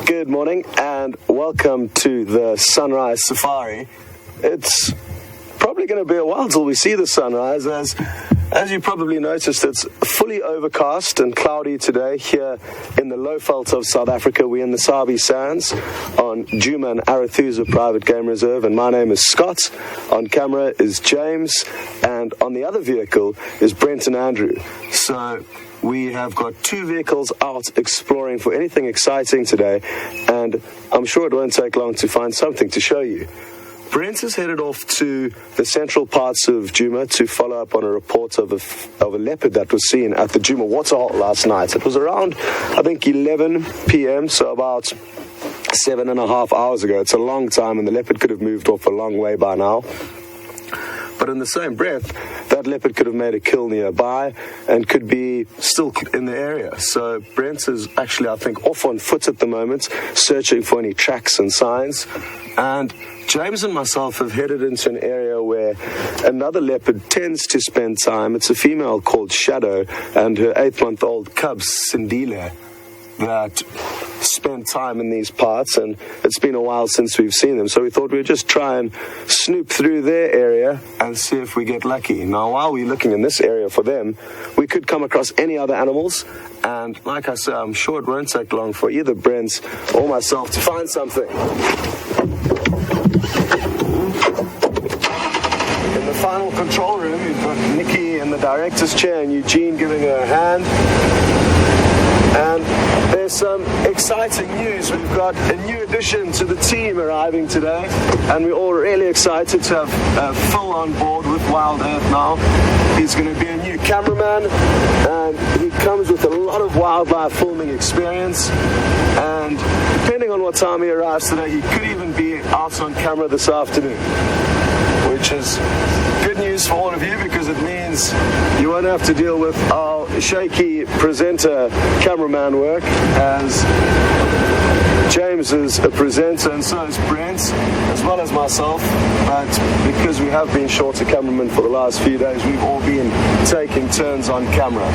Good morning and welcome to the Sunrise Safari. It's probably going to be a while till we see the sunrise. As you probably noticed, it's fully overcast and cloudy today here in the Lowveld of South Africa. We're in the Sabi Sands on Djuma and Arathusa Private Game Reserve, and my name is Scott. On camera is James, and on the other vehicle is Brent and Andrew. So we have got two vehicles out exploring for anything exciting today, and I'm sure it won't take long to find something to show you. Brent is headed off to the central parts of Djuma to follow up on a report of a leopard that was seen at the Djuma waterhole last night. It was around, I think, 11 p.m., so about 7.5 hours ago. It's a long time, and the leopard could have moved off a long way by now. But in the same breath, that leopard could have made a kill nearby and could be still in the area. So Brent is actually, I think, off on foot at the moment, searching for any tracks and signs. And James and myself have headed into an area where another leopard tends to spend time. It's a female called Shadow and her 8-month-old cub, Sindile, that spend time in these parts, and it's been a while since we've seen them, so we thought we'd just try and snoop through their area and see if we get lucky. Now, while we're looking in this area for them, we could come across any other animals, and like I said, I'm sure it won't take long for either Brent or myself to find something. In the final control room, you've got Nikki in the director's chair and Eugene giving her a hand. And there's some exciting news. We've got a new addition to the team arriving today, and we're all really excited to have Phil on board with Wild Earth now. He's going to be a new cameraman, and he comes with a lot of wildlife filming experience. And depending on what time he arrives today, he could even be out on camera this afternoon, which is good news for all of you, because it means you won't have to deal with our shaky presenter cameraman work, as James is a presenter and so is Brent, as well as myself. But because we have been short a cameraman for the last few days, we've all been taking turns on camera.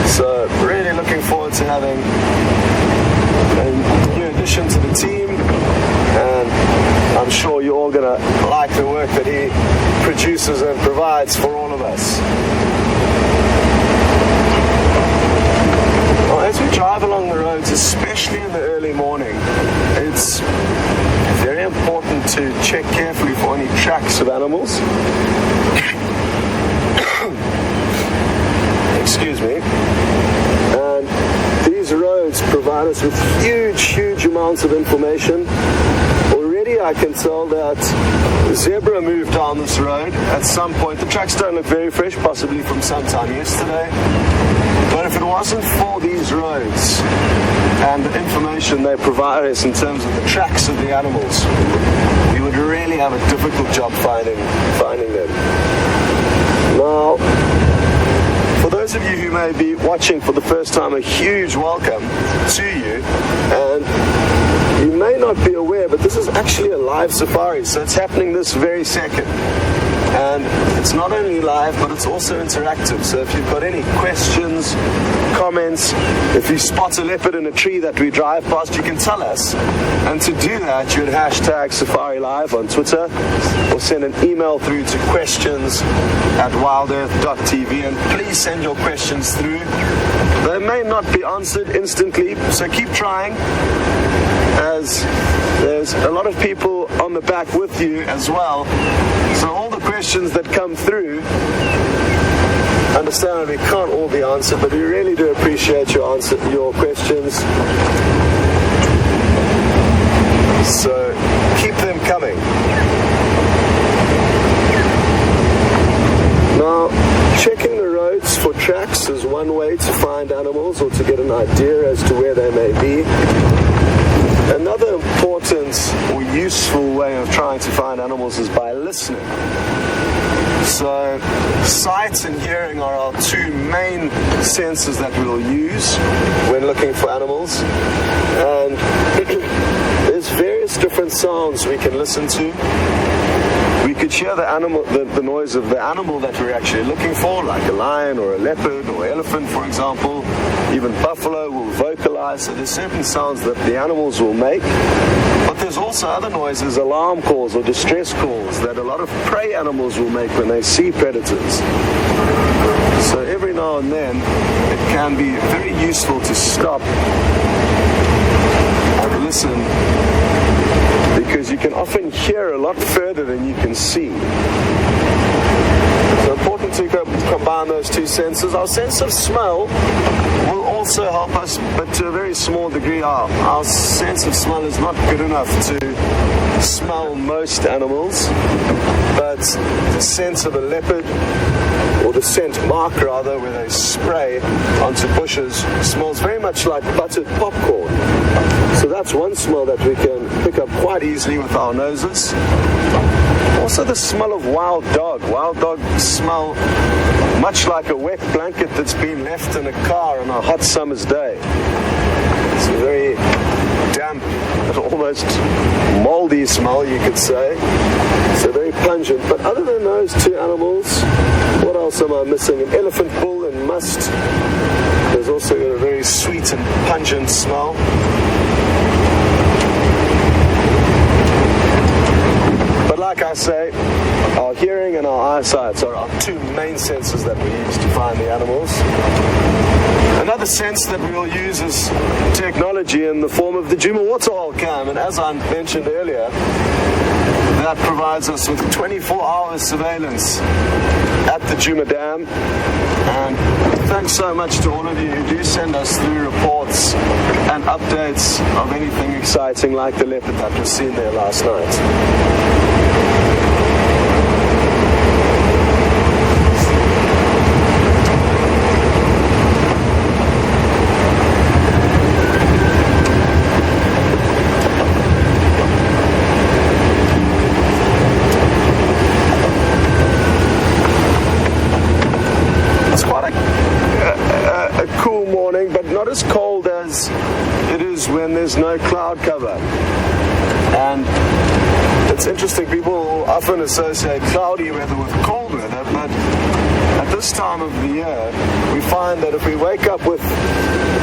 So really looking forward to having a new addition to the team, and I'm sure you're all going to like the work that he produces and provides for all of us. Well, as we drive along the roads, especially in the early morning, it's very important to check carefully for any tracks of animals. Excuse me. And these roads provide us with huge amounts of information. Already I can tell that the zebra moved down this road at some point. The tracks don't look very fresh, possibly from sometime yesterday. But if it wasn't for these roads and the information they provide us in terms of the tracks of the animals, we would really have a difficult job finding them. Now, for those of you who may be watching for the first time, a huge welcome to you. And you may not be aware, but this is actually a live safari, so it's happening this very second. And it's not only live, but it's also interactive. So if you've got any questions, comments, if you spot a leopard in a tree that we drive past, you can tell us. And to do that, you would hashtag Safari Live on Twitter, or send an email through to questions@wildearth.tv. And please send your questions through. They may not be answered instantly, so keep trying, as there's a lot of people on the back with you as well. So all the questions that come through, understandably, can't all be answered, but we really do appreciate your questions. So keep them coming. Now, checking the roads for tracks is one way to find animals or to get an idea as to where they may be. Another important or useful way of trying to find animals is by listening. So sight and hearing are our two main senses that we'll use when looking for animals. And there's various different sounds we can listen to. We could hear the noise of the animal that we're actually looking for, like a lion or a leopard or elephant, for example. Even buffalo will vocalize. So there's certain sounds that the animals will make. But there's also other noises, alarm calls or distress calls, that a lot of prey animals will make when they see predators. So every now and then, it can be very useful to stop and listen, because you can often hear a lot further than you can see. So important to combine those two senses. Our sense of smell will also help us, but to a very small degree. Our sense of smell is not good enough to smell most animals, but the sense of a leopard, or the scent mark rather, where they spray onto bushes, smells very much like buttered popcorn. So that's one smell that we can pick up quite easily with our noses. Also the smell of wild dog. Wild dogs smell much like a wet blanket that's been left in a car on a hot summer's day. It's a very damp, almost moldy smell, you could say. So very pungent. But other than those two animals, what else am I missing? An elephant, bull, and must. There's also got a very sweet and pungent smell. But like I say, our hearing and our eyesight are our two main senses that we use to find the animals. Another sense that we'll use is technology in the form of the Djuma Waterhole Cam. And as I mentioned earlier, that provides us with 24-hour surveillance at the Djuma Dam. And thanks so much to all of you who do send us through reports and updates of anything exciting like the leopard that was seen there last night. But not as cold as it is when there's no cloud cover. And it's interesting, people often associate cloudy weather with cold weather, but at this time of the year, we find that if we wake up with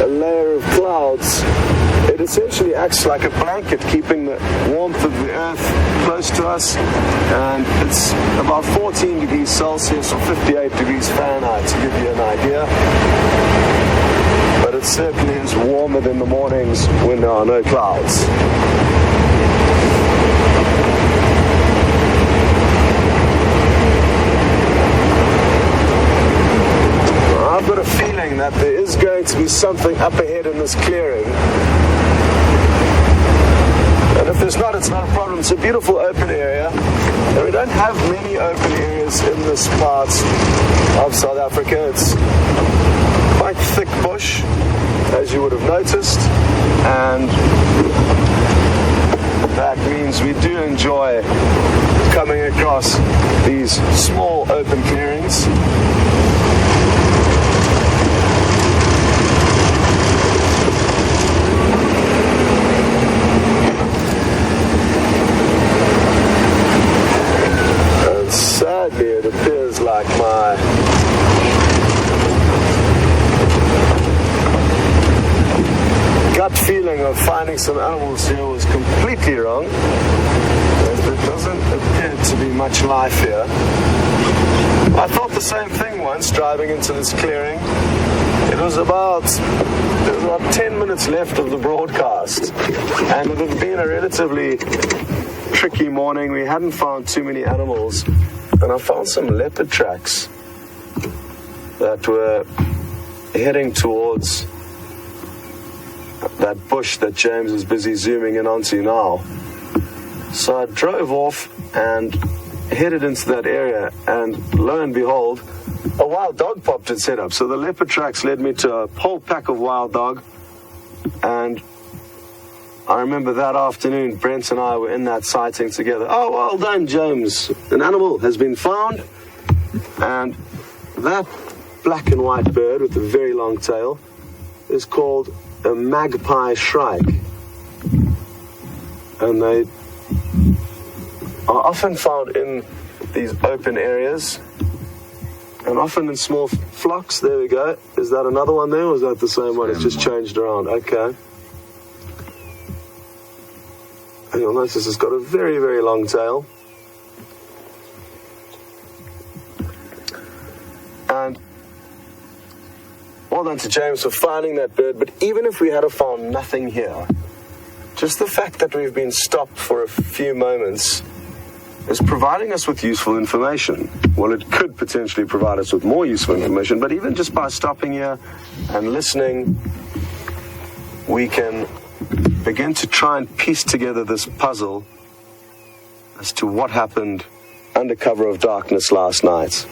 a layer of clouds, it essentially acts like a blanket, keeping the warmth of the earth close to us. And it's about 14 degrees Celsius or 58 degrees Fahrenheit, to give you an idea. But it certainly is warmer than the mornings when there are no clouds. I've got a feeling that there is going to be something up ahead in this clearing. And if there's not, it's not a problem. It's a beautiful open area. And we don't have many open areas in this part of South Africa. It's quite thick bush, as you would have noticed, and that means we do enjoy coming across these small open clearings. And sadly, it appears like my gut feeling of finding some animals here was completely wrong. There doesn't appear to be much life here. I thought the same thing once driving into this clearing. There was about 10 minutes left of the broadcast, and it had been a relatively tricky morning. We hadn't found too many animals, and I found some leopard tracks that were heading towards that bush that James is busy zooming in onto now. So I drove off and headed into that area, and lo and behold, a wild dog popped its head up. So the leopard tracks led me to a whole pack of wild dog. And I remember that afternoon, Brent and I were in that sighting together. Oh, well done, James. An animal has been found. And that black and white bird with a very long tail is called a magpie shrike. And they are often found in these open areas and often in small flocks. There we go. Is that another one there, or is that the same one? It's just changed around. Okay. And you'll notice it's got a very, very long tail. And well done to James for finding that bird. But even if we had found nothing here, just the fact that we've been stopped for a few moments is providing us with useful information. Well, it could potentially provide us with more useful information, but even just by stopping here and listening, we can begin to try and piece together this puzzle as to what happened under cover of darkness last night.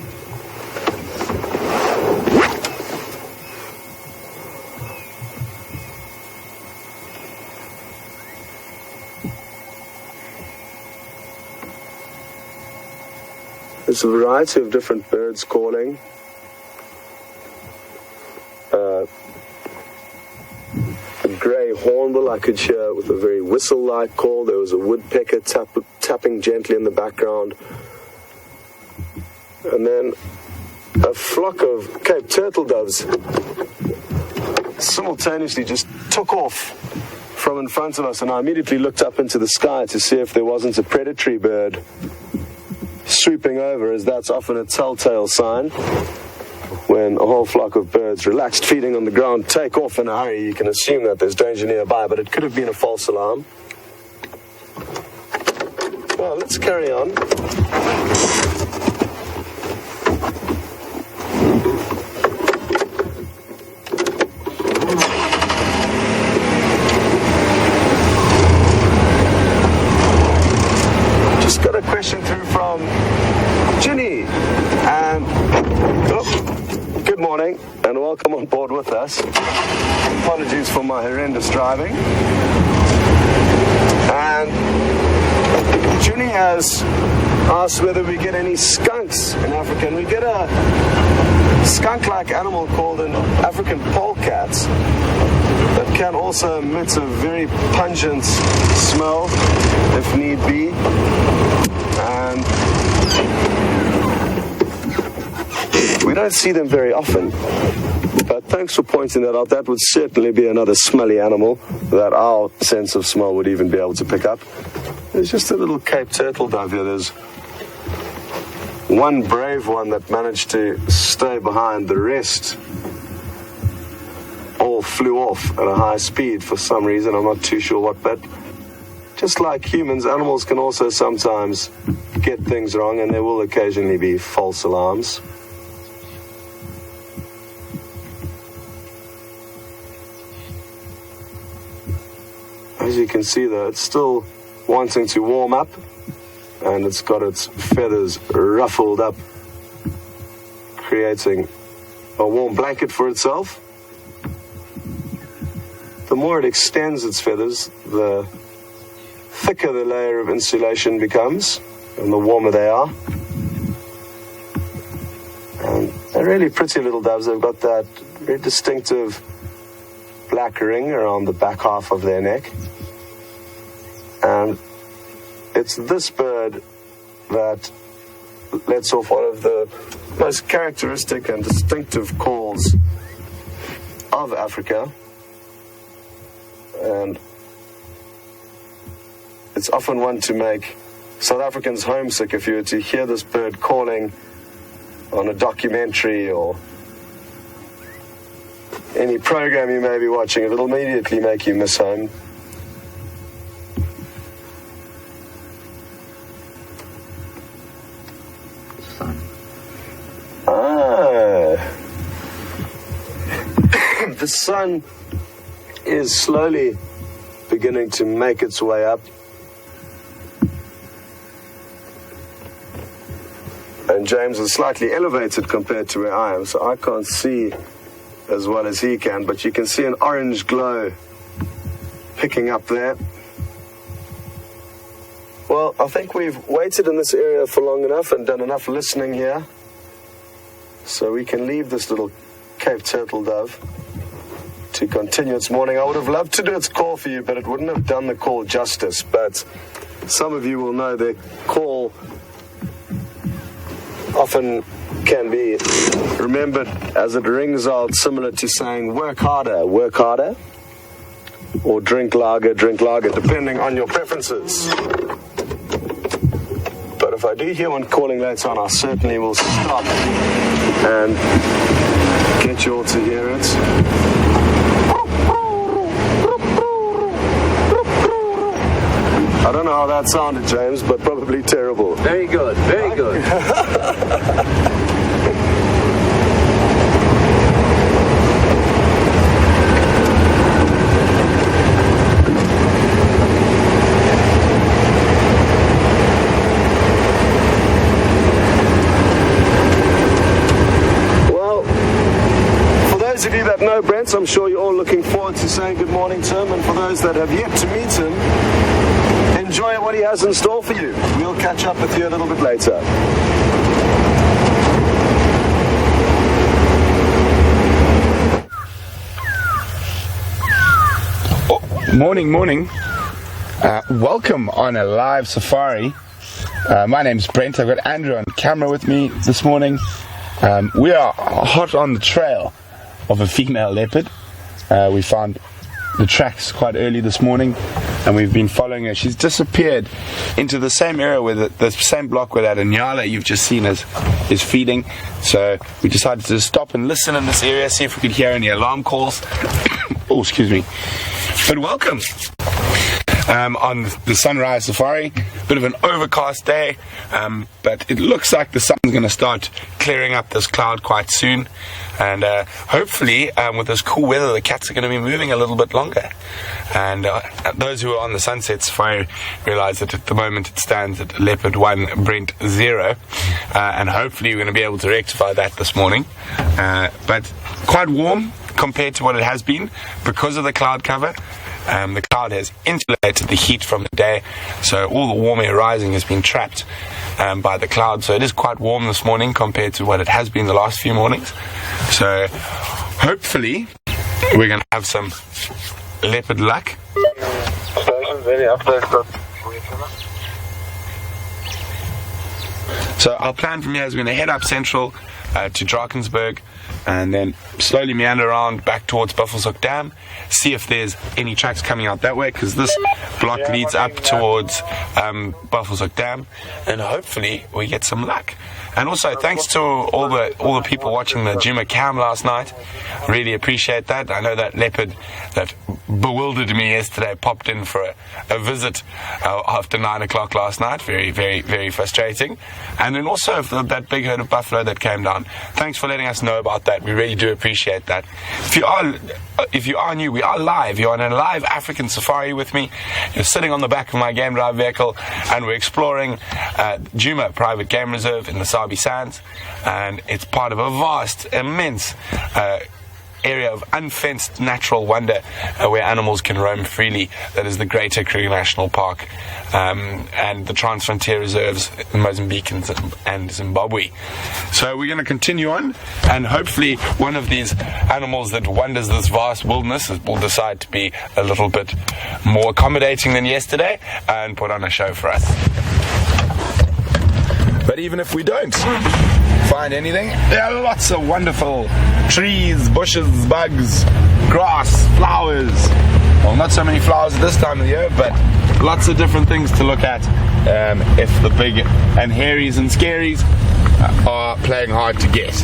There's a variety of different birds calling. A grey hornbill I could hear with a very whistle-like call. There was a woodpecker tapping gently in the background. And then a flock of Cape turtle doves simultaneously just took off from in front of us, and I immediately looked up into the sky to see if there wasn't a predatory bird swooping over, as that's often a telltale sign. When a whole flock of birds, relaxed feeding on the ground, take off in a hurry, you can assume that there's danger nearby, but it could have been a false alarm. Well, let's carry on. Just got a question through from Ginny, and good morning and welcome on board with us. Apologies for my horrendous driving. And Ginny has asked whether we get any skunks in Africa, and we get a skunk-like animal called an African polecat that can also emit a very pungent smell if need be. And we don't see them very often, but thanks for pointing that out. That would certainly be another smelly animal that our sense of smell would even be able to pick up. There's just a little Cape turtle dove here. There's one brave one that managed to stay behind. The rest all flew off at a high speed for some reason. I'm not too sure what, but just like humans, animals can also sometimes get things wrong, and there will occasionally be false alarms. As you can see, though, it's still wanting to warm up, and it's got its feathers ruffled up, creating a warm blanket for itself. The more it extends its feathers, the thicker the layer of insulation becomes, and the warmer they are. And they're really pretty little doves. They've got that very distinctive black ring around the back half of their neck. And it's this bird that lets off one of the most characteristic and distinctive calls of Africa. And it's often one to make South Africans homesick. If you were to hear this bird calling on a documentary or any program you may be watching, it'll immediately make you miss home. The sun is slowly beginning to make its way up. And James is slightly elevated compared to where I am, so I can't see as well as he can, but you can see an orange glow picking up there. Well, I think we've waited in this area for long enough and done enough listening here, so we can leave this little Cape Turtle Dove to continue its morning. I would have loved to do its call for you, but it wouldn't have done the call justice. But some of you will know the call often can be remembered as it rings out similar to saying work harder, or drink lager, depending on your preferences. But if I do hear one calling later on, I certainly will stop and get you all to hear it. I don't know how that sounded, James, but probably terrible. Very good, very good. Well, for those of you that know Brent, I'm sure you're all looking forward to saying good morning to him, and for those that have yet to meet him, enjoy what he has in store for you. We'll catch up with you a little bit later. Morning. Welcome on a live safari. My name's Brent. I've got Andrew on camera with me this morning. We are hot on the trail of a female leopard. We found the tracks quite early this morning, and we've been following her. She's disappeared into the same area where the same block where that Inyala you've just seen is feeding. So we decided to stop and listen in this area, see if we could hear any alarm calls. Oh, excuse me. But welcome on the Sunrise Safari. Bit of an overcast day, but it looks like the sun's going to start clearing up this cloud quite soon. And hopefully, with this cool weather, the cats are going to be moving a little bit longer. And those who are on the Sunset Safari realize that at the moment it stands at Leopard 1, Brent 0. And hopefully we're going to be able to rectify that this morning. But quite warm compared to what it has been because of the cloud cover. The cloud has insulated the heat from the day, so all the warm air rising has been trapped by the cloud. So it is quite warm this morning compared to what it has been the last few mornings. So hopefully we're going to have some leopard luck. So our plan from here is we're going to head up central to Drakensberg, and then slowly meander around back towards Buffelshoek Dam, see if there's any tracks coming out that way, because this block leads up towards Buffelshoek Dam, and hopefully we get some luck. And also thanks to all the people watching the Djuma Cam last night. Really appreciate that. I know that leopard that bewildered me yesterday popped in for a visit after 9 o'clock last night. Very, very, very frustrating. And then also for that big herd of buffalo that came down. Thanks for letting us know about that. We really do appreciate that. If you are new, we are live. You're on a live African safari with me. You're sitting on the back of my game drive vehicle, and we're exploring Djuma Private Game Reserve in the Sabi Sands, and it's part of a vast, immense area of unfenced natural wonder where animals can roam freely. That is the Greater Kruger National Park and the Transfrontier Reserves in Mozambique and Zimbabwe. So we're going to continue on, and hopefully one of these animals that wanders this vast wilderness will decide to be a little bit more accommodating than yesterday and put on a show for us. But even if we don't find anything, there are lots of wonderful trees, bushes, bugs, grass, flowers. Well, not so many flowers at this time of the year, but lots of different things to look at if the big and hairies and scaries are playing hard to get.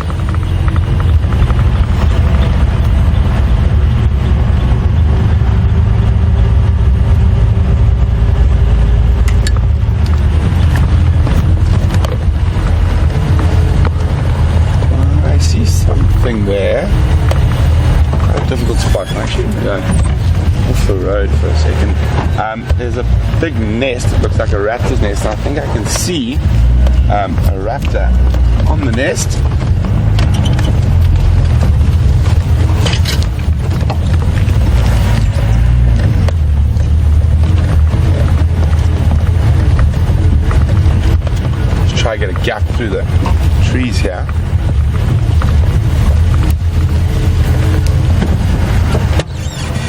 Something there. A difficult spot, actually. Yeah. off the road for a second. There's a big nest. It looks like a raptor's nest. I think I can see a raptor on the nest. Let's try to get a gap through the trees here.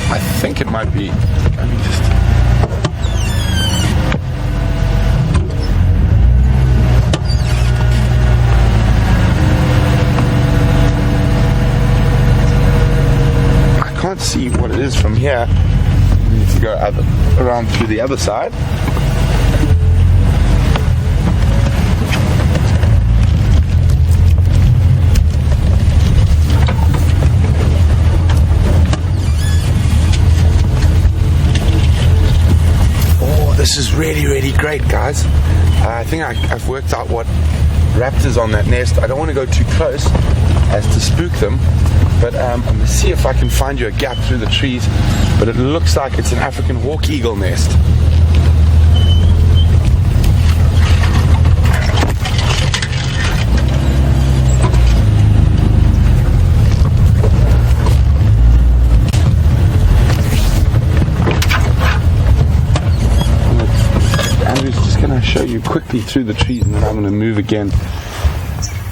I think it might be. Let me just. I can't see what it is from here. We need to go around through the other side. This is really, really great, guys. I think I've worked out what raptors on that nest. I don't want to go too close as to spook them, but I'm going to see if I can find you a gap through the trees. But it looks like it's an African hawk eagle nest. Show you quickly through the trees, and then I'm going to move again.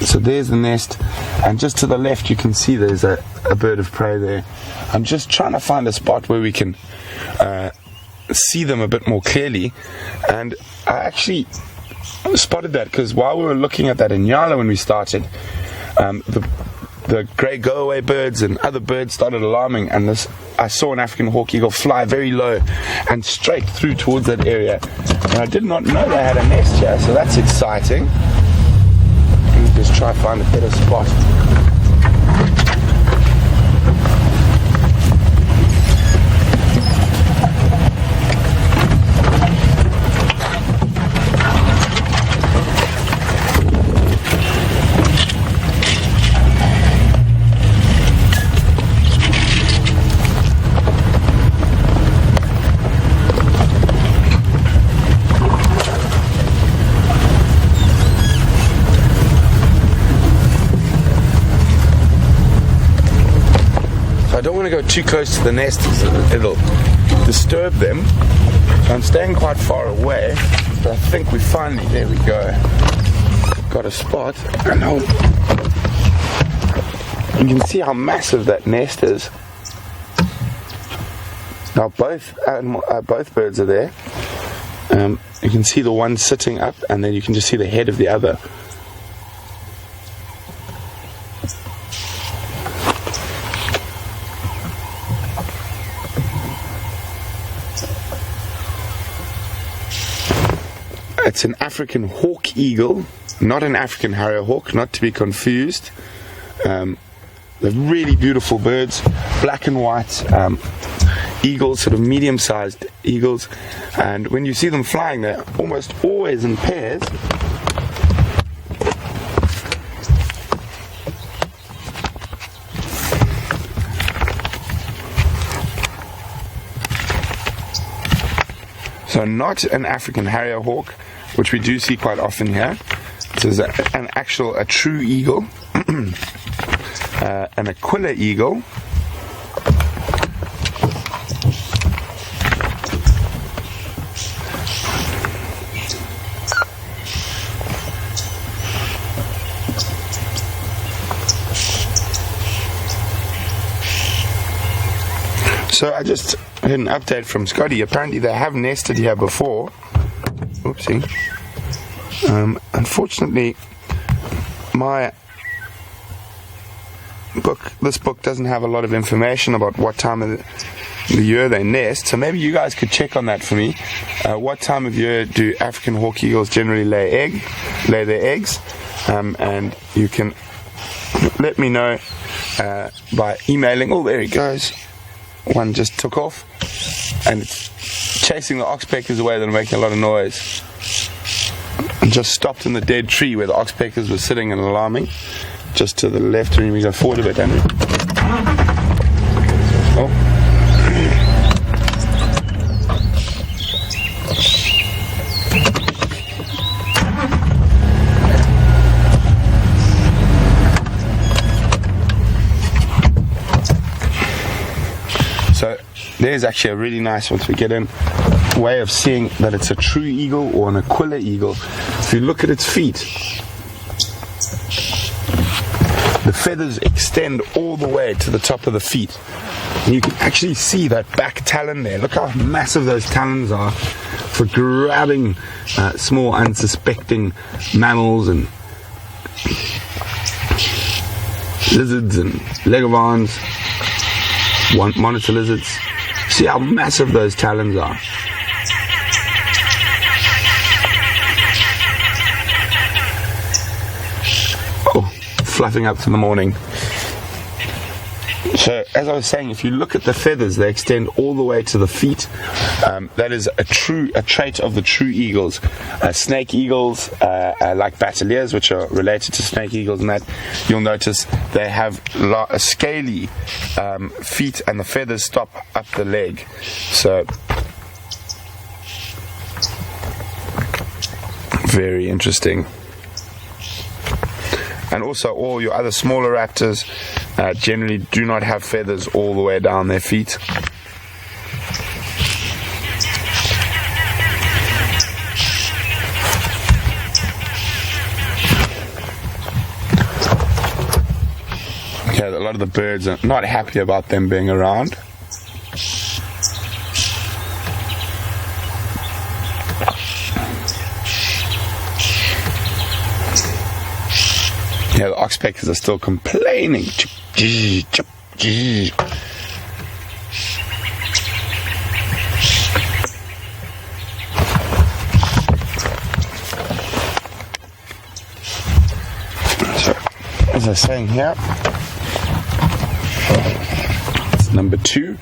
So there's the nest, and just to the left you can see there's a bird of prey there. I'm just trying to find a spot where we can see them a bit more clearly, and I actually spotted that because while we were looking at that Inyala when we started, the grey go-away birds and other birds started alarming, and I saw an African hawk eagle fly very low and straight through towards that area, and I did not know they had a nest here, so that's exciting. Let me just try to find a better spot. I don't want to go too close to the nest, it'll disturb them. So I'm staying quite far away, but I think we finally, there we go, got a spot. And you can see how massive that nest is. Now both birds are there. You can see the one sitting up, and then you can just see the head of the other. It's an African hawk eagle, not an African harrier hawk, not to be confused. They're really beautiful birds, black and white eagles, sort of medium-sized eagles, and when you see them flying, they're almost always in pairs. So not an African harrier hawk, which we do see quite often here. This is a true eagle, an Aquila eagle. So I just had an update from Scotty. Apparently they have nested here before. Oopsie. Unfortunately, this book doesn't have a lot of information about what time of the year they nest. So maybe you guys could check on that for me. What time of year do African hawk eagles generally lay their eggs? And you can let me know by emailing. Oh, there he goes. One just took off, and it's chasing the oxpeckers away that are making a lot of noise. And just stopped in the dead tree where the oxpeckers were sitting and alarming. Just to the left, and we go forward a bit, Andrew. Oh. There's actually a really nice, once we get in, way of seeing that it's a true eagle or an Aquila eagle. If you look at its feet, the feathers extend all the way to the top of the feet. And you can actually see that back talon there. Look how massive those talons are for grabbing small unsuspecting mammals and lizards and legavans, monitor lizards. See how massive those talons are. Oh, fluffing up for the morning. So, as I was saying, if you look at the feathers, they extend all the way to the feet. That is a trait of the true eagles. Snake eagles, like Bateleurs, which are related to snake eagles, and that you'll notice they have scaly feet, and the feathers stop up the leg. So, very interesting. And also all your other smaller raptors generally do not have feathers all the way down their feet. Okay, a lot of the birds are not happy about them being around. Yeah, the oxpeckers are still complaining. So, as I was saying here, it's number 2.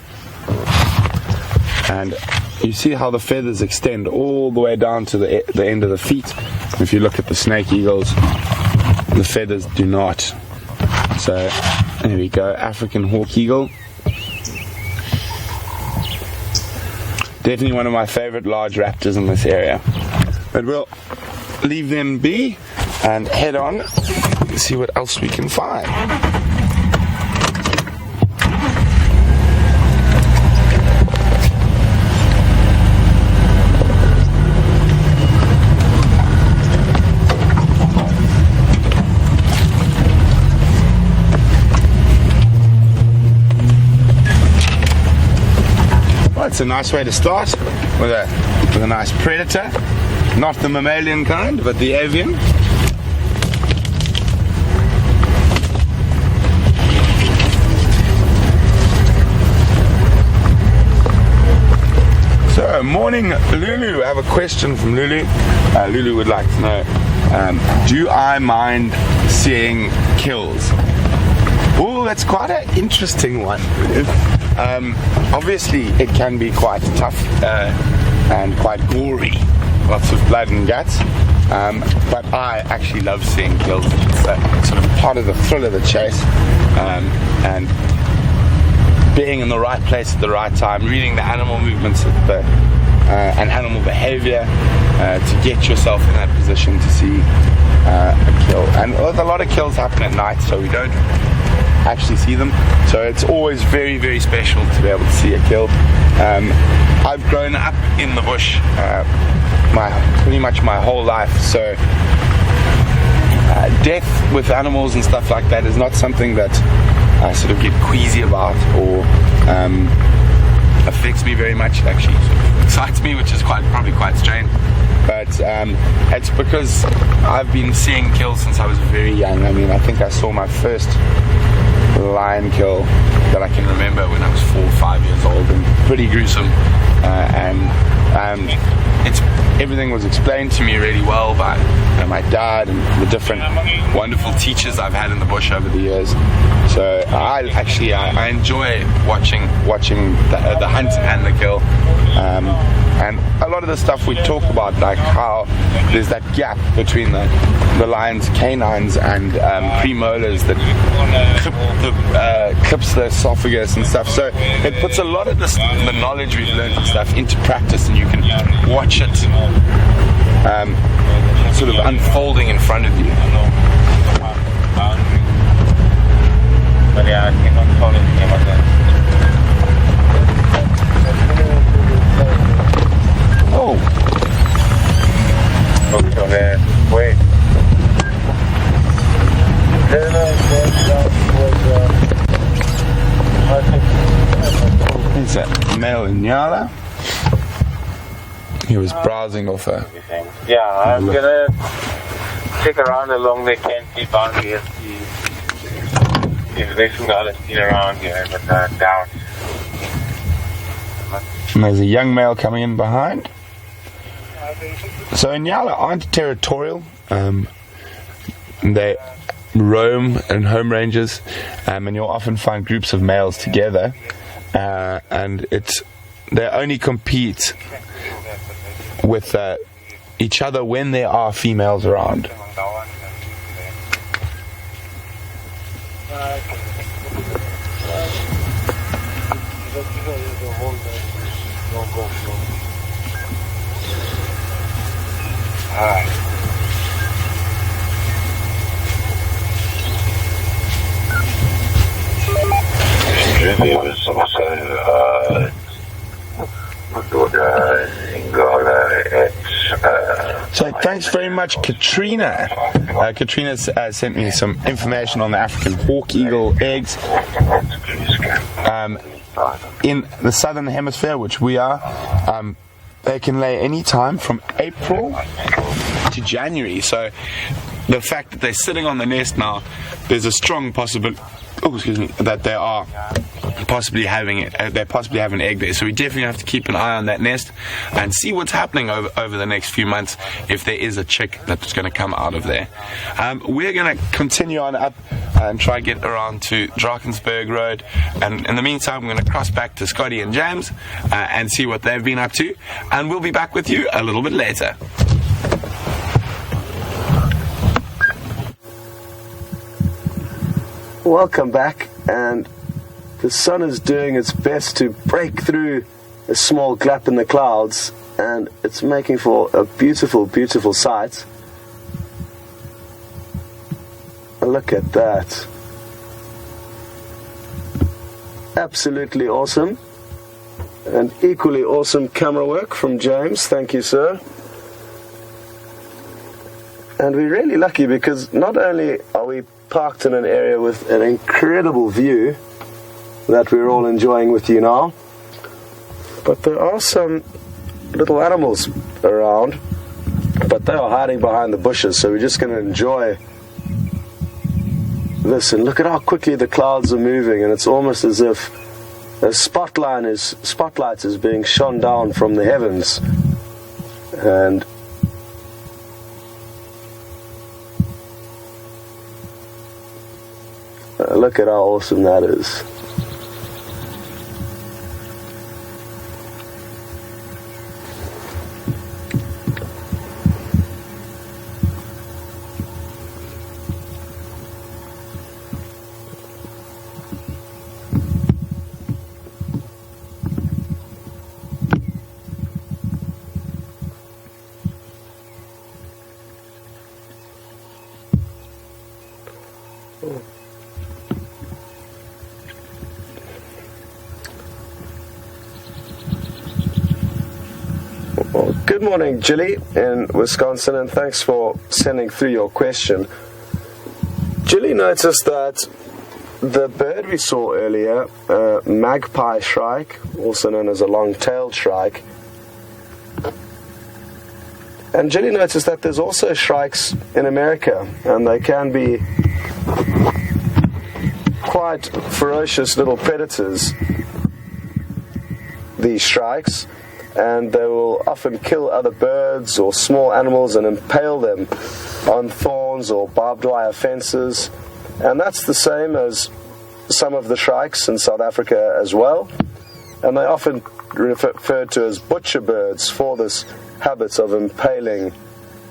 And you see how the feathers extend all the way down to the end of the feet. If you look at the snake eagles, the feathers do not. So there we go, African hawk eagle. Definitely one of my favorite large raptors in this area. But we'll leave them be and head on and see what else we can find. It's a nice way to start with a nice predator, not the mammalian kind, but the avian. So, morning, Lulu. I have a question from Lulu. Lulu would like to know: do I mind seeing kills? Oh, that's quite an interesting one. Obviously, it can be quite tough and quite gory, lots of blood and guts. But I actually love seeing kills. It's sort of part of the thrill of the chase, and being in the right place at the right time, reading the animal movements and animal behavior to get yourself in that position to see a kill. And a lot of kills happen at night, so we don't actually see them, so it's always very, very special to be able to see a kill. I've grown up in the bush pretty much my whole life, so death with animals and stuff like that is not something that I sort of get queasy about or affects me very much. It actually excites me, which is probably quite strange, but it's because I've been seeing kills since I was very young. I mean, I think I saw my first lion kill that I can remember when I was 4 or 5 years old, and pretty gruesome, and everything was explained to me really well by my dad and the different wonderful teachers I've had in the bush over the years. So I enjoy watching the hunt and the kill, and a lot of the stuff we talk about, like how there's that gap between the lion's canines and premolars that clips the esophagus and stuff. So it puts a lot of the knowledge we've learned and stuff into practice, and you can watch it sort of unfolding in front of you. Oh. Wait. Is that male Nyala? He was browsing off a... Yeah, I'm gonna check around along the Kenti boundary and see if there's some other seen around here, but I doubt. And there's a young male coming in behind. So Nyala aren't territorial. They roam in home ranges, and you'll often find groups of males together, and they only compete with each other when there are females around. There was also So thanks very much, Katrina. Katrina sent me some information on the African hawk eagle eggs in the southern hemisphere, which we are. They can lay any time from April to January. So the fact that they're sitting on the nest now, there's a strong possibility that they are possibly having an egg there. So we definitely have to keep an eye on that nest and see what's happening over the next few months, if there is a chick that's going to come out of there. We're going to continue on up and try to get around to Drakensberg Road, and in the meantime we're going to cross back to Scotty and James and see what they've been up to, and we'll be back with you a little bit later. Welcome back, and the sun is doing its best to break through a small gap in the clouds, and it's making for a beautiful, beautiful sight. Look at that. Absolutely awesome. And equally awesome camera work from James. Thank you, sir. And we're really lucky because not only are we parked in an area with an incredible view that we're all enjoying with you now, but there are some little animals around, but they are hiding behind the bushes, so we're just going to enjoy this. And look at how quickly the clouds are moving, and it's almost as if a spotlight is being shone down from the heavens. And look at how awesome that is. Well, good morning, Jilly in Wisconsin, and thanks for sending through your question. Jilly noticed that the bird we saw earlier, magpie shrike, also known as a long-tailed shrike, and Jilly noticed that there's also shrikes in America, and they can be quite ferocious little predators, these shrikes, and they will often kill other birds or small animals and impale them on thorns or barbed wire fences. And that's the same as some of the shrikes in South Africa as well, and they often referred to as butcher birds for this habit of impaling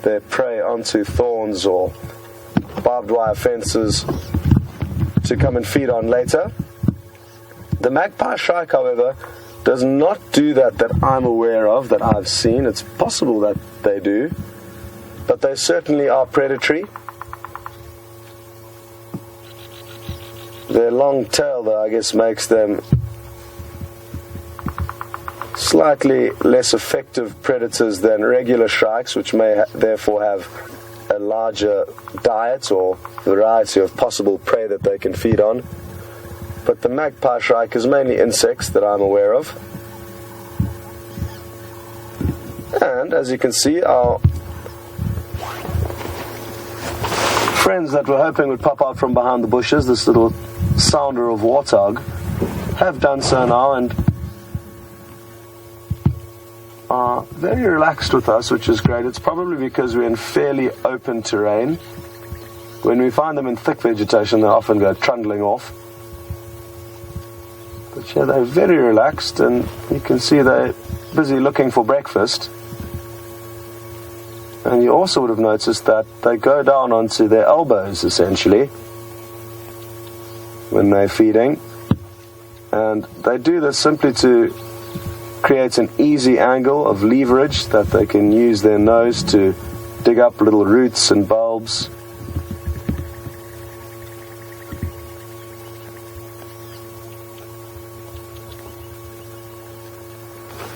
their prey onto thorns or barbed wire fences to come and feed on later. The magpie shrike, however, does not do that I'm aware of, that I've seen. It's possible that they do, but they certainly are predatory. Their long tail, though, I guess makes them slightly less effective predators than regular shrikes, which may therefore have a larger diet or variety of possible prey that they can feed on. But the magpie shrike is mainly insects that I'm aware of. And as you can see, our friends that we're hoping would pop out from behind the bushes, this little sounder of warthog, have done so now and are very relaxed with us, which is great. It's probably because we're in fairly open terrain. When we find them in thick vegetation, they often go trundling off. But yeah, they're very relaxed, and you can see they're busy looking for breakfast. And you also would have noticed that they go down onto their elbows, essentially, when they're feeding. And they do this simply to create an easy angle of leverage that they can use their nose to dig up little roots and bulbs.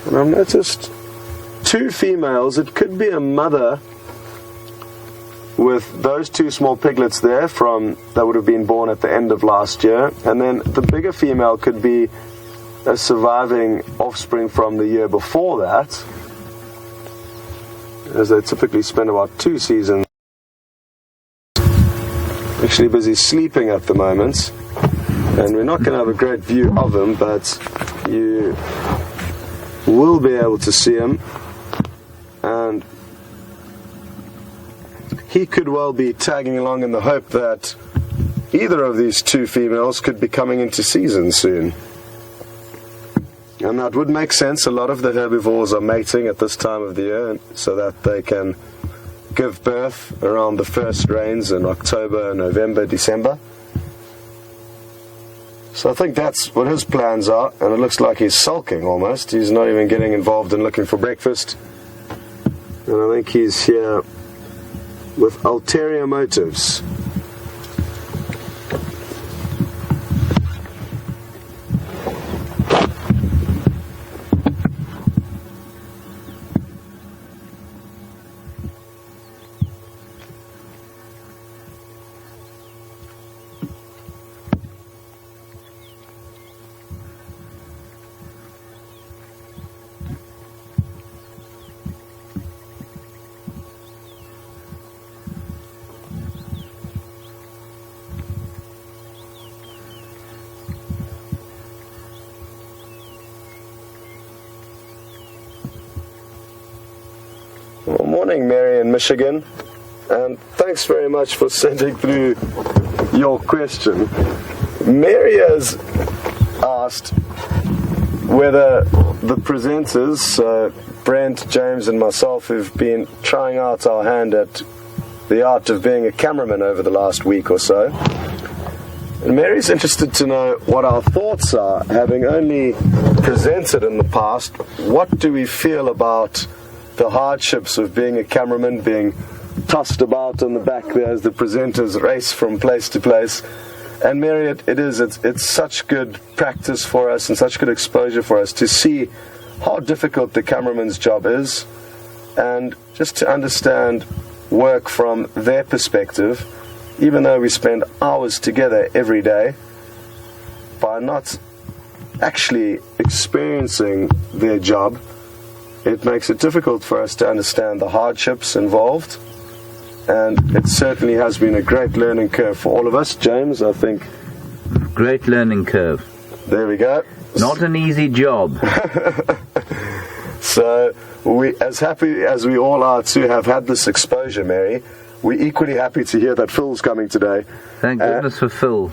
And I've noticed two females. It could be a mother with those two small piglets there that would have been born at the end of last year, and then the bigger female could be a surviving offspring from the year before that, as they typically spend about 2 seasons actually busy sleeping at the moment. And we're not going to have a great view of them, but you will be able to see him, and he could well be tagging along in the hope that either of these two females could be coming into season soon. And that would make sense. A lot of the herbivores are mating at this time of the year so that they can give birth around the first rains in October, November, December. So I think that's what his plans are, and it looks like he's sulking almost. He's not even getting involved in looking for breakfast. And I think he's here with ulterior motives. Well, morning, Mary in Michigan, and thanks very much for sending through your question. Mary has asked whether the presenters, Brent, James and myself, have been trying out our hand at the art of being a cameraman over the last week or so. And Mary's interested to know what our thoughts are, having only presented in the past. What do we feel about the hardships of being a cameraman, being tossed about on the back there as the presenters race from place to place? And Mary, it's such good practice for us and such good exposure for us to see how difficult the cameraman's job is, and just to understand work from their perspective, even though we spend hours together every day, by not actually experiencing their job, it makes it difficult for us to understand the hardships involved. And it certainly has been a great learning curve for all of us. James, I think. Great learning curve. There we go. Not an easy job. So, we, as happy as we all are to have had this exposure, Mary, we're equally happy to hear that Phil's coming today. Thank goodness for Phil.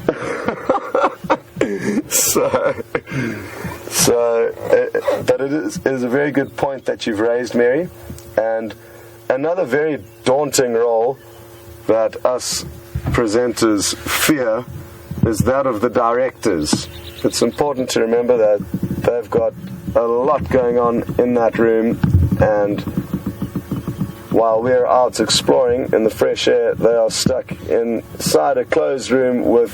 But it is a very good point that you've raised, Mary. And another very daunting role that us presenters fear is that of the directors. It's important to remember that they've got a lot going on in that room, and while we're out exploring in the fresh air, they are stuck inside a closed room with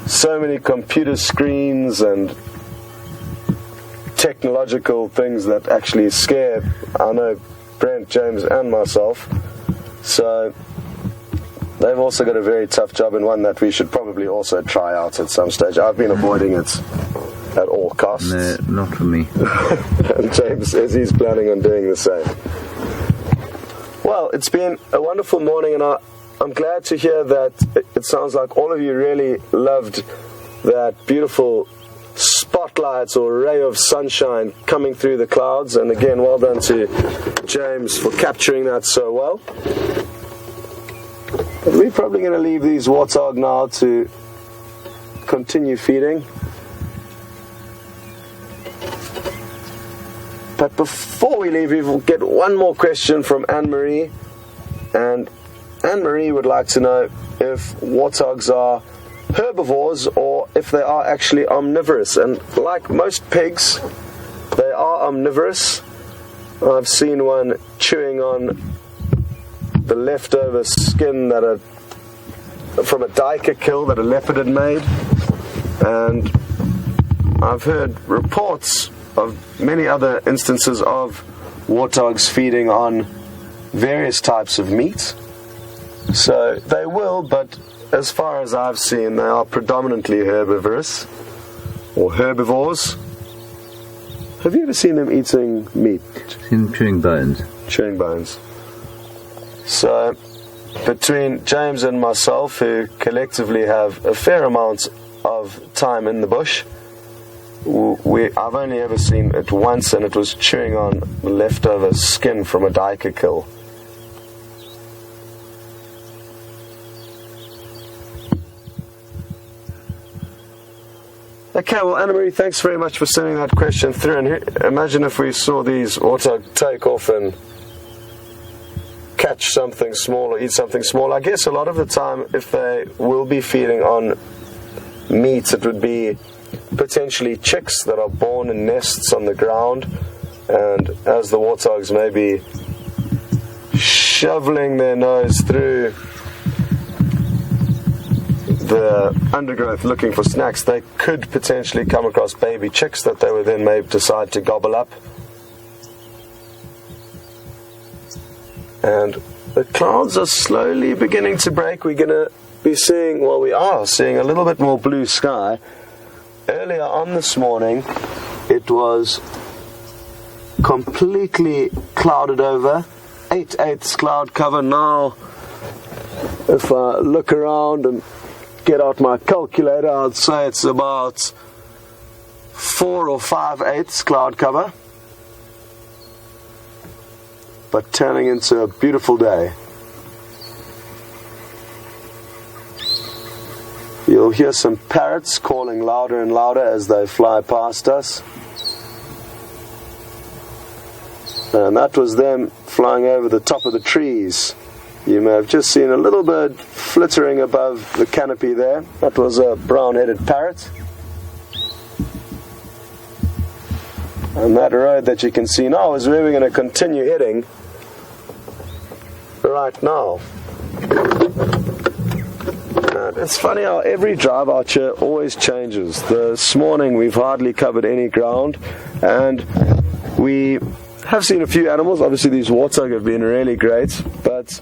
so many computer screens and technological things that actually scare, I know, Brent, James and myself. So they've also got a very tough job, and one that we should probably also try out at some stage. I've been avoiding it at all costs. No, not for me. And James says he's planning on doing the same. Well, it's been a wonderful morning, and I'm glad to hear that it sounds like all of you really loved that beautiful spotlight or ray of sunshine coming through the clouds. And again, well done to James for capturing that so well. But we're probably going to leave these warthog now to continue feeding. But before we leave, we will get one more question from Anne-Marie. And Anne-Marie would like to know if warthogs are herbivores or if they are actually omnivorous. And like most pigs, they are omnivorous. I've seen one chewing on the leftover skin from a duiker kill that a leopard had made. And I've heard reports of many other instances of warthogs feeding on various types of meat. So they will, but as far as I've seen, they are predominantly herbivorous or herbivores. Have you ever seen them eating meat? Seen them chewing bones. Chewing bones. So between James and myself, who collectively have a fair amount of time in the bush, I've only ever seen it once, and it was chewing on the leftover skin from a duiker kill. Okay, well, Anna-Marie, thanks very much for sending that question through. And imagine if we saw these warthog take off and catch something small or eat something small. I guess a lot of the time, if they will be feeding on meat, it would be potentially chicks that are born in nests on the ground, and as the warthogs may be shoveling their nose through the undergrowth looking for snacks, they could potentially come across baby chicks that they would then maybe decide to gobble up. And the clouds are slowly beginning to break. We're going to be seeing, well, we are seeing a little bit more blue sky. Earlier on this morning, it was completely clouded over, 8/8 cloud cover. Now, if I look around and get out my calculator, I'd say it's about 4 or 5/8 cloud cover, but turning into a beautiful day. You'll hear some parrots calling louder and louder as they fly past us. And that was them flying over the top of the trees. You may have just seen a little bird flittering above the canopy there. That was a brown-headed parrot. And that road that you can see now is where we're going to continue heading right now. It's funny how every drive out here always changes. This morning we've hardly covered any ground, and we have seen a few animals. Obviously these warthog have been really great, but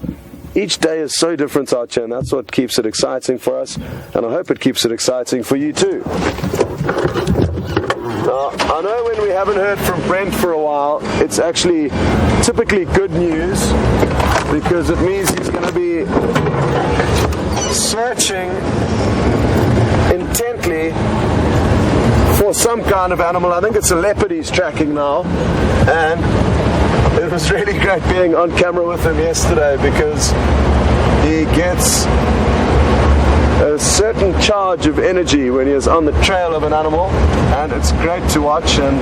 each day is so different out here, and that's what keeps it exciting for us, and I hope it keeps it exciting for you too. Now, I know when we haven't heard from Brent for a while, it's actually typically good news, because it means he's going to be searching intently for some kind of animal. I think it's a leopard he's tracking now, and it was really great being on camera with him yesterday, because he gets a certain charge of energy when he is on the trail of an animal, and it's great to watch, and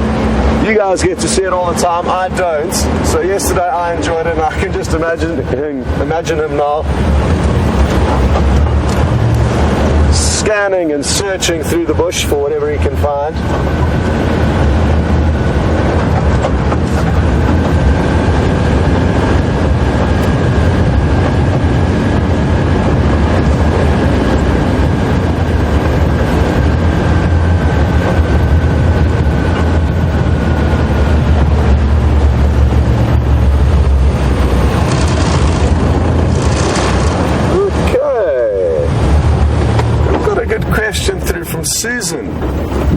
you guys get to see it all the time. I don't. So yesterday I enjoyed it, and I can just imagine him now scanning and searching through the bush for whatever he can find. Susan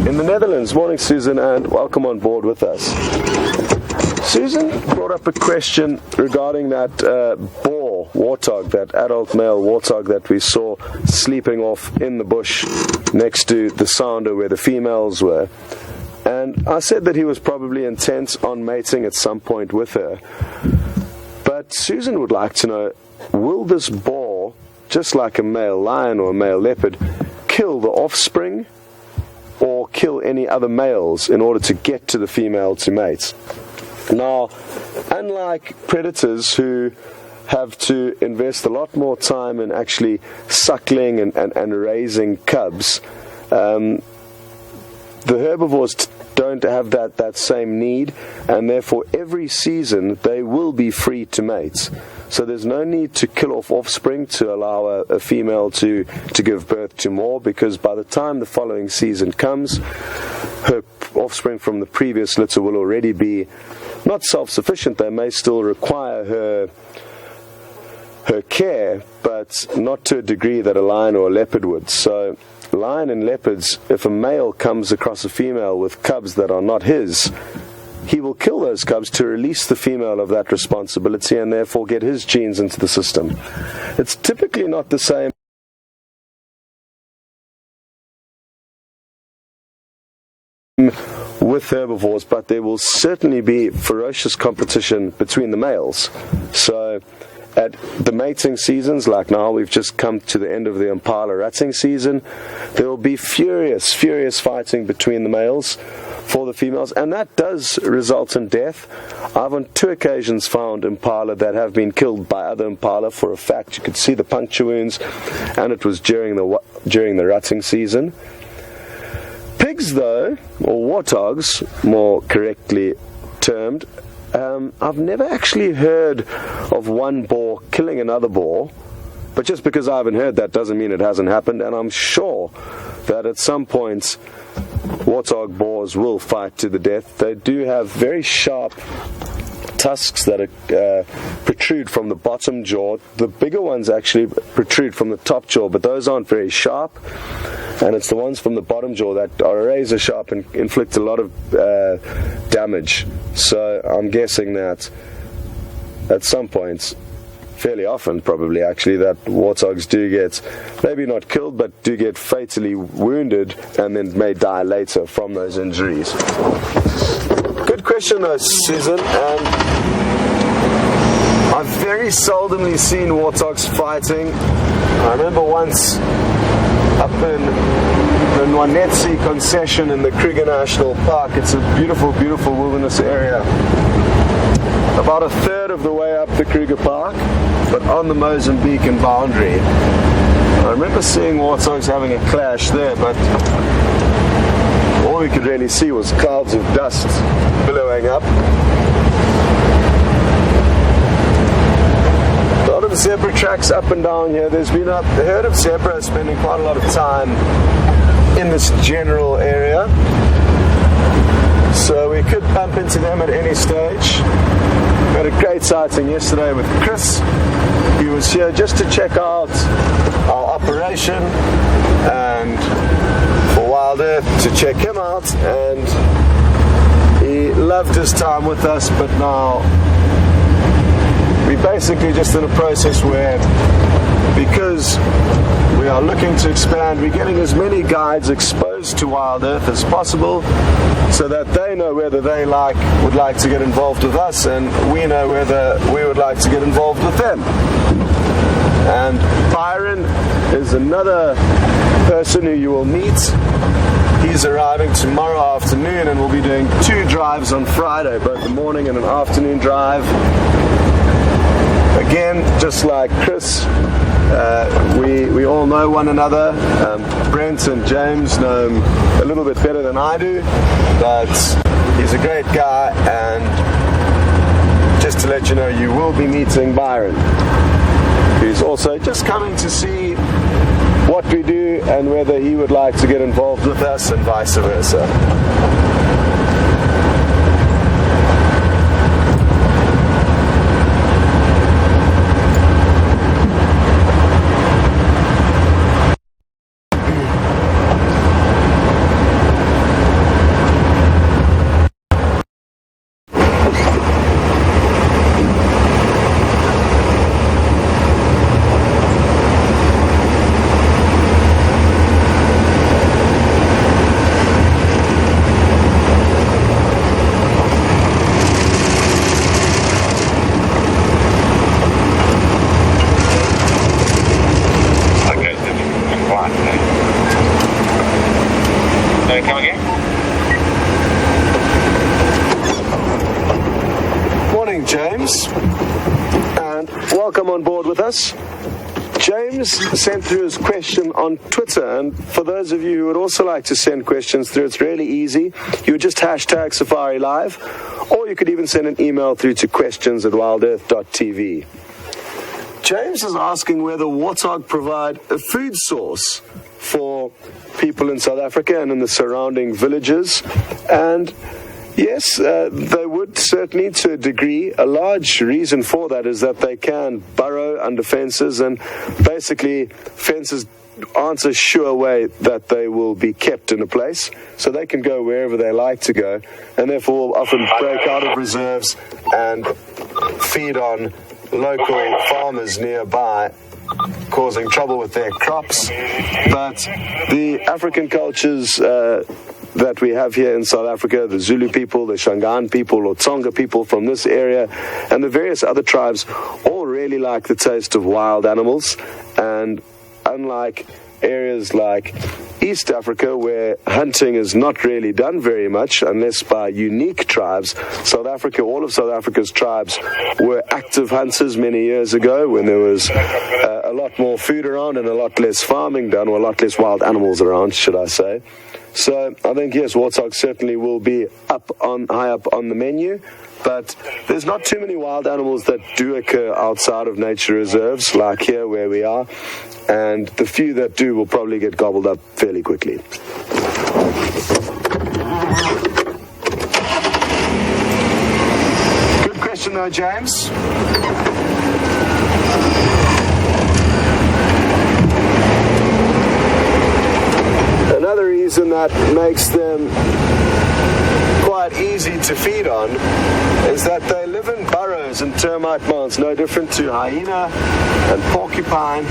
in the Netherlands. Morning, Susan, and welcome on board with us. Susan brought up a question regarding that boar, warthog, that adult male warthog that we saw sleeping off in the bush next to the sounder where the females were. And I said that he was probably intent on mating at some point with her. But Susan would like to know, will this boar, just like a male lion or a male leopard, kill the offspring or kill any other males in order to get to the female to mate? Now, unlike predators who have to invest a lot more time in actually suckling and raising cubs, the herbivores don't have that same need, and therefore every season they will be free to mate. So there's no need to kill off offspring to allow a female to give birth to more, because by the time the following season comes, her offspring from the previous litter will already be not self-sufficient. They may still require her care, but not to a degree that a lion or a leopard would. So lion and leopards, if a male comes across a female with cubs that are not his, he will kill those cubs to release the female of that responsibility and therefore get his genes into the system. It's typically not the same with herbivores, but there will certainly be ferocious competition between the males. So at the mating seasons, like now we've just come to the end of the impala rutting season, there will be furious fighting between the males for the females, and that does result in death. I've on 2 occasions found impala that have been killed by other impala. For a fact, you could see the puncture wounds, and it was during the rutting season. Pigs, though, or warthogs, more correctly termed, I've never actually heard of one boar killing another boar, but just because I haven't heard that doesn't mean it hasn't happened, and I'm sure that at some point warthog boars will fight to the death. They do have very sharp tusks that protrude from the bottom jaw. The bigger ones actually protrude from the top jaw, but those aren't very sharp, and it's the ones from the bottom jaw that are razor sharp and inflict a lot of damage. So I'm guessing that at some point, fairly often probably actually, that warthogs do get, maybe not killed, but do get fatally wounded and then may die later from those injuries. Good question though, Susan, and I've very seldomly seen warthogs fighting. I remember once up in the Nwanetsi concession in the Kruger National Park. It's a beautiful wilderness area. About a third of the way up the Kruger Park, but on the Mozambican boundary. I remember seeing warthogs having a clash there, but all we could really see was clouds of dust billowing up. A lot of zebra tracks up and down here. There's been a herd of zebras spending quite a lot of time in this general area, so we could bump into them at any stage. We had a great sighting yesterday with Chris. He was here just to check out our operation and for Wild Earth to check him out, and he loved his time with us, but now we're basically just in a process where, because we are looking to expand, we're getting as many guides exposed to Wild Earth as possible so that they know whether they would like to get involved with us, and we know whether we would like to get involved with them. And Byron is another person who you will meet. He's arriving tomorrow afternoon, and we'll be doing 2 drives on Friday, both a morning and an afternoon drive. Again, just like Chris, we all know one another. Brent and James know him a little bit better than I do, but he's a great guy, and just to let you know, you will be meeting Byron, who's also just coming to see what we do and whether he would like to get involved with us, and vice versa. James, and welcome on board with us. James sent through his question on Twitter, and for those of you who would also like to send questions through, it's really easy. You would just hashtag Safari Live, or you could even send an email through to questions@wildearth.tv. James is asking whether warthog provide a food source for people in South Africa and in the surrounding villages, and yes, they would certainly to a degree. A large reason for that is that they can burrow under fences, and basically fences aren't a sure way that they will be kept in a place, so they can go wherever they like to go, and therefore will often break out of reserves and feed on local farmers nearby, causing trouble with their crops. But the African cultures that we have here in South Africa, the Zulu people, the Shangaan people, or Tsonga people from this area, and the various other tribes, all really like the taste of wild animals. And unlike areas like East Africa, where hunting is not really done very much unless by unique tribes, all of South Africa's tribes were active hunters many years ago, when there was a lot more food around and a lot less farming done, or a lot less wild animals around, should I say. So I think, yes, warthog certainly will be high up on the menu, but there's not too many wild animals that do occur outside of nature reserves, like here where we are, and the few that do will probably get gobbled up fairly quickly. Good question though, James. Another reason that makes them quite easy to feed on is that they live in burrows and termite mounds, no different to hyena and porcupine.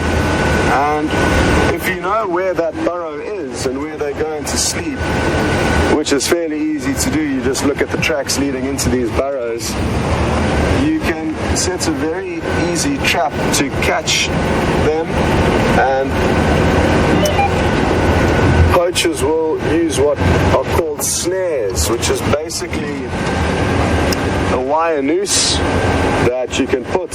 And if you know where that burrow is and where they're going to sleep, which is fairly easy to do, you just look at the tracks leading into these burrows, you can set a very easy trap to catch them. And poachers will use what are called snares, which is basically a wire noose that you can put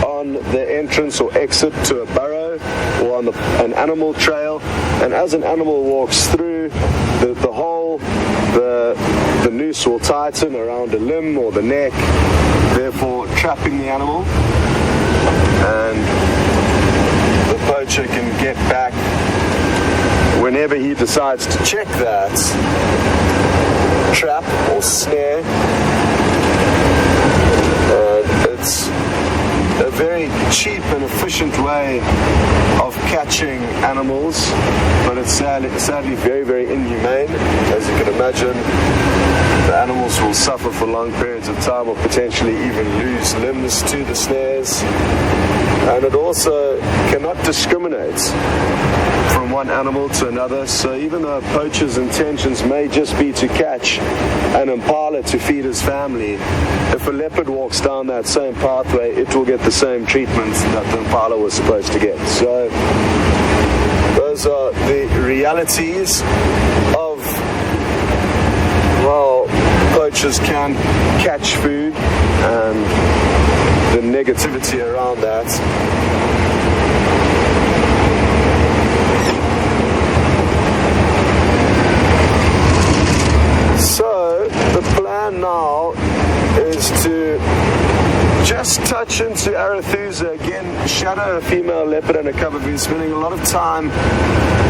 on the entrance or exit to a burrow or on an animal trail, and as an animal walks through the hole, the noose will tighten around a limb or the neck, therefore trapping the animal, and the poacher can get back whenever he decides to check that trap or snare. And it's a very cheap and efficient way of catching animals, but it's sadly very, very inhumane. As you can imagine, the animals will suffer for long periods of time, or potentially even lose limbs to the snares. And it also cannot discriminate from one animal to another, so even though a poacher's intentions may just be to catch an impala to feed his family, if a leopard walks down that same pathway, it will get the same treatment that the impala was supposed to get. So those are the realities of, well, poachers can catch food and the negativity around that. So the plan now is to just touch into Arethusa again, shadow a female leopard and a cub. I've been spending a lot of time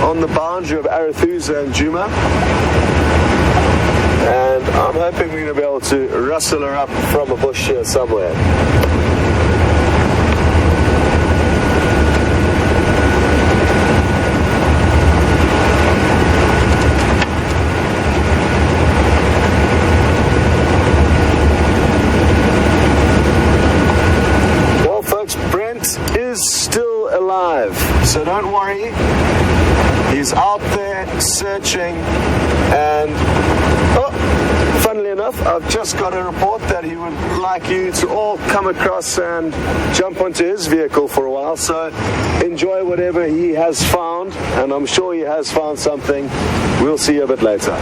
on the boundary of Arethusa and Djuma, and I'm hoping we're going to be able to rustle her up from a bush here somewhere. So don't worry, he's out there searching, and funnily enough, I've just got a report that he would like you to all come across and jump onto his vehicle for a while, so enjoy whatever he has found, and I'm sure he has found something. We'll see you a bit later.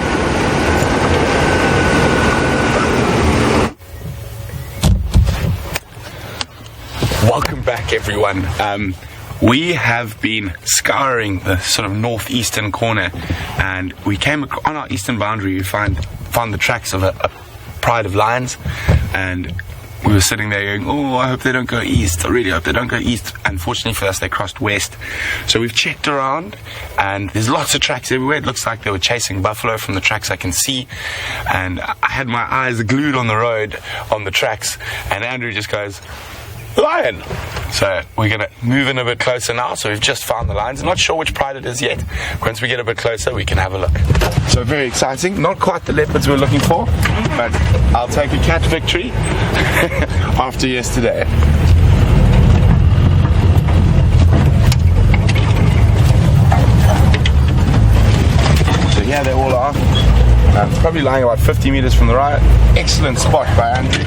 Welcome back, everyone. We have been scouring the sort of northeastern corner, and we came on our eastern boundary. We found the tracks of a pride of lions, and we were sitting there going, oh, I hope they don't go east. I really hope they don't go east. Unfortunately for us, they crossed west. So we've checked around, and there's lots of tracks everywhere. It looks like they were chasing buffalo from the tracks I can see. And I had my eyes glued on the road, on the tracks, and Andrew just goes, lion! So we're going to move in a bit closer now. So we've just found the lions. Not sure which pride it is yet. Once we get a bit closer, we can have a look. So very exciting. Not quite the leopards we're looking for, but I'll take a cat victory after yesterday. So here they all are. Probably lying about 50 meters from the right. Excellent spot by Andrew.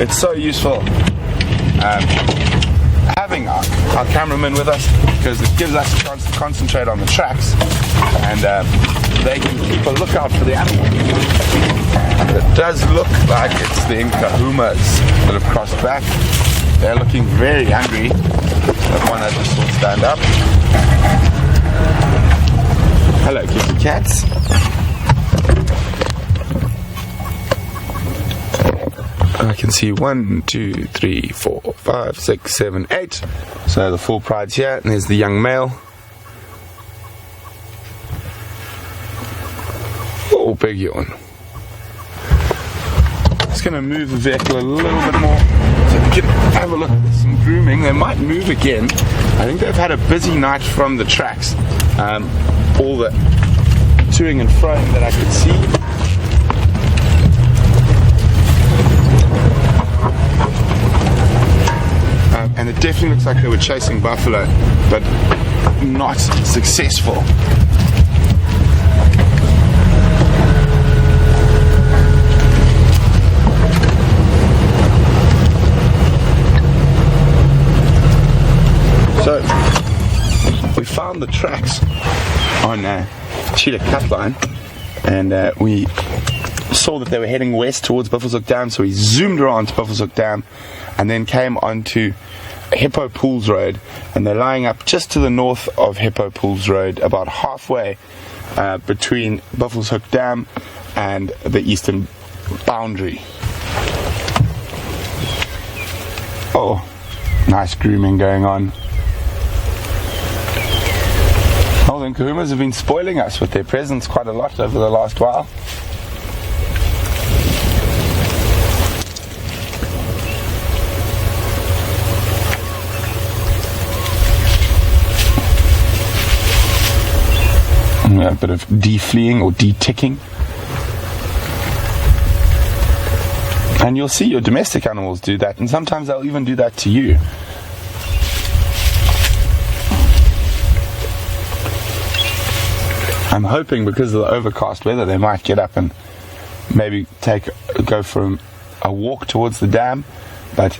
It's so useful having our cameraman with us, because it gives us a chance to concentrate on the tracks, and they can keep a lookout for the animal. It does look like it's the Nkahumas that have crossed back. They're looking very angry. That one I just saw stand up. Hello, kitty cats. I can see 1, 2, 3, 4, 5, 6, 7, 8. So the full pride's here, and there's the young male. Oh, big yawn. Just going to move the vehicle a little bit more so we can have a look at some grooming. They might move again. I think they've had a busy night from the tracks. All the toing and froing that I could see. And it definitely looks like they were chasing buffalo, but not successful. So we found the tracks on Cheetah Cutline, and we saw that they were heading west towards Buffalo's Hook Dam, so we zoomed around to Buffalo's Hook Dam and then came onto Hippo Pools Road, and they're lying up just to the north of Hippo Pools Road, about halfway between Buffalo's Hook Dam and the eastern boundary. Oh, nice grooming going on. Oh, the Nkahumas have been spoiling us with their presence quite a lot over the last while. A bit of de-fleeing or de-ticking. And you'll see your domestic animals do that, and sometimes they'll even do that to you. I'm hoping because of the overcast weather they might get up and maybe go for a walk towards the dam, but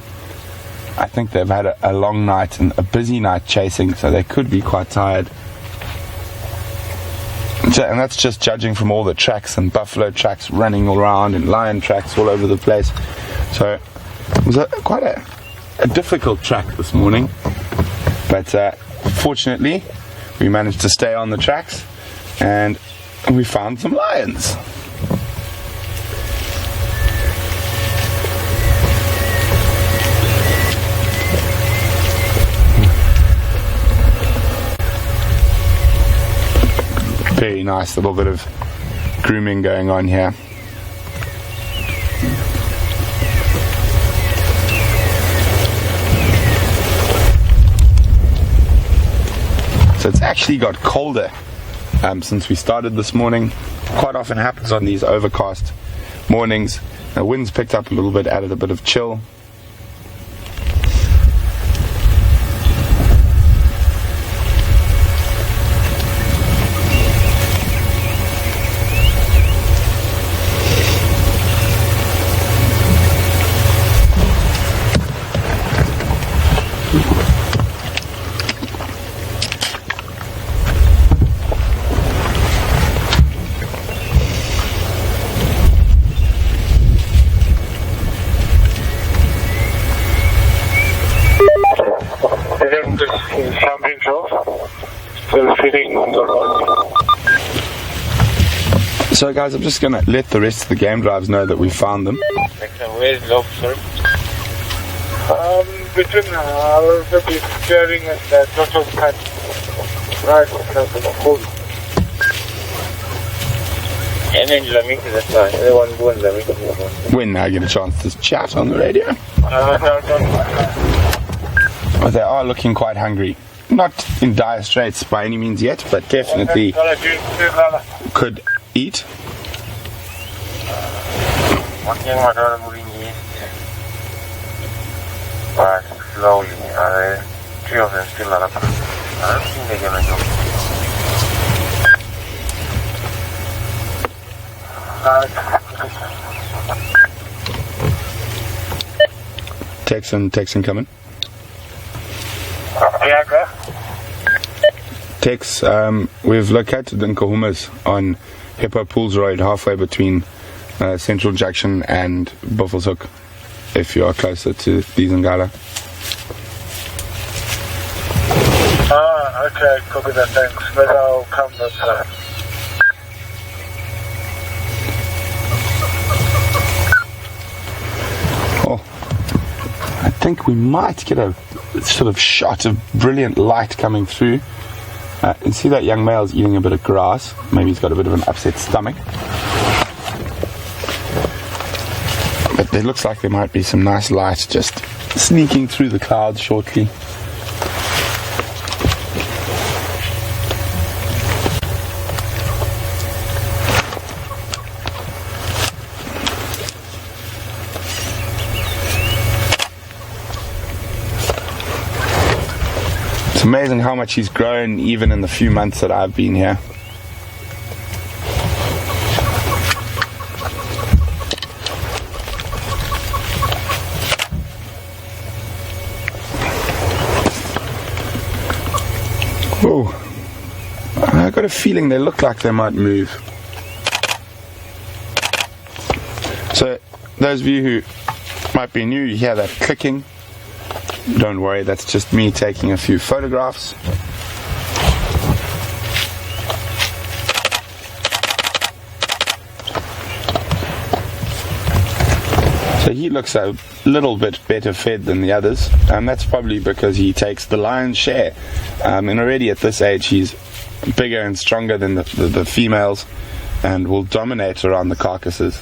I think they've had a long night and a busy night chasing, so they could be quite tired. And that's just judging from all the tracks and buffalo tracks running all around and lion tracks all over the place. So it was quite a difficult track this morning, but fortunately we managed to stay on the tracks and we found some lions. Very nice little bit of grooming going on here. So it's actually got colder since we started this morning. Quite often happens on these overcast mornings. The wind's picked up a little bit, added a bit of chill. Something's off. Still sitting on the road. So guys, I'm just going to let the rest of the game drives know that we found them. Where's lobster? Between our steering and that lot of cut. Right, cool. And then Lamika, that's fine. Everyone go in Lamika. When I get a chance to chat on the radio. No. But they are looking quite hungry. Not in dire straits by any means yet, but definitely could eat. One thing my daughter moving is, but slowly. Three of them still are up. I don't think they're gonna go. Texan coming. Yeah, okay. Tex, we've located the Nkahumas on Hippo Pools Road, halfway between Central Junction and Buffelshoek, if you are closer to the Zangala. Okay, copy that, thanks. But I'll come this way. I think we might get a sort of shot of brilliant light coming through. You see that young male's eating a bit of grass. Maybe he's got a bit of an upset stomach. But it looks like there might be some nice light just sneaking through the clouds shortly. It's amazing how much he's grown even in the few months that I've been here. Oh, I got a feeling they look like they might move. So those of you who might be new, you hear that clicking. Don't worry, that's just me taking a few photographs. So he looks a little bit better fed than the others, and that's probably because he takes the lion's share. And already at this age he's bigger and stronger than the females and will dominate around the carcasses.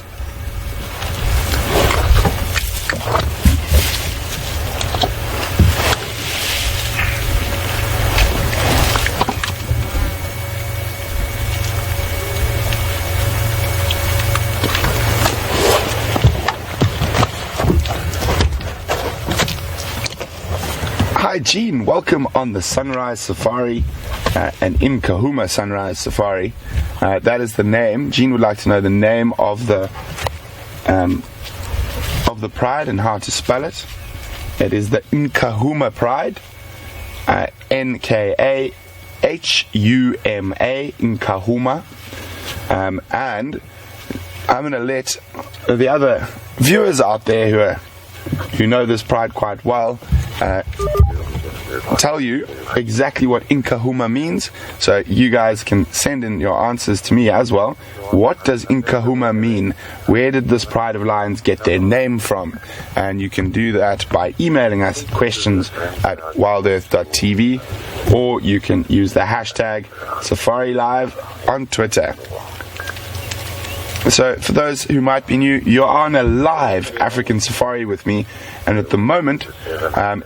Hi Gene, welcome on the Sunrise Safari, an Nkahuma Sunrise Safari. That is the name. Gene would like to know the name of the pride and how to spell it. It is the Nkahuma Pride, Nkahuma, Nkahuma, and I'm going to let the other viewers out there who know this pride quite well tell you exactly what Nkahuma means, so you guys can send in your answers to me as well. What does Nkahuma mean? Where did this pride of lions get their name from? And you can do that by emailing us questions at wildearth.tv, or you can use the hashtag SafariLive on Twitter. So for those who might be new, you're on a live African safari with me, and at the moment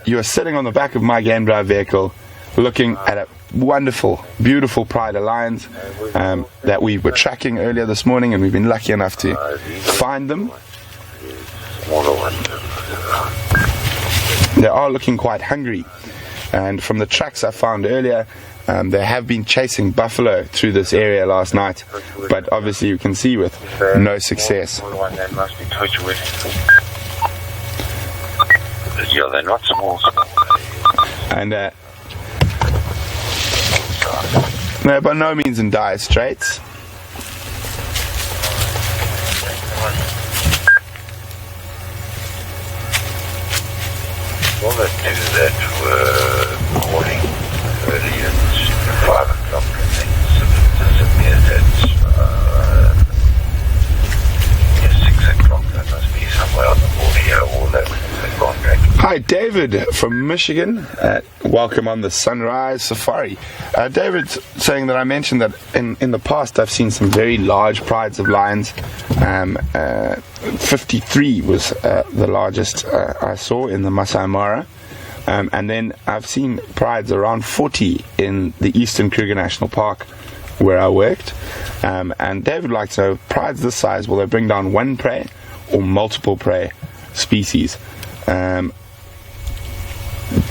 you're sitting on the back of my game drive vehicle looking at a wonderful, beautiful pride of lions that we were tracking earlier this morning, and we've been lucky enough to find them. They are looking quite hungry, and from the tracks I found earlier, they have been chasing buffalo through this area last night, but obviously you can see with no success. Yeah, they're not small. And they're by no means in dire straits. Well, let's do that. morning, early at 5 o'clock, and then disappeared at 6 o'clock. That must be somewhere on the border here, all over. They've gone back. Hi, David from Michigan. Welcome on the Sunrise Safari. David's saying that I mentioned that in the past I've seen some very large prides of lions. 53 was the largest I saw in the Masai Mara. And then I've seen prides around 40 in the Eastern Kruger National Park where I worked. And David would like to know, prides this size, will they bring down one prey or multiple prey species?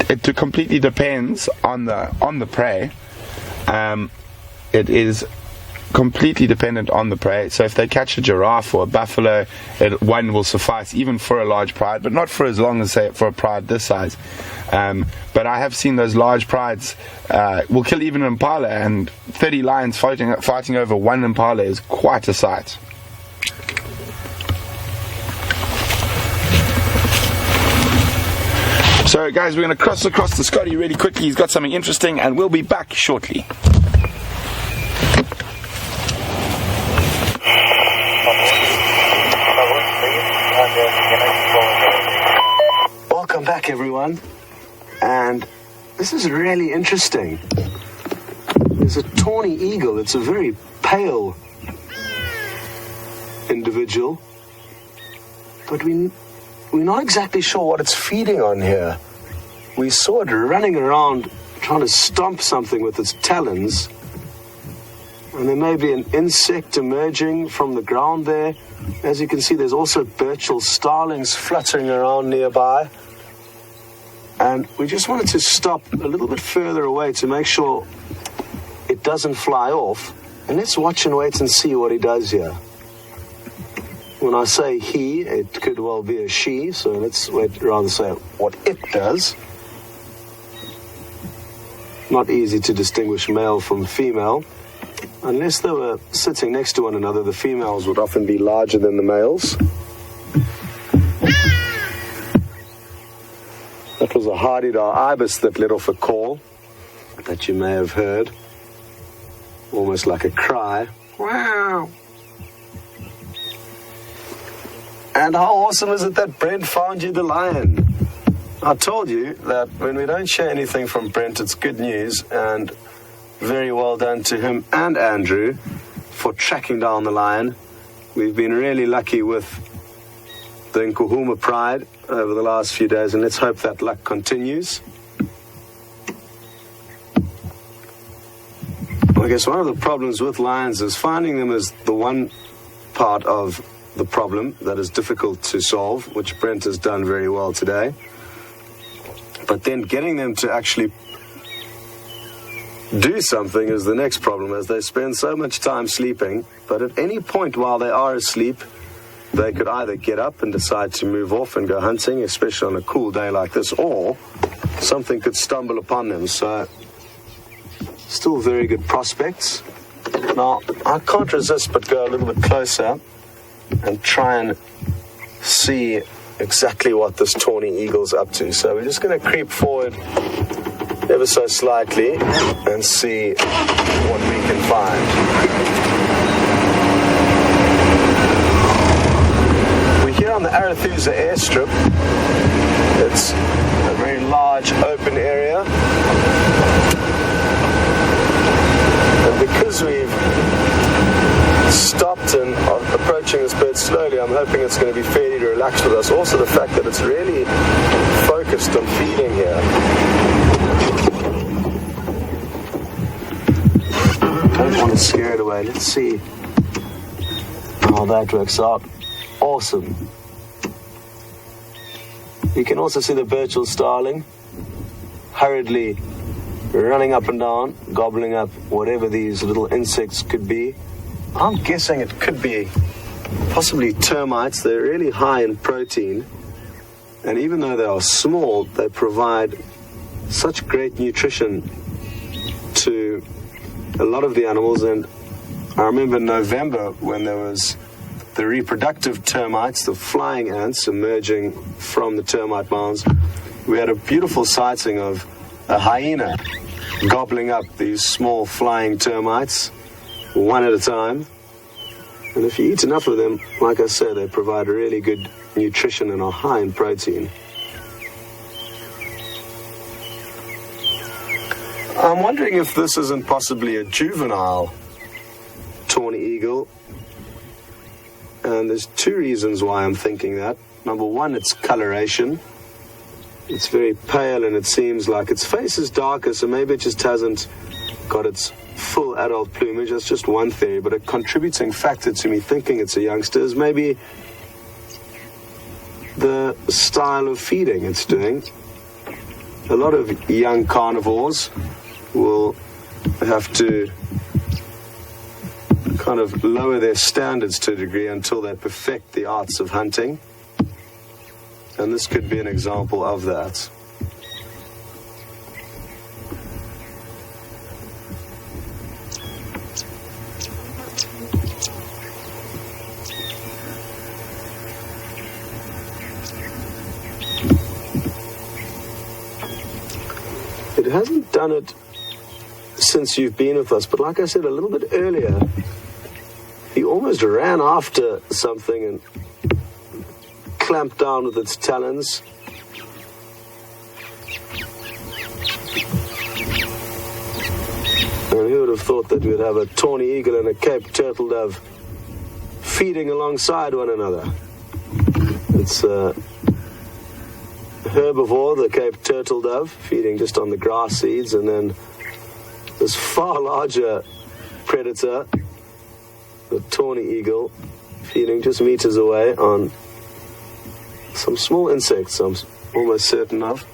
It completely depends on the prey. It is completely dependent on the prey. So if they catch a giraffe or a buffalo, one will suffice even for a large pride, but not for as long as, say, for a pride this size. But I have seen those large prides will kill even an impala, and 30 lions fighting over one impala is quite a sight. So guys, we're going to cross across to Scotty really quickly. He's got something interesting, and we'll be back shortly. Welcome back, everyone. And this is really interesting. There's a tawny eagle. It's a very pale individual, but we're not exactly sure what it's feeding on here. We saw it running around trying to stomp something with its talons, and there may be an insect emerging from the ground there. As you can see, there's also Burchell starlings fluttering around nearby. And we just wanted to stop a little bit further away to make sure it doesn't fly off. And let's watch and wait and see what he does here. When I say he, it could well be a she, so let's rather say what it does. Not easy to distinguish male from female. Unless they were sitting next to one another, the females would often be larger than the males. That was a hardy-dar ibis that let off a call that you may have heard. Almost like a cry. Wow! And how awesome is it that Brent found you the lion? I told you that when we don't share anything from Brent, it's good news, and very well done to him and Andrew for tracking down the lion. We've been really lucky with the Nkuhuma Pride over the last few days, and let's hope that luck continues. I guess one of the problems with lions is finding them is the one part of the problem that is difficult to solve, which Brent has done very well today. But then getting them to actually do something is the next problem, as they spend so much time sleeping. But at any point while they are asleep, they could either get up and decide to move off and go hunting, especially on a cool day like this, or something could stumble upon them. So still very good prospects. Now, I can't resist but go a little bit closer and try and see exactly what this tawny eagle's up to. So we're just going to creep forward ever so slightly and see what we can find. We're here on the Arathusa airstrip. It's a very large open area. And because we've stopped and are approaching this bird slowly, I'm hoping it's going to be fairly relaxed with us. Also the fact that it's really focused on feeding here. Don't want to scare it away. Let's see how that works out. Awesome. You can also see the Burchell starling hurriedly running up and down, gobbling up whatever these little insects could be. I'm guessing it could be possibly termites. They're really high in protein, and even though they are small, they provide such great nutrition to a lot of the animals. And I remember in November when there was the reproductive termites, the flying ants emerging from the termite mounds, we had a beautiful sighting of a hyena gobbling up these small flying termites, one at a time. And if you eat enough of them, like I said, they provide really good nutrition and are high in protein. I'm wondering if this isn't possibly a juvenile tawny eagle. And there's two reasons why I'm thinking that. Number one, it's coloration. It's very pale and it seems like its face is darker, so maybe it just hasn't got its full adult plumage. That's just one theory, but a contributing factor to me thinking it's a youngster is maybe the style of feeding it's doing. A lot of young carnivores will have to kind of lower their standards to a degree until they perfect the arts of hunting. And this could be an example of that. It hasn't done it since you've been with us, but like I said a little bit earlier, he almost ran after something and clamped down with its talons. And who would have thought that we'd have a tawny eagle and a Cape turtle dove feeding alongside one another? It's a herbivore, the Cape turtle dove, feeding just on the grass seeds, and then this far larger predator, the tawny eagle, feeding just meters away on some small insects, I'm almost certain of.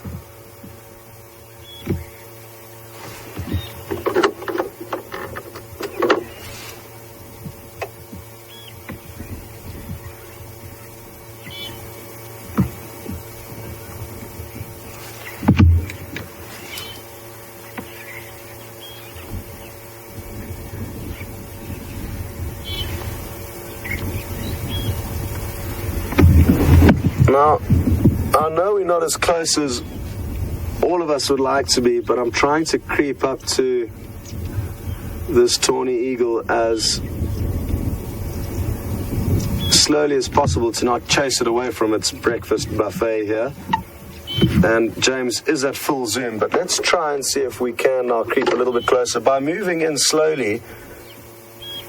Now, I know we're not as close as all of us would like to be, but I'm trying to creep up to this tawny eagle as slowly as possible to not chase it away from its breakfast buffet here. And James is at full zoom, but let's try and see if we can now creep a little bit closer. By moving in slowly,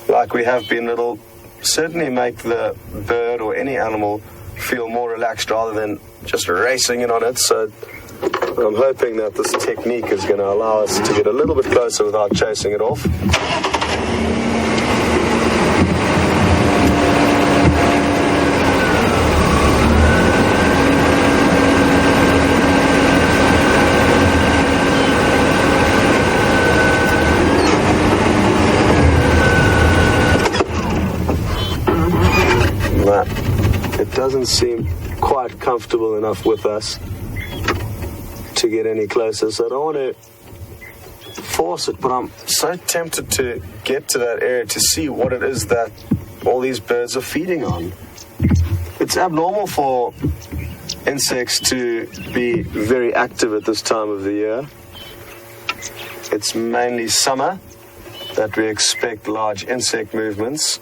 like we have been, it'll certainly make the bird or any animal feel more relaxed rather than just racing in on it. So I'm hoping that this technique is going to allow us to get a little bit closer without chasing it off. It doesn't seem quite comfortable enough with us to get any closer, so I don't want to force it, but I'm so tempted to get to that area to see what it is that all these birds are feeding on. It's abnormal for insects to be very active at this time of the year. It's mainly summer that we expect large insect movements.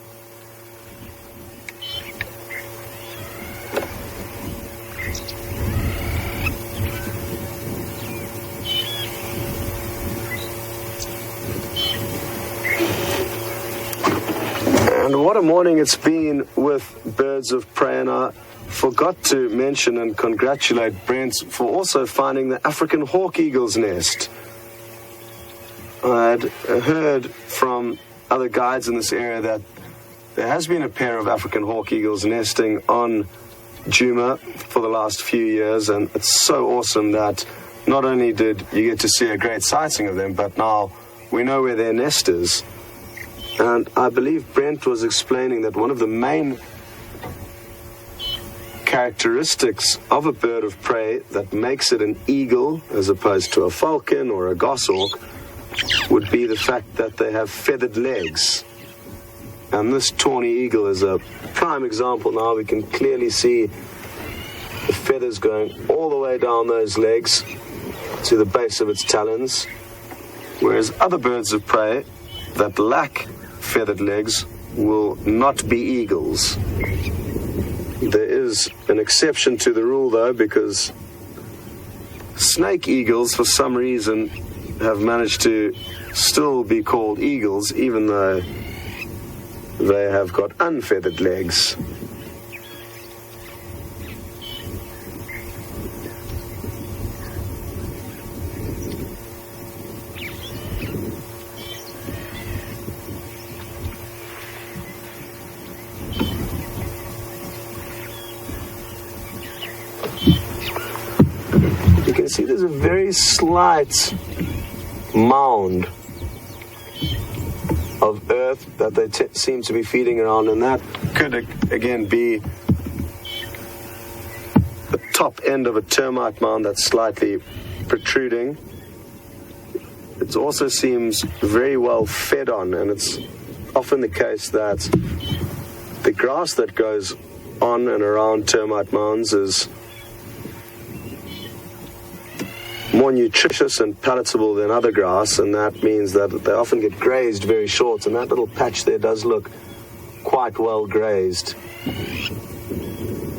And what a morning it's been with Birds of Prey, and I forgot to mention and congratulate Brent for also finding the African hawk eagle's nest. I had heard from other guides in this area that there has been a pair of African hawk eagles nesting on Djuma for the last few years, and it's so awesome that not only did you get to see a great sighting of them, but now we know where their nest is. And I believe Brent was explaining that one of the main characteristics of a bird of prey that makes it an eagle as opposed to a falcon or a goshawk would be the fact that they have feathered legs. And this tawny eagle is a prime example now. We can clearly see the feathers going all the way down those legs. to the base of its talons, whereas other birds of prey that lack feathered legs will not be eagles. There is an exception to the rule, though, because snake eagles, for some reason, have managed to still be called eagles, even though they have got unfeathered legs. You can see there's a very slight mound of earth that they seem to be feeding around, and that could again be the top end of a termite mound that's slightly protruding. It also seems very well fed on, and it's often the case that the grass that goes on and around termite mounds is more nutritious and palatable than other grass, and that means that they often get grazed very short, and that little patch there does look quite well grazed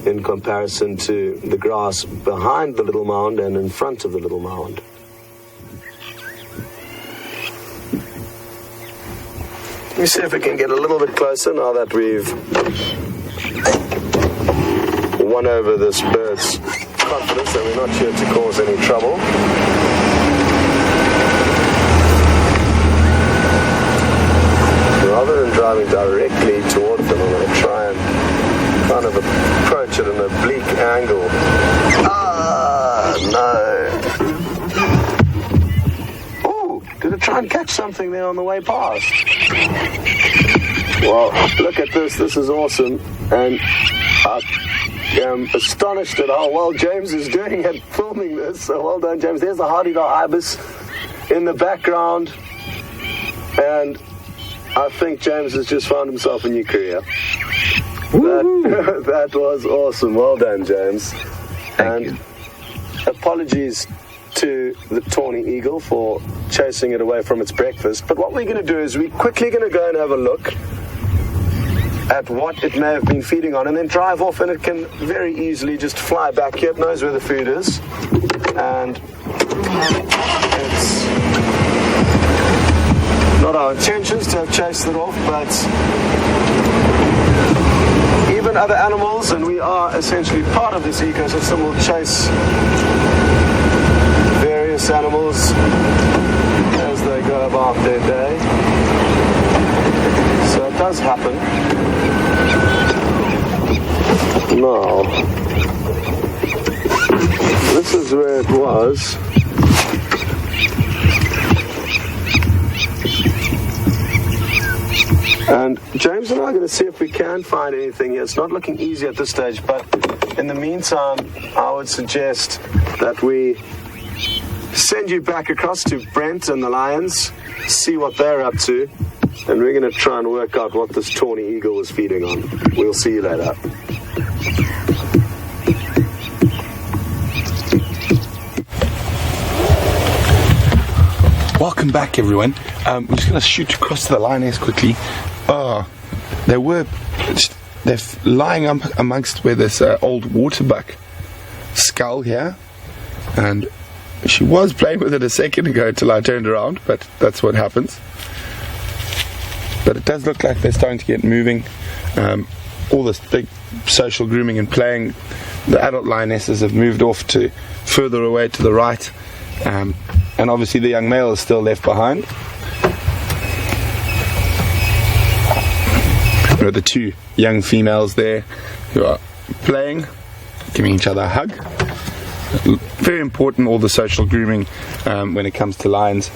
in comparison to the grass behind the little mound and in front of the little mound. Let me see if we can get a little bit closer now that we've won over this bird's confidence that we're not here to cause any trouble. Rather than driving directly towards them, I'm going to try and kind of approach it in an oblique angle. Ah, no. Ooh, did it try and catch something there on the way past? Well, look at this. This is awesome. And I'm astonished at how well James is doing at filming this. So well done, James. There's the Hardy-Dar ibis in the background, and I think James has just found himself a new career. That was awesome. Well done, James. Thank you. Apologies to the tawny eagle for chasing it away from its breakfast. But what we're going to do is we're quickly going to go and have a look at what it may have been feeding on, and then drive off, and it can very easily just fly back here. It knows where the food is, and it's not our intentions to have chased it off, but even other animals, and we are essentially part of this ecosystem, will chase various animals as they go about their day. So it does happen. Now, this is where it was. And James and I are going to see if we can find anything here. It's not looking easy at this stage, but in the meantime, I would suggest that we send you back across to Brent and the lions, see what they're up to, and we're going to try and work out what this tawny eagle was feeding on. We'll see you later. Welcome back, everyone. We're just going to shoot across to the lioness quickly. They're lying up amongst where this old waterbuck skull here, and she was playing with it a second ago until I turned around, but that's what happens. But it does look like they're starting to get moving. All this big social grooming and playing. The adult lionesses have moved off to further away to the right, and obviously the young male is still left behind. There are the two young females there who are playing, giving each other a hug. Very important, all the social grooming when it comes to lions,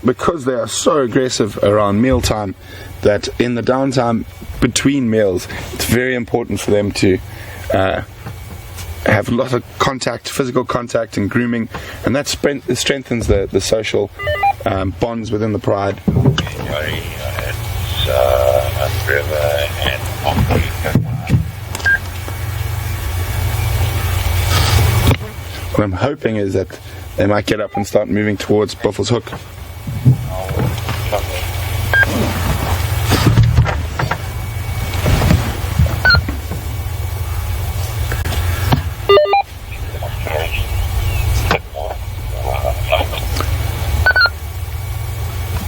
because they are so aggressive around mealtime, that in the downtime between meals, it's very important for them to have a lot of contact, physical contact and grooming, and that strengthens the social bonds within the pride. What I'm hoping is that they might get up and start moving towards Buffalo's Hook.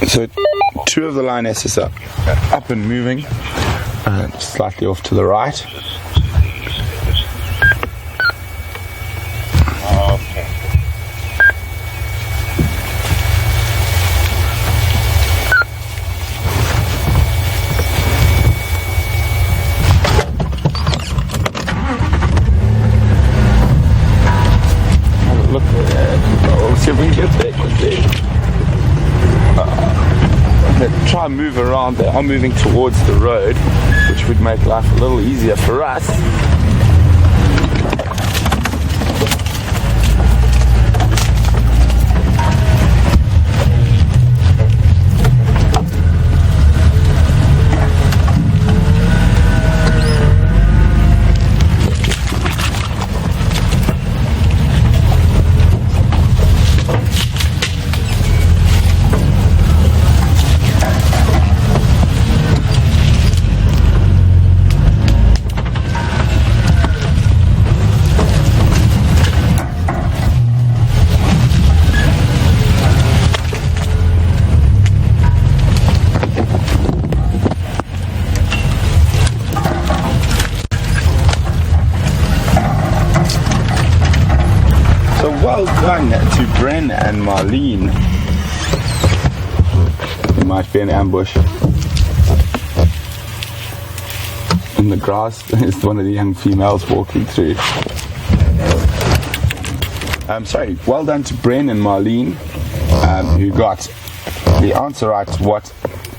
So 2 of the lionesses are up and moving, slightly off to the right. Look, we'll see if we can get there quickly. Try and move around. They are moving towards the road, which would make life a little easier for us. Well done to Bren and Marlene. There might be an ambush in the grass. There's one of the young females walking through. Sorry, well done to Bren and Marlene, who got the answer right to what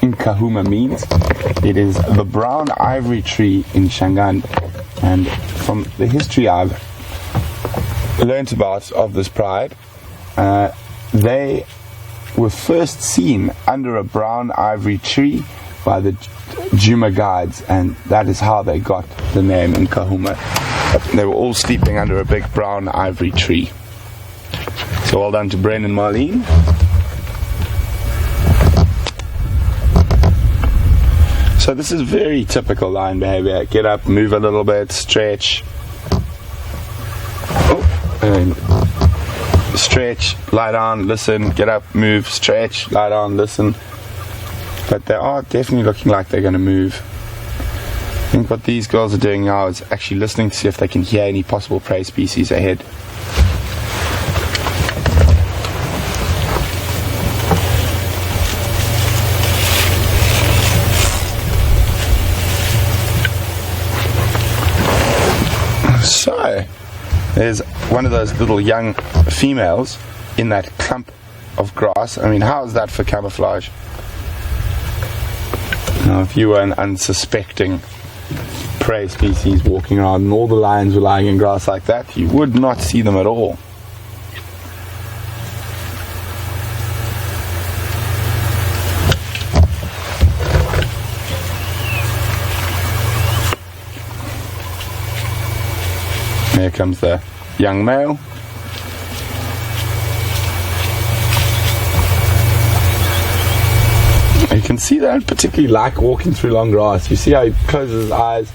Nkahuma means. It is the brown ivory tree in Shangaan, and from the history I've learnt about of this pride, they were first seen under a brown ivory tree by the Djuma guides, and that is how they got the name Nkahuma. They were all sleeping under a big brown ivory tree. So well done to Bren and Marlene. So this is very typical lion behavior. Get up, move a little bit, stretch. Stretch, lie down, listen, get up, move, stretch, lie down, listen. But they are definitely looking like they're going to move. I think what these girls are doing now is actually listening to see if they can hear any possible prey species ahead. So, there's one of those little young females in that clump of grass. I mean, how is that for camouflage? Now, if you were an unsuspecting prey species walking around and all the lions were lying in grass like that, you would not see them at all. Here comes the young male. You can see they don't particularly like walking through long grass. You see how he closes his eyes,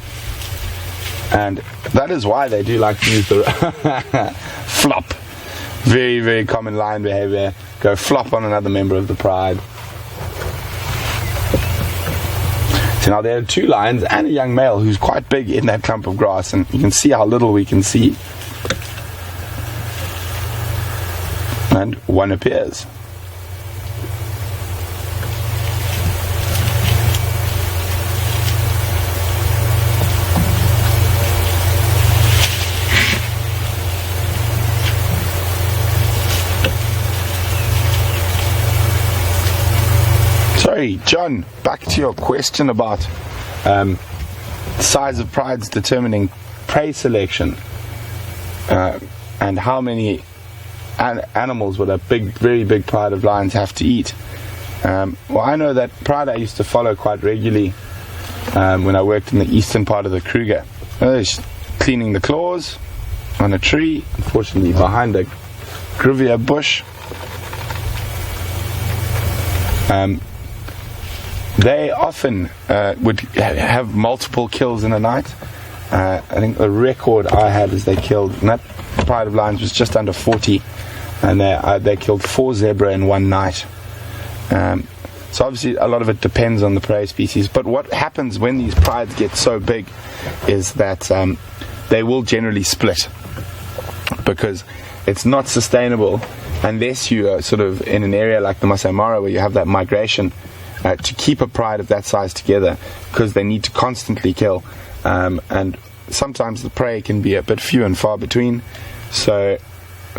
and that is why they do like to use the flop. Very, very common lion behavior. Go flop on another member of the pride. So now there are 2 lions and a young male who's quite big in that clump of grass, and you can see how little we can see. And one appears. Sorry, John, back to your question about size of prides determining prey selection, and how many animals would a very big pride of lions have to eat. Well, I know that pride I used to follow quite regularly when I worked in the eastern part of the Kruger. Cleaning the claws on a tree, unfortunately behind a Grevillea bush. They often would have multiple kills in a night. I think the record I had is they killed, and that pride of lions was just under 40, and they killed 4 zebra in one night. So obviously a lot of it depends on the prey species, but what happens when these prides get so big is that they will generally split, because it's not sustainable unless you are sort of in an area like the Masai Mara where you have that migration to keep a pride of that size together, because they need to constantly kill, and sometimes the prey can be a bit few and far between. So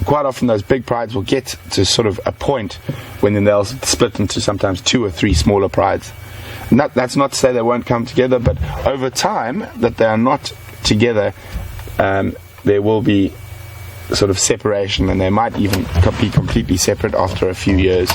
quite often those big prides will get to sort of a point when then they'll split into sometimes 2 or 3 smaller prides. And that's not to say they won't come together, but over time that they are not together, there will be sort of separation, and they might even be completely separate after a few years.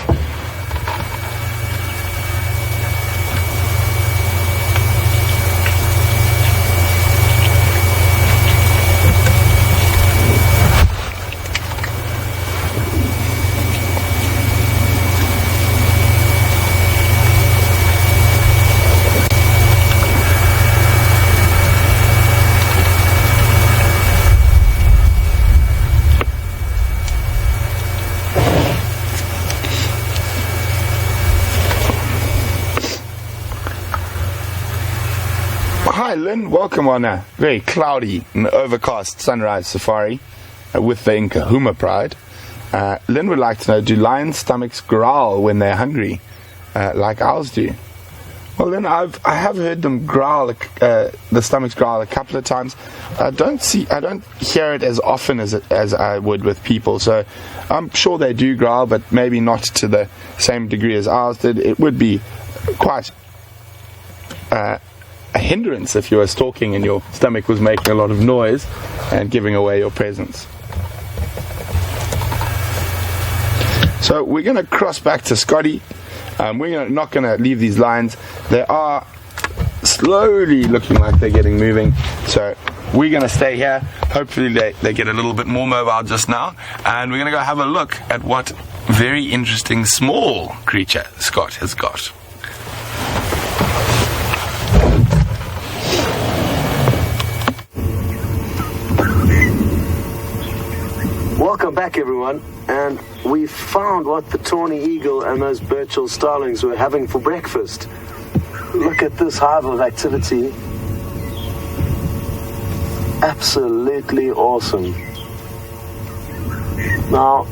Hi Lynn, welcome on a very cloudy and overcast sunrise safari with the Nkahuma Pride. Lynn would like to know, do lions' stomachs growl when they're hungry, like ours do? Well, Lynn, I have heard them growl, the stomachs growl a couple of times. I don't hear it as often as I would with people, so I'm sure they do growl, but maybe not to the same degree as ours did. It would be quite a hindrance if you were stalking and your stomach was making a lot of noise and giving away your presence. So we're going to cross back to Scotty. We're not going to leave these lions. They are slowly looking like they're getting moving, so we're going to stay here. Hopefully they get a little bit more mobile just now, and we're going to go have a look at what very interesting small creature Scott has got. Welcome back, everyone, and we found what the tawny eagle and those Burchell starlings were having for breakfast. Look at this hive of activity. Absolutely awesome. Now,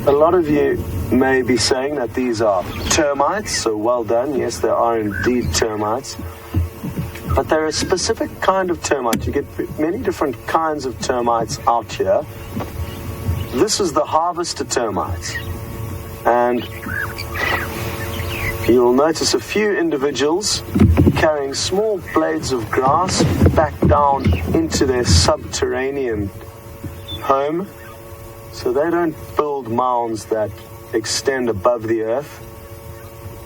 a lot of you may be saying that these are termites, so well done. Yes, they are indeed termites. But they're a specific kind of termite. You get many different kinds of termites out here. This is the harvester termites. And you'll notice a few individuals carrying small blades of grass back down into their subterranean home. So they don't build mounds that extend above the earth.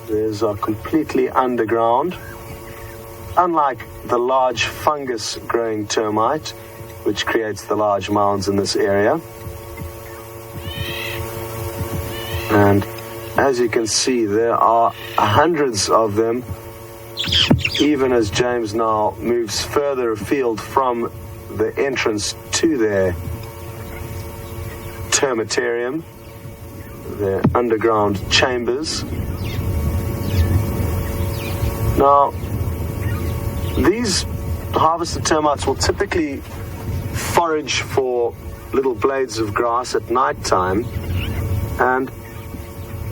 These are completely underground. Unlike the large fungus-growing termite, which creates the large mounds in this area. And as you can see, there are hundreds of them, even as James now moves further afield from the entrance to their termitarium, their underground chambers. Now, these harvested termites will typically forage for little blades of grass at night time, and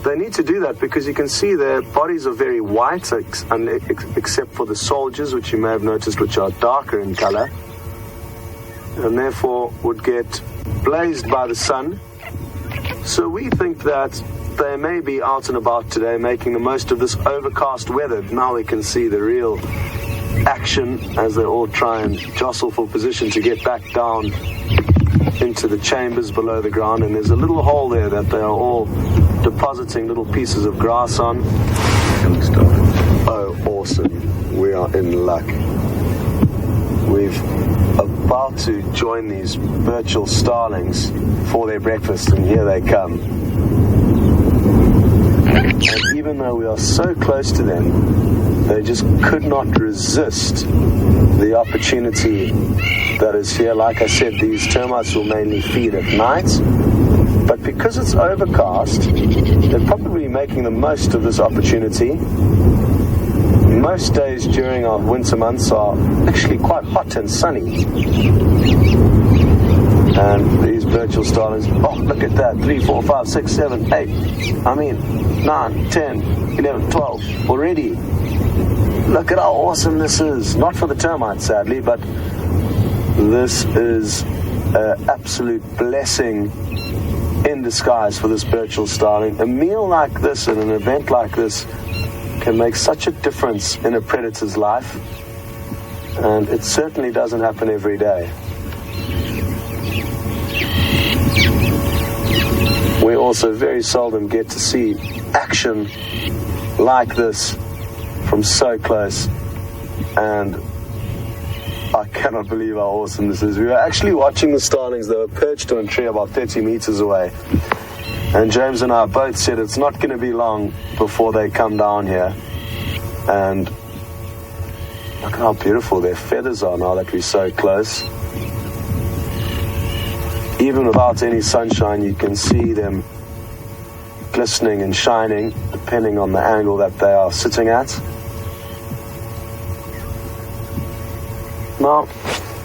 they need to do that because you can see their bodies are very white, except for the soldiers, which you may have noticed, which are darker in color, and therefore would get blazed by the sun. So we think that they may be out and about today making the most of this overcast weather. Now we can see the real action as they all try and jostle for position to get back down into the chambers below the ground, and there's a little hole there that they are all depositing little pieces of grass on. Oh, awesome. We are in luck. We've about to join these Burchell starlings for their breakfast, and here they come. And even though we are so close to them, they just could not resist the opportunity that is here. Like I said, these termites will mainly feed at night, but because it's overcast, they're probably making the most of this opportunity. Most days during our winter months are actually quite hot and sunny. And these Burchell starlings, oh, look at that, 3, 4, 5, 6, 7, 8, 9, 10, 11, 12 already. Look at how awesome this is. Not for the termites, sadly, but this is an absolute blessing in disguise for this Burchell starling. A meal like this and an event like this can make such a difference in a predator's life, and it certainly doesn't happen every day. We also very seldom get to see action like this from so close, and I cannot believe how awesome this is. We were actually watching the starlings. They were perched on a tree about 30 meters away, and James and I both said it's not going to be long before they come down here. And look how beautiful their feathers are now that we're so close. Even without any sunshine, you can see them glistening and shining depending on the angle that they are sitting at. Now,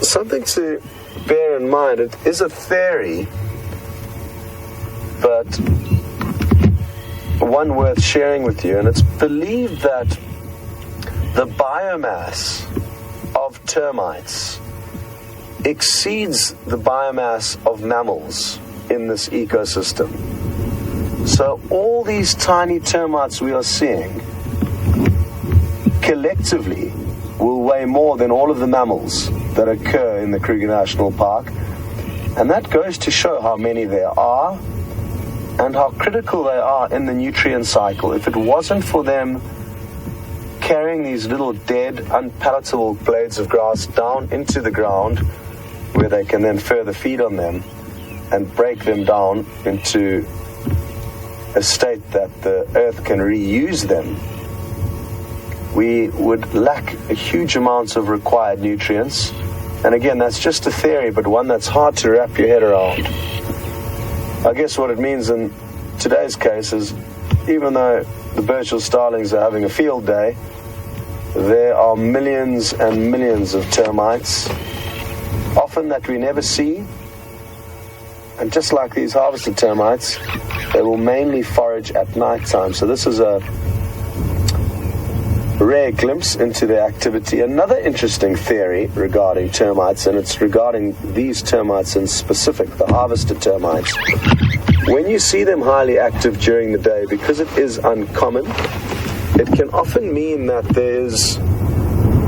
something to bear in mind, it is a theory, but one worth sharing with you, and it's believed that the biomass of termites exceeds the biomass of mammals in this ecosystem. So all these tiny termites we are seeing collectively will weigh more than all of the mammals that occur in the Kruger National Park. And that goes to show how many there are and how critical they are in the nutrient cycle. If it wasn't for them carrying these little dead, unpalatable blades of grass down into the ground where they can then further feed on them and break them down into a state that the earth can reuse them, we would lack a huge amounts of required nutrients. And again, that's just a theory, but one that's hard to wrap your head around. I guess what it means in today's case is, even though the Burchell starlings are having a field day, there are millions and millions of termites, often that we never see. And just like these harvested termites, they will mainly forage at night time. So this is a rare glimpse into their activity. Another interesting theory regarding termites, and it's regarding these termites in specific, the harvested termites. When you see them highly active during the day, because it is uncommon, it can often mean that there's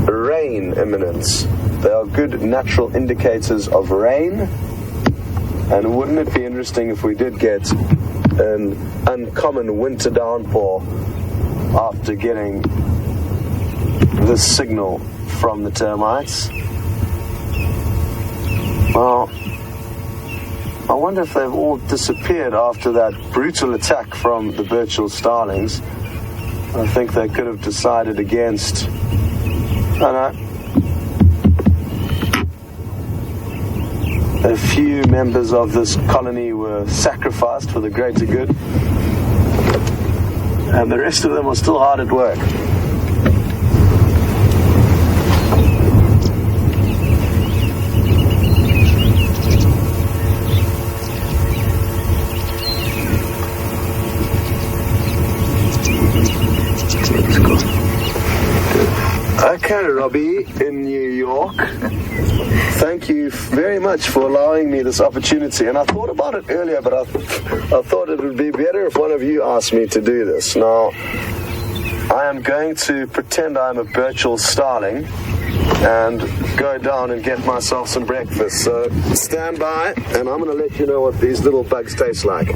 rain imminence. They are good natural indicators of rain. And wouldn't it be interesting if we did get an uncommon winter downpour after getting this signal from the termites? Well, I wonder if they've all disappeared after that brutal attack from the Burchell starlings. I think they could have decided against, a few members of this colony were sacrificed for the greater good, and the rest of them are still hard at work. Okay, Robbie in New York, thank you very much for allowing me this opportunity. And I thought about it earlier, but I thought it would be better if one of you asked me to do this. Now, I am going to pretend I'm a Burchell starling and go down and get myself some breakfast. So stand by, and I'm going to let you know what these little bugs taste like.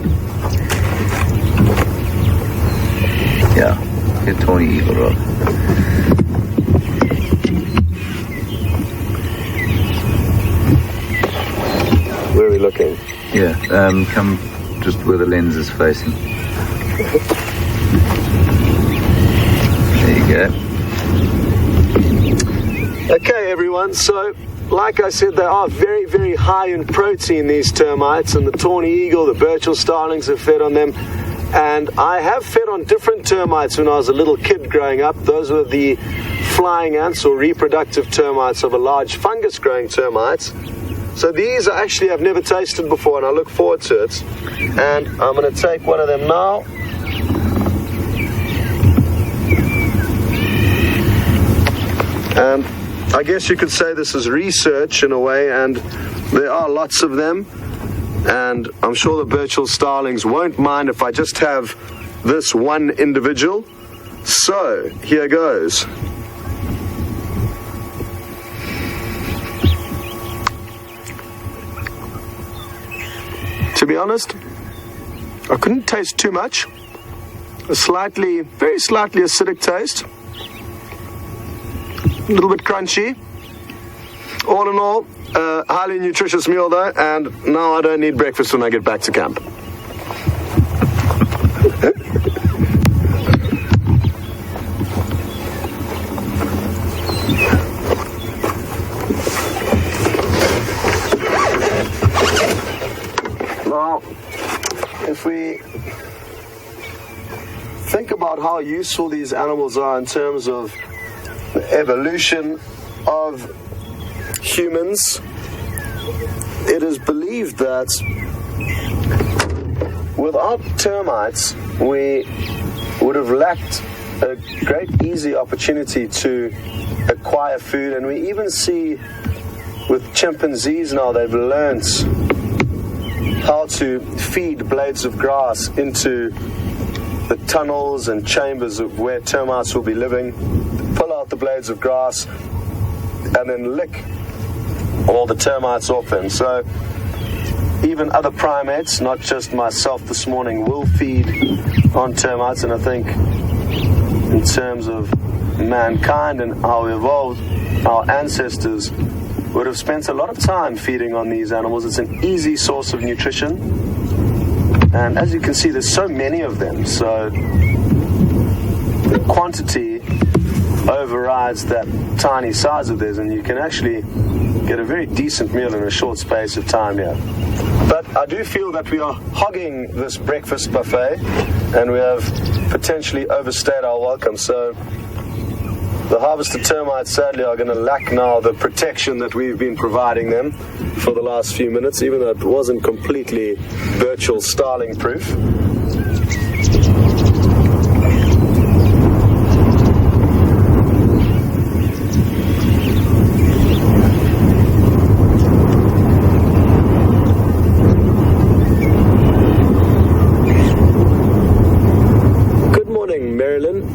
Yeah, get Tony Eagle up. looking. Yeah, come just where the lens is facing. There you go. Okay, everyone, so like I said, they are very, very high in protein, these termites, and the tawny eagle, the Burchell starlings have fed on them. And I have fed on different termites when I was a little kid growing up. Those were the flying ants or reproductive termites of a large fungus-growing termites. So these I've never tasted before, and I look forward to it. And I'm going to take one of them now. And I guess you could say this is research in a way, and there are lots of them. And I'm sure the Burchell starlings won't mind if I just have this one individual. So, here goes. To be honest, I couldn't taste too much. A very slightly acidic taste. A little bit crunchy. All in all, highly nutritious meal though, and now I don't need breakfast when I get back to camp. Now, if we think about how useful these animals are in terms of the evolution of humans, it is believed that without termites we would have lacked a great easy opportunity to acquire food. And we even see with chimpanzees now, they've learned how to feed blades of grass into the tunnels and chambers of where termites will be living, pull out the blades of grass and then lick all the termites off them. So even other primates, not just myself this morning, will feed on termites. And I think in terms of mankind and how we evolved, our ancestors would have spent a lot of time feeding on these animals. It's an easy source of nutrition, and as you can see, there's so many of them, so the quantity overrides that tiny size of theirs, and you can actually get a very decent meal in a short space of time here. But I do feel that we are hogging this breakfast buffet, and we have potentially overstayed our welcome. So the harvested termites sadly are going to lack now the protection that we've been providing them for the last few minutes, even though it wasn't completely Burchell starling proof.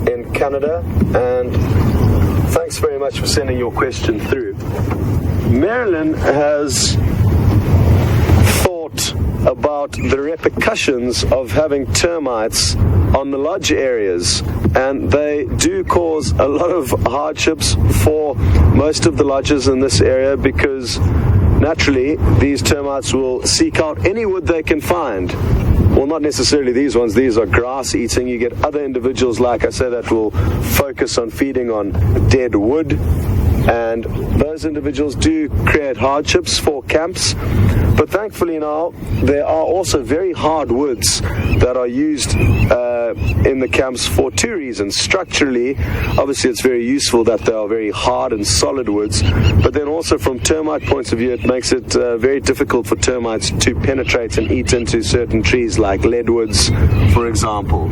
In Canada, and thanks very much for sending your question through. Marilyn has thought about the repercussions of having termites on the lodge areas, and they do cause a lot of hardships for most of the lodges in this area, because naturally these termites will seek out any wood they can find. Well, not necessarily these ones. These are grass eating. You get other individuals, like I said, that will focus on feeding on dead wood, and those individuals do create hardships for camps. But thankfully now there are also very hard woods that are used in the camps for two reasons. Structurally, obviously it's very useful that they are very hard and solid woods, but then also from termite points of view, it makes it very difficult for termites to penetrate and eat into certain trees like leadwoods, for example.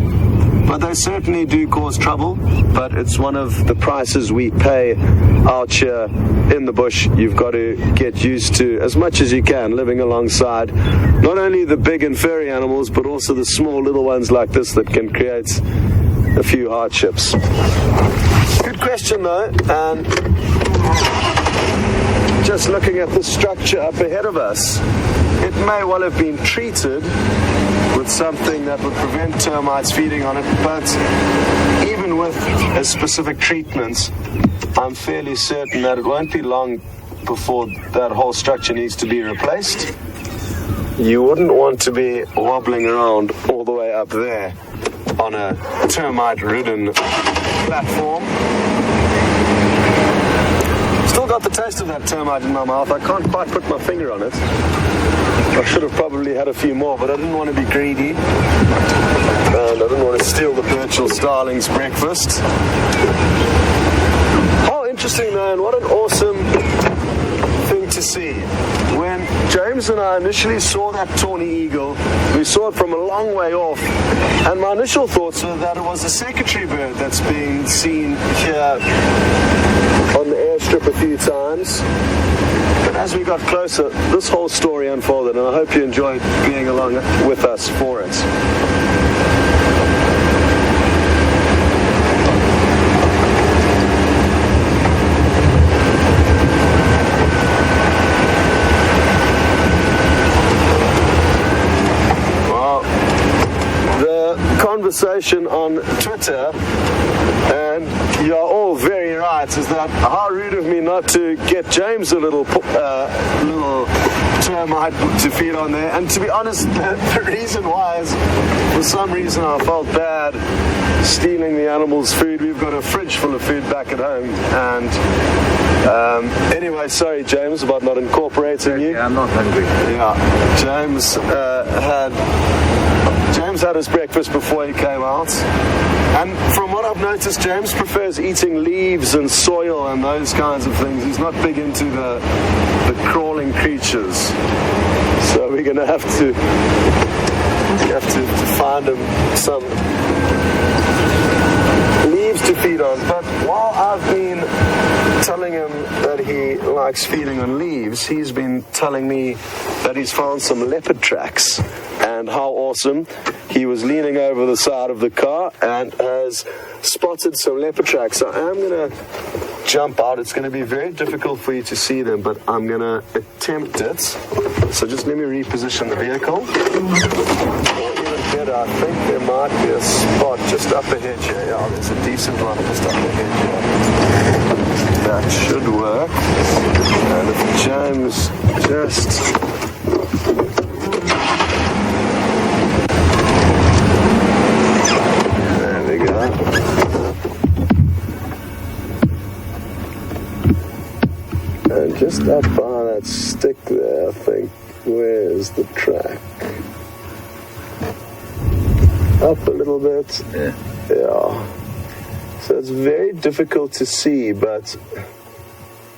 But they certainly do cause trouble, but it's one of the prices we pay out here in the bush. You've got to get used to, as much as you can, living alongside not only the big and furry animals, but also the small little ones like this that can create a few hardships. Good question though, and just looking at the structure up ahead of us, it may well have been treated with something that would prevent termites feeding on it, but even with a specific treatment, I'm fairly certain that it won't be long before that whole structure needs to be replaced. you wouldn't want to be wobbling around all the way up there on a termite-ridden platform. Still got the taste of that termite in my mouth. I can't quite put my finger on it. I should have probably had a few more, but I didn't want to be greedy. And I didn't want to steal the Birchall Starling's breakfast. How interesting, though, and what an awesome thing to see. When James and I initially saw that tawny eagle, we saw it from a long way off, and my initial thoughts were that it was a secretary bird that's being seen here on the airstrip a few times. But as we got closer, this whole story unfolded, and I hope you enjoyed being along with us for it. Conversation on Twitter, and you're all very right, is that how rude of me not to get James a little termite to feed on there. And to be honest, the reason why is, for some reason, I felt bad stealing the animals' food. We've got a fridge full of food back at home, and anyway, sorry James about not incorporating you. Yeah, I'm not hungry. Yeah, James had his breakfast before he came out, and from what I've noticed, James prefers eating leaves and soil and those kinds of things. He's not big into the crawling creatures, so we're going to have to find him some leaves to feed on. But while I've been telling him that he likes feeding on leaves, he's been telling me that he's found some leopard tracks, and how awesome. He was leaning over the side of the car and has spotted some leopard tracks. I am going to jump out. It's going to be very difficult for you to see them, but I'm going to attempt it. So just let me reposition the vehicle. Or even better, I think there might be a spot just up ahead here. Yeah, there's a decent one just up ahead here. That should work. And if James just... And just up by that stick there, I think, where's the track? Up a little bit. Yeah. So it's very difficult to see, but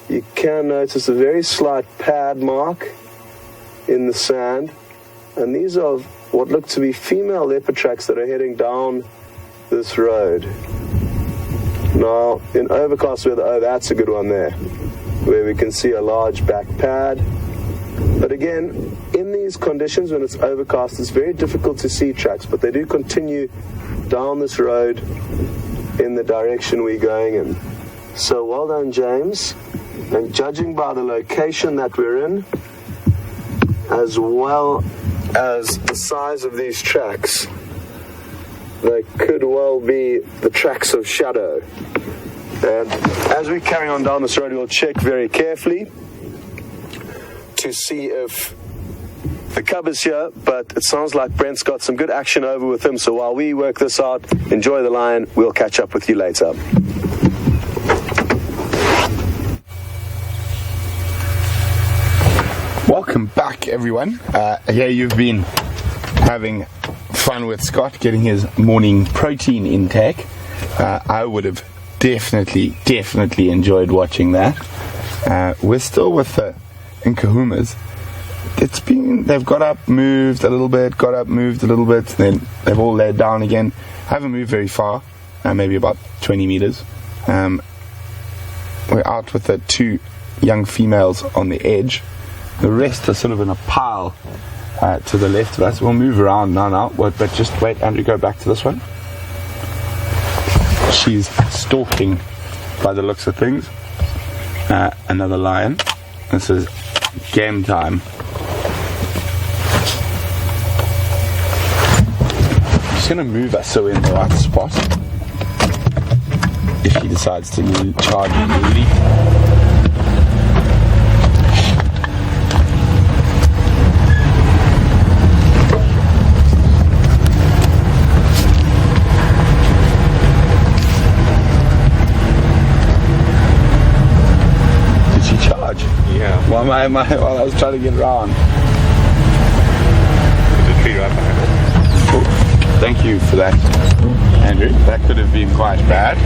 you can notice a very slight pad mark in the sand. And these are what look to be female leopard tracks that are heading down this road. Now, in overcast weather, oh, that's a good one there, where we can see a large back pad. But again, in these conditions, when it's overcast, it's very difficult to see tracks, but they do continue down this road in the direction we're going in. So well done, James. And judging by the location that we're in, as well as the size of these tracks, they could well be the tracks of Shadow. And as we carry on down this road, we'll check very carefully to see if the cub is here, but it sounds like Brent's got some good action over with him. So while we work this out, enjoy the lion. We'll catch up with you later. Welcome back, everyone. Here you've been having fun with Scott, getting his morning protein intake. I would have definitely enjoyed watching that. We're still with the Nkuhumas. They've got up, moved a little bit, then they've all laid down again. Haven't moved very far, maybe about 20 meters. We're out with the two young females on the edge. The rest are sort of in a pile to the left of us. We'll move around now, but just wait, Andrew, go back to this one. She's stalking, by the looks of things, another lion. This is game time. Just going to move us so we're in the right spot. If she decides to charge immediately. while I was trying to get around. There's a tree right behind us. Cool. Thank you for that, Andrew. That could have been quite bad.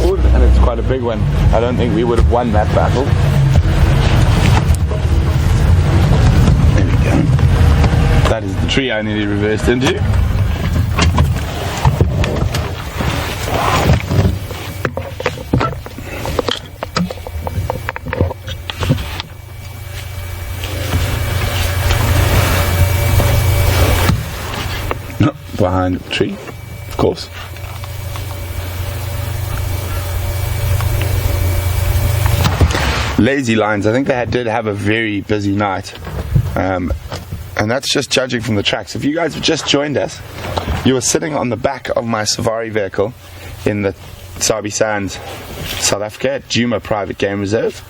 Ooh, and it's quite a big one. I don't think we would have won that battle. There we go. That is the tree I nearly reversed into. Behind the tree, of course. Lazy lions, I think they did have a very busy night, and that's just judging from the tracks. If you guys have just joined us, you are sitting on the back of my safari vehicle in the Sabi Sands, South Africa, at Djuma Private Game Reserve,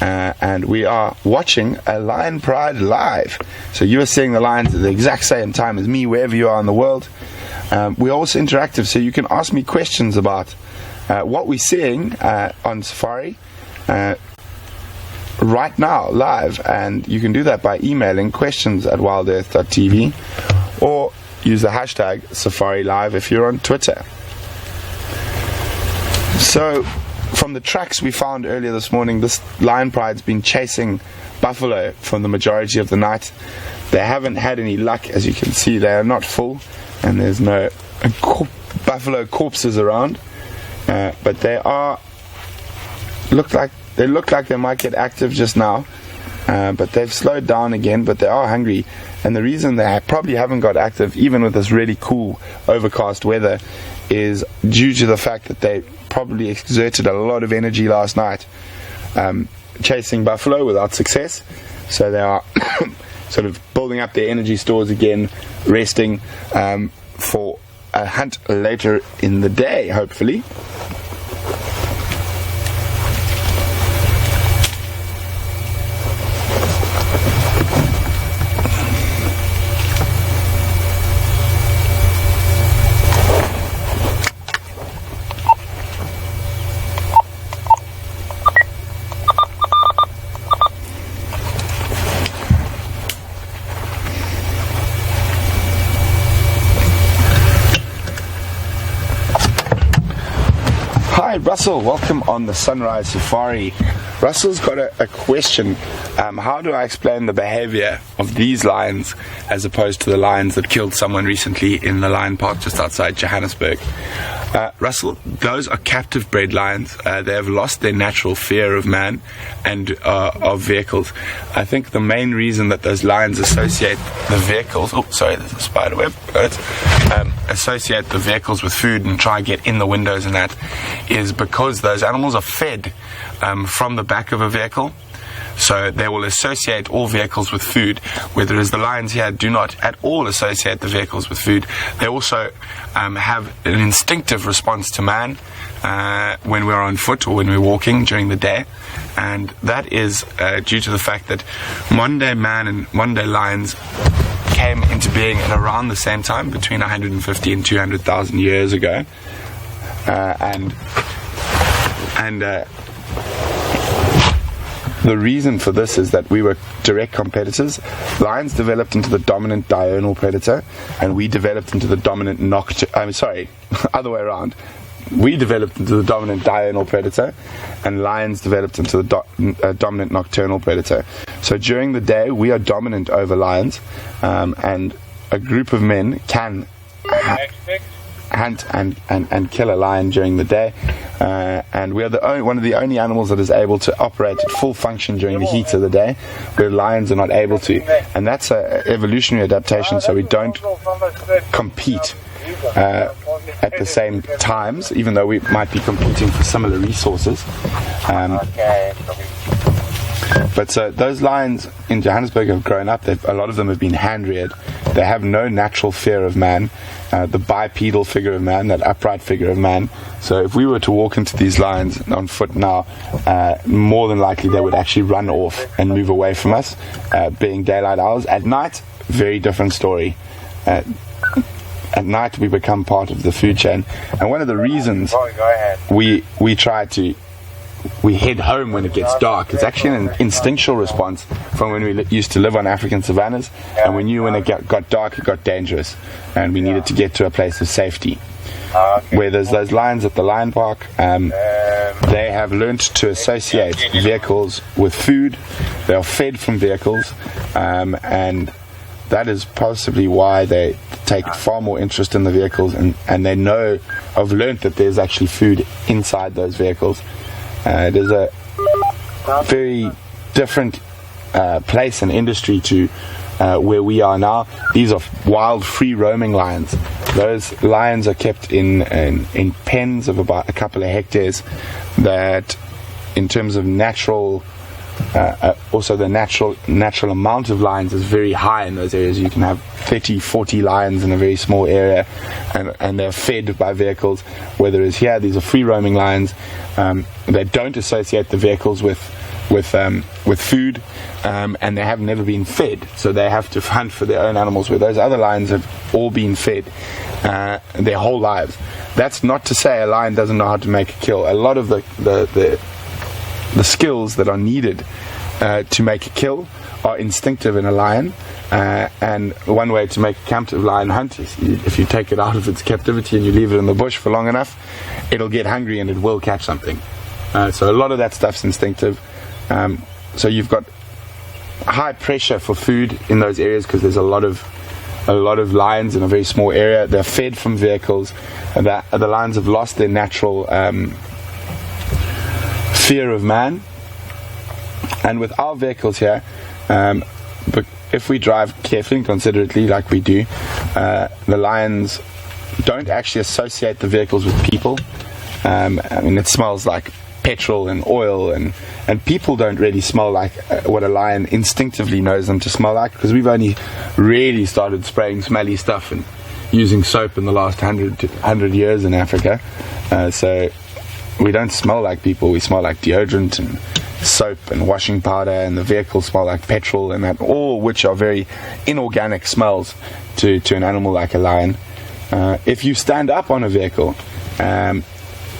and we are watching a Lion Pride live. So you are seeing the lions at the exact same time as me, wherever you are in the world. We're also interactive, so you can ask me questions about what we're seeing on safari right now, live, and you can do that by emailing questions@wildearth.tv or use the hashtag SafariLive if you're on Twitter. So, from the tracks we found earlier this morning, this Lion Pride's been chasing buffalo for the majority of the night. They haven't had any luck, as you can see. They are not full, and there's no buffalo corpses around. But they look like they might get active just now. But they've slowed down again, but they are hungry. And the reason they probably haven't got active, even with this really cool overcast weather, is due to the fact that they probably exerted a lot of energy last night chasing buffalo without success. So they are sort of building up their energy stores again, resting for a hunt later in the day, hopefully. Hi Russell, welcome on the Sunrise Safari. Russell's got a question. How do I explain the behavior of these lions as opposed to the lions that killed someone recently in the lion park just outside Johannesburg? Russell, those are captive bred lions. They have lost their natural fear of man and of vehicles. I think the main reason that those lions associate the vehicles, there's a spider web, associate the vehicles with food and try and get in the windows and that, is because those animals are fed from the back of a vehicle. So they will associate all vehicles with food, whereas the lions here do not at all associate the vehicles with food. They also have an instinctive response to man when we're on foot or when we're walking during the day, and that is due to the fact that modern day man and modern day lions came into being at around the same time, between 150 and 200,000 years ago, and the reason for this is that we were direct competitors. Lions developed into the dominant diurnal predator, and we developed into the dominant other way around. We developed into the dominant diurnal predator, and lions developed into the dominant nocturnal predator. So during the day, we are dominant over lions, and a group of men can hunt and kill a lion during the day, and we are one of the only animals that is able to operate at full function during the heat of the day, where lions are not able to, and that's an evolutionary adaptation, so we don't compete at the same times, even though we might be competing for similar resources. But so those lions in Johannesburg have grown up. A lot of them have been hand-reared. They have no natural fear of man, the bipedal figure of man, that upright figure of man. So if we were to walk into these lions on foot now, more than likely they would actually run off and move away from us, being daylight hours. At night, very different story. At night we become part of the food chain, and one of the reasons we try to we head home when it gets dark. It's actually an instinctual response from when we used to live on African savannas, and we knew when it got dark, it got dangerous, and we needed to get to a place of safety. Where there's those lions at the lion park, they have learnt to associate vehicles with food. They are fed from vehicles, and that is possibly why they take far more interest in the vehicles, and they have learnt that there's actually food inside those vehicles. It is a very different place and industry to where we are now. These are wild, free roaming lions. Those lions are kept in pens of about a couple of hectares that, in terms of natural, also the natural amount of lions is very high in those areas. You can have 30, 40 lions in a very small area, and they're fed by vehicles. Whether it's here, these are free roaming lions. They don't associate the vehicles with food, and they have never been fed, so they have to hunt for their own animals, where those other lions have all been fed their whole lives. That's not to say a lion doesn't know how to make a kill. A lot of the skills that are needed to make a kill are instinctive in a lion, and one way to make a captive lion hunt is if you take it out of its captivity and you leave it in the bush for long enough, it'll get hungry and it will catch something. So a lot of that stuff's instinctive. So you've got high pressure for food in those areas because there's a lot of lions in a very small area. They're fed from vehicles, and the lions have lost their natural fear of man. And with our vehicles here, but if we drive carefully and considerately like we do, the lions don't actually associate the vehicles with people. I mean, it smells like petrol and oil, and people don't really smell like what a lion instinctively knows them to smell like, because we've only really started spraying smelly stuff and using soap in the last 100 years in Africa. So we don't smell like people. We smell like deodorant and soap and washing powder, and the vehicles smell like petrol, and that, all which are very inorganic smells to an animal like a lion. If you stand up on a vehicle,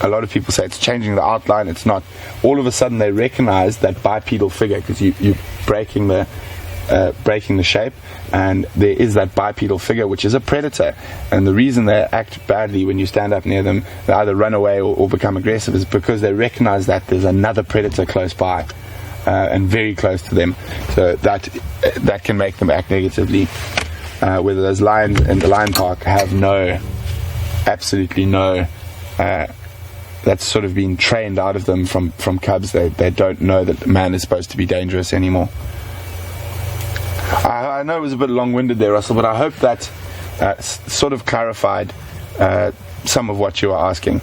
a lot of people say it's changing the outline. It's not. All of a sudden they recognize that bipedal figure, because you're breaking the shape, and there is that bipedal figure, which is a predator. And the reason they act badly when you stand up near them, they either run away or become aggressive, is because they recognize that there's another predator close by, and very close to them. So that can make them act negatively. Whether those lions in the lion park have absolutely no that's sort of been trained out of them from cubs. They don't know that man is supposed to be dangerous anymore. I know it was a bit long-winded there, Russell, but I hope that sort of clarified some of what you were asking.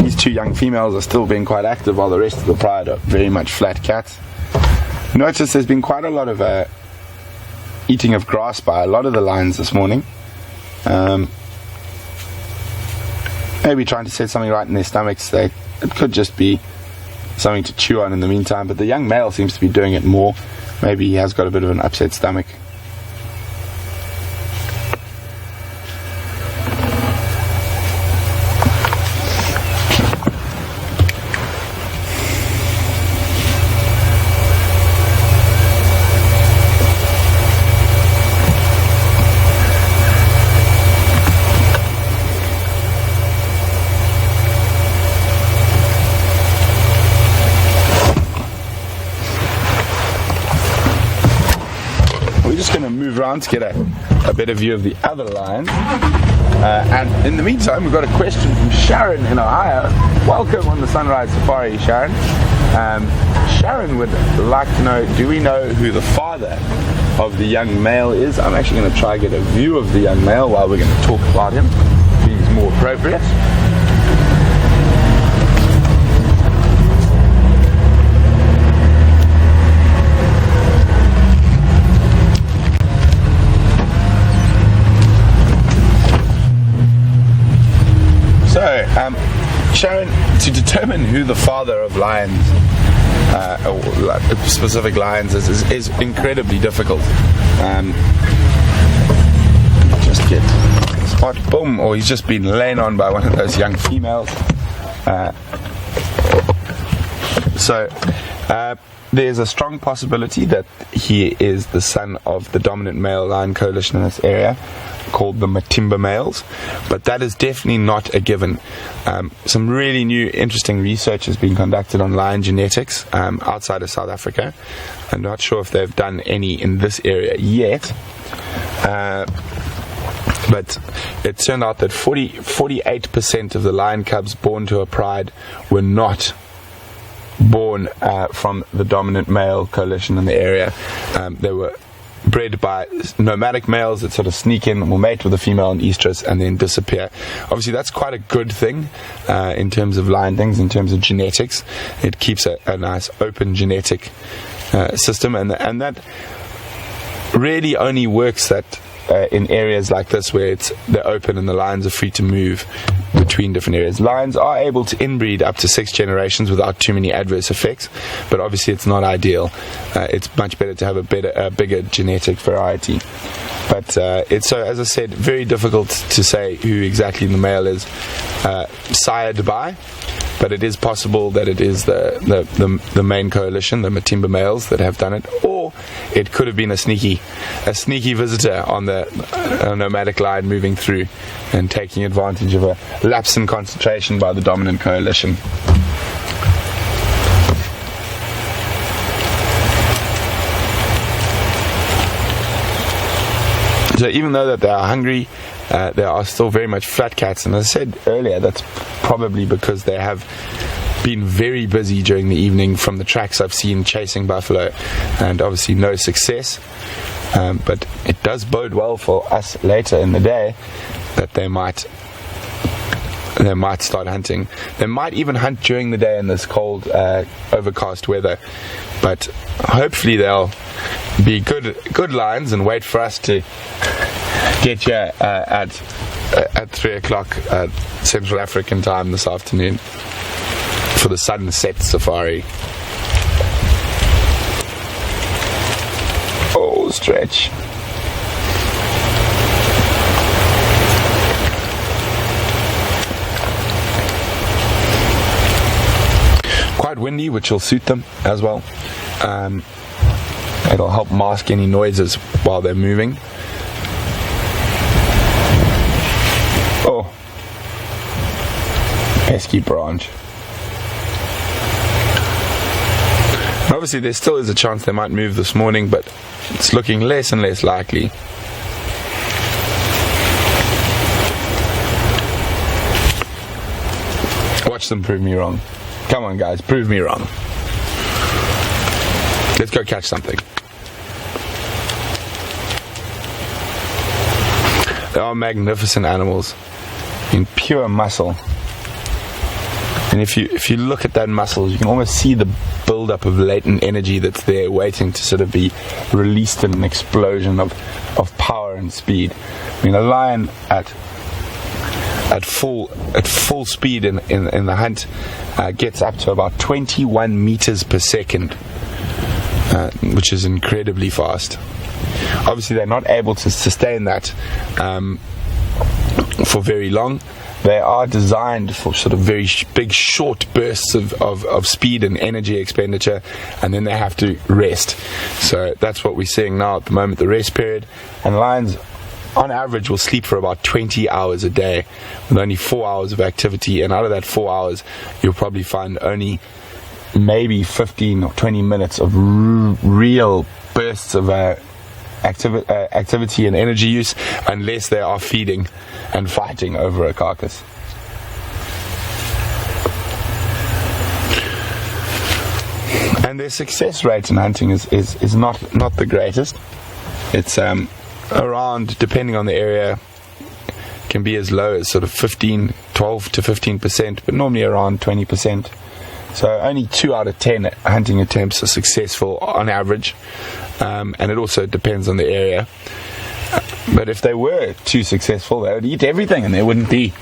These two young females are still being quite active, while the rest of the pride are very much flat cats. Notice there's been quite a lot of eating of grass by a lot of the lions this morning. Maybe trying to set something right in their stomachs. It could just be something to chew on in the meantime, but the young male seems to be doing it more. Maybe he has got a bit of an upset stomach. Around to get a better view of the other lion, and in the meantime we've got a question from Sharon in Ohio. Welcome on the Sunrise Safari, Sharon. Sharon would like to know, do we know who the father of the young male is? I'm actually going to try to get a view of the young male while we're going to talk about him. I think he's more appropriate. Sharon, to determine who the father of lions or like specific lions is incredibly difficult. Just get spot, boom, or he's just been laying on by one of those young females. So there's a strong possibility that he is the son of the dominant male lion coalition in this area, called the Matimba males, but that is definitely not a given. Some really new interesting research has been conducted on lion genetics outside of South Africa. I'm not sure if they've done any in this area yet, but it turned out that 48% of the lion cubs born to a pride were not born from the dominant male coalition in the area. They were bred by nomadic males that sort of sneak in and will mate with a female in estrus and then disappear. Obviously that's quite a good thing in terms of lion things, in terms of genetics. It keeps a nice open genetic system, and that really only works in areas like this where they're open and the lions are free to move between different areas. Lions are able to inbreed up to 6 generations without too many adverse effects, but obviously it's not ideal. It's much better to have a bigger genetic variety. But it's, so as I said, very difficult to say who exactly the male is sired by, but it is possible that it is the main coalition, the Matimba males, that have done it, or it could have been a sneaky visitor on the nomadic lion moving through and taking advantage of a lapse in concentration by the dominant coalition. So even though that they are hungry, they are still very much flat cats, and as I said earlier, that's probably because they have been very busy during the evening from the tracks I've seen chasing buffalo, and obviously no success. But it does bode well for us later in the day that they might start hunting. They might even hunt during the day in this cold, overcast weather. But hopefully they'll be good lions and wait for us to get here at 3 o'clock Central African time this afternoon for the sunset safari. Oh, stretch. Quite windy, which will suit them as well. It'll help mask any noises while they're moving. Oh, pesky branch. Obviously there still is a chance they might move this morning, but it's looking less and less likely. Watch them prove me wrong. Come on guys, prove me wrong. Let's go catch something. They are magnificent animals in pure muscle. And if you look at that muscle, you can almost see the build-up of latent energy that's there waiting to sort of be released in an explosion of power and speed. I mean, a lion at full speed in the hunt gets up to about 21 meters per second, which is incredibly fast. Obviously they're not able to sustain that for very long. They are designed for sort of very big short bursts of speed and energy expenditure, and then they have to rest. So that's what we're seeing now at the moment, the rest period. And lions on average will sleep for about 20 hours a day with only 4 hours of activity, and out of that 4 hours you'll probably find only maybe 15 or 20 minutes of real bursts of activity and energy use, unless they are feeding and fighting over a carcass. And their success rate in hunting is not the greatest. It's around, depending on the area, can be as low as sort of 12 to 15%, but normally around 20%. So only 2 out of 10 hunting attempts are successful on average, and it also depends on the area. But if they were too successful, they would eat everything and there wouldn't be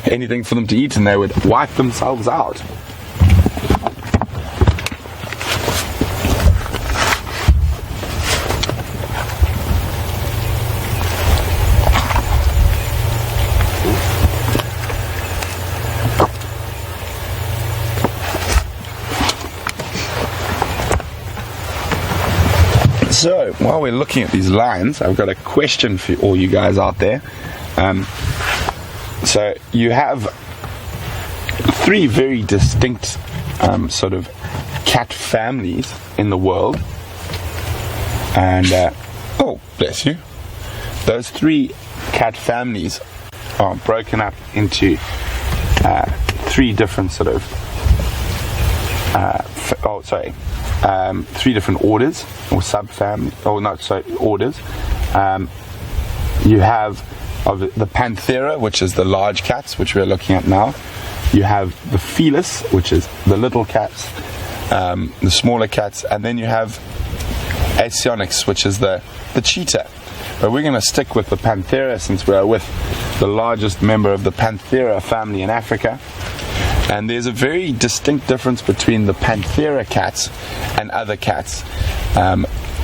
anything for them to eat, and they would wipe themselves out. while we're looking at these lions, I've got a question for all you guys out there. So you have three very distinct sort of cat families in the world, and oh, bless you. Those three cat families are broken up into three different sort of three different orders or subfamilies. Orders. You have the Panthera, which is the large cats, which we're looking at now. You have the Felis, which is the little cats, the smaller cats, and then you have Asionyx, which is the cheetah. But we're going to stick with the Panthera since we are with the largest member of the Panthera family in Africa. And there's a very distinct difference between the Panthera cats and other cats.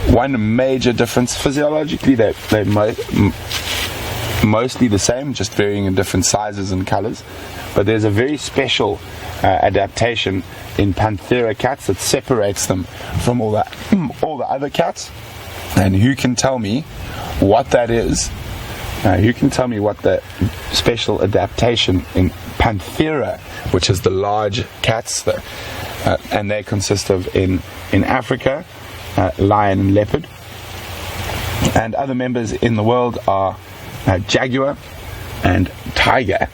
One major difference, physiologically, they're mostly the same, just varying in different sizes and colors. But there's a very special adaptation in Panthera cats that separates them from all the other cats. And who can tell me what that is? Who can tell me what the special adaptation in Panthera, which is the large cats, and they consist of in Africa, lion and leopard. And other members in the world are jaguar and tiger.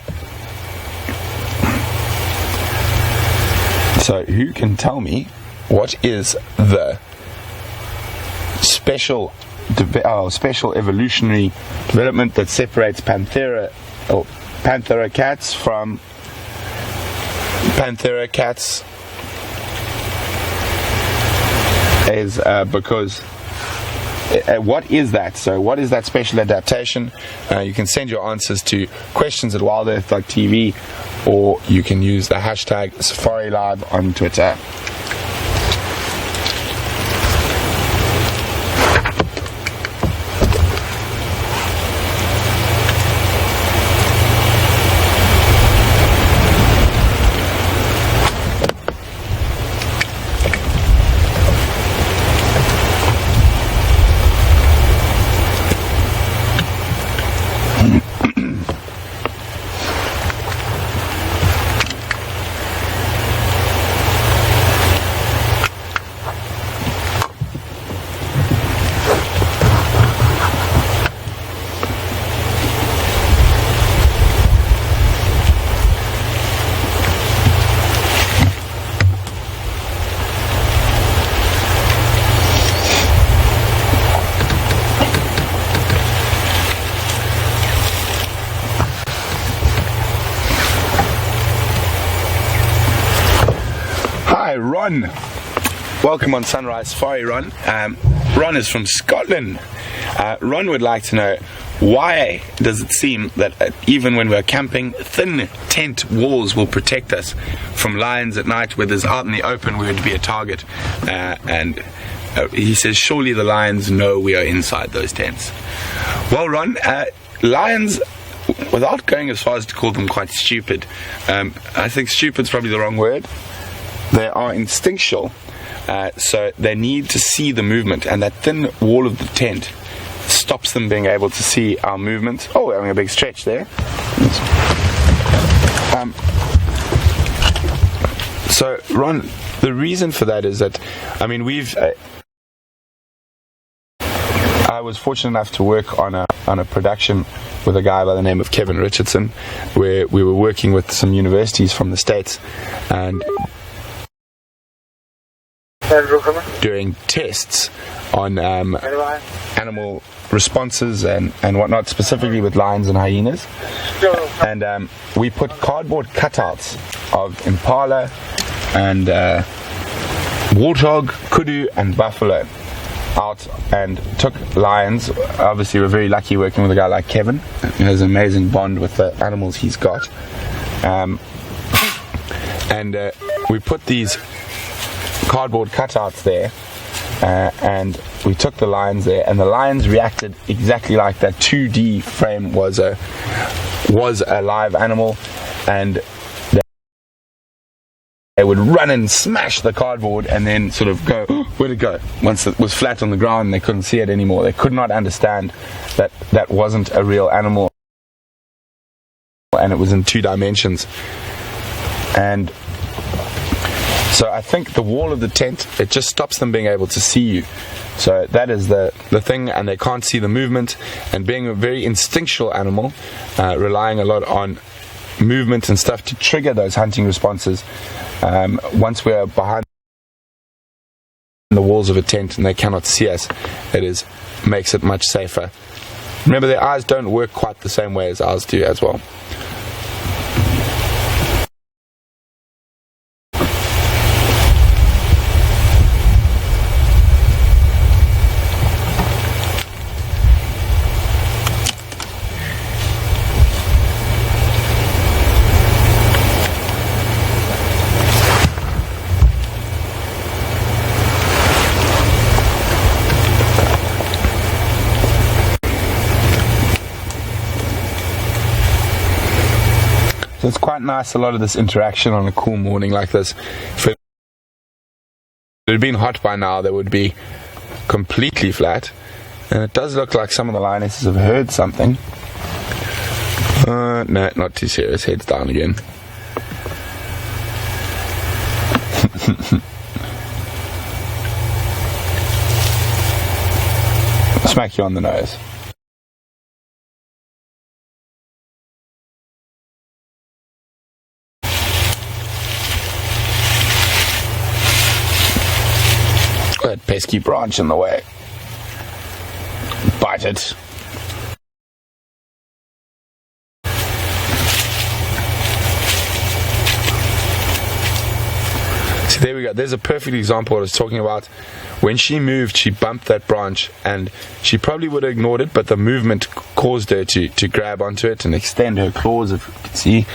So who can tell me what is the special evolutionary development that separates Panthera cats from Panthera cats? Is because what is that? So what is that special adaptation? You can send your answers to questions@wildearth.tv, or you can use the hashtag SafariLive on Twitter. Ron, welcome on Sunrise Safari, Ron. Ron is from Scotland. Ron would like to know, why does it seem that even when we're camping, thin tent walls will protect us from lions at night, whereas out in the open we would be a target? And he says, surely the lions know we are inside those tents. Well, Ron, lions, without going as far as to call them quite stupid, I think stupid's probably the wrong word. They are instinctual, so they need to see the movement, and that thin wall of the tent stops them being able to see our movement. Oh, we're having a big stretch there. So, Ron, the reason for that is that, I mean, I was fortunate enough to work on a production with a guy by the name of Kevin Richardson, where we were working with some universities from the States, and doing tests on animal responses and whatnot, specifically with lions and hyenas. And we put cardboard cutouts of impala and warthog, kudu and buffalo out and took lions. Obviously we're very lucky working with a guy like Kevin. He has an amazing bond with the animals he's got. And we put these cardboard cutouts there, and we took the lions there, and the lions reacted exactly like that 2D frame was a live animal, and they would run and smash the cardboard and then sort of go, oh, where'd it go? Once it was flat on the ground, they couldn't see it anymore. They could not understand that that wasn't a real animal and it was in 2 dimensions. And so I think the wall of the tent, it just stops them being able to see you. So that is the thing, and they can't see the movement. And being a very instinctual animal, relying a lot on movement and stuff to trigger those hunting responses, once we're behind the walls of a tent and they cannot see us, it makes it much safer. Remember, their eyes don't work quite the same way as ours do as well. So it's quite nice, a lot of this interaction on a cool morning like this. If it had been hot by now, they would be completely flat. And it does look like some of the lionesses have heard something. No, not too serious. Heads down again. Smack you on the nose. That pesky branch in the way. Bite it. See, there we go. There's a perfect example of what I was talking about. When she moved, she bumped that branch, and she probably would have ignored it, but the movement caused her to grab onto it and extend her claws, if you can see.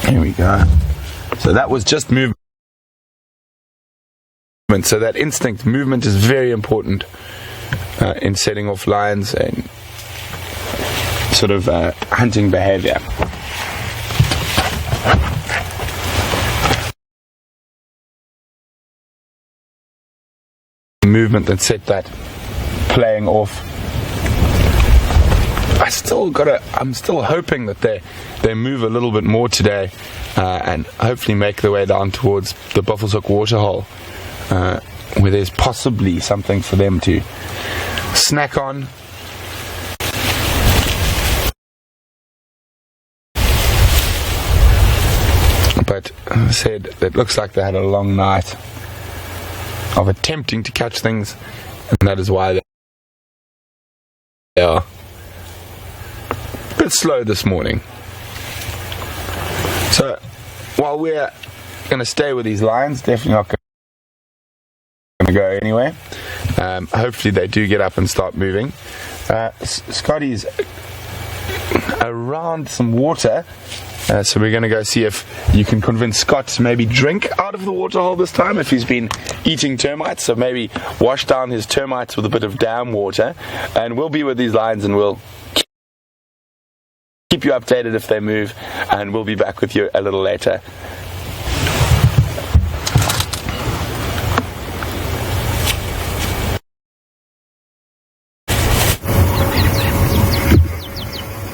Here we go. So that was just movement. So that instinct movement is very important in setting off lions and sort of hunting behavior. Movement that set that playing off. I'm still hoping that they move a little bit more today and hopefully make their way down towards the Buffelshoek waterhole. Where there's possibly something for them to snack on. But as I said, it looks like they had a long night of attempting to catch things, and that is why they are a bit slow this morning. So while we're going to stay with these lions, definitely not going to go anywhere. Hopefully they do get up and start moving. Scotty's around some water, so we're going to go see if you can convince Scott to maybe drink out of the waterhole this time, if he's been eating termites. So maybe wash down his termites with a bit of dam water, and we'll be with these lions and we'll keep you updated if they move, and we'll be back with you a little later.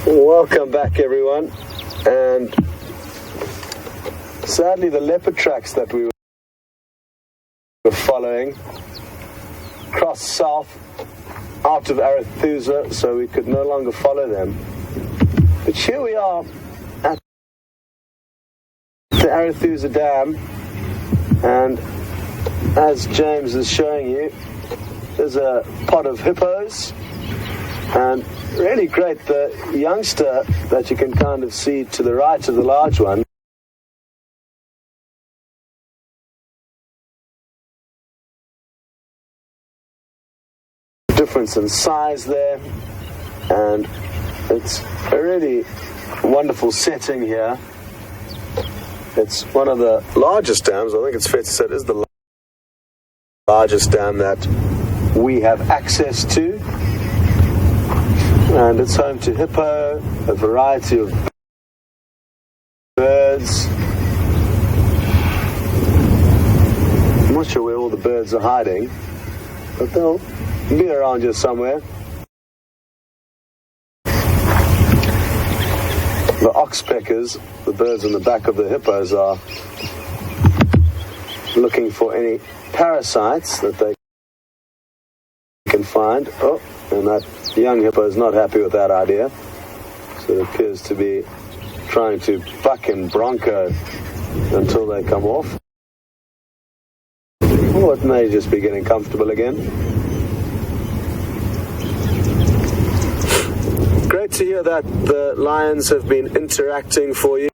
Welcome back, everyone. And sadly, the leopard tracks that we were following crossed south out of Arethusa, so we could no longer follow them. But here we are at the Arethusa Dam, and as James is showing you, there's a pod of hippos, and really great, the youngster that you can kind of see to the right of the large one difference in size there, and it's a really wonderful setting here. It's one of the largest dams. I think it's fair to say it is the largest dam that we have access to. And it's home to hippo, a variety of birds. not sure where all the birds are hiding, but they'll be around here somewhere. The oxpeckers, the birds in the back of the hippos, are looking for any parasites that they can find. Oh, and that young hippo is not happy with that idea. So it appears to be trying to buck and bronco until they come off. Or it may just be getting comfortable again. Great to hear that the lions have been interacting for you.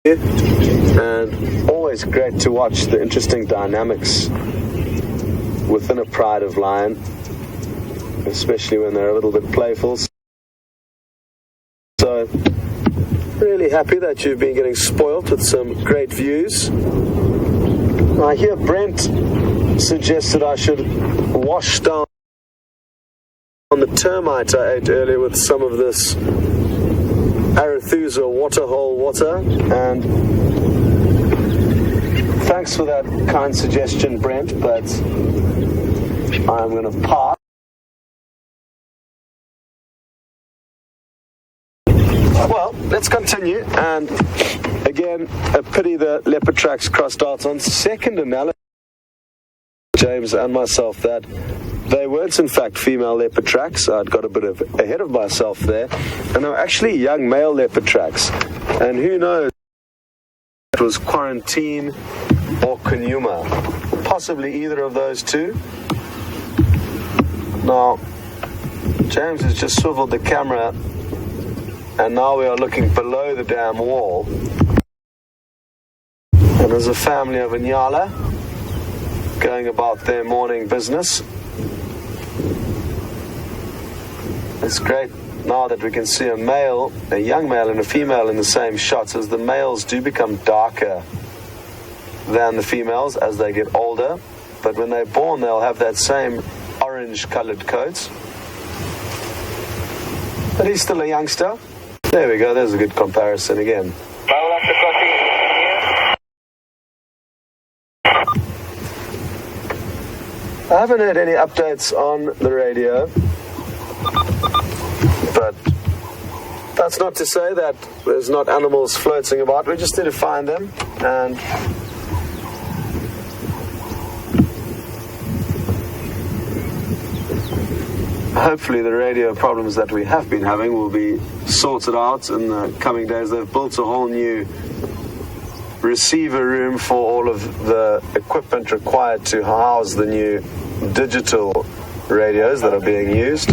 And always great to watch the interesting dynamics within a pride of lion, especially when they're a little bit playful. So, really happy that you've been getting spoilt with some great views. I hear Brent suggested I should wash down on the termite I ate earlier with some of this Arethusa waterhole water, and thanks for that kind suggestion, Brent, but I'm going to pass. Well, let's continue, and again, a pity the leopard tracks crossed out on second analysis, James and myself, that they weren't in fact female leopard tracks. I'd got a bit ahead of myself there, and they were actually young male leopard tracks, and who knows, it was Quarantine or Kunuma, possibly either of those two. Now, James has just swiveled the camera, and now we are looking below the dam wall. And there's a family of Inyala going about their morning business. It's great now that we can see a male, a young male and a female in the same shots, as the males do become darker than the females as they get older. But when they're born, they'll have that same orange-colored coat. But he's still a youngster. There we go, there's a good comparison again. I haven't heard any updates on the radio, but that's not to say that there's not animals floating about. We just need to find them, and hopefully the radio problems that we have been having will be sorted out in the coming days. They've built a whole new receiver room for all of the equipment required to house the new digital radios that are being used.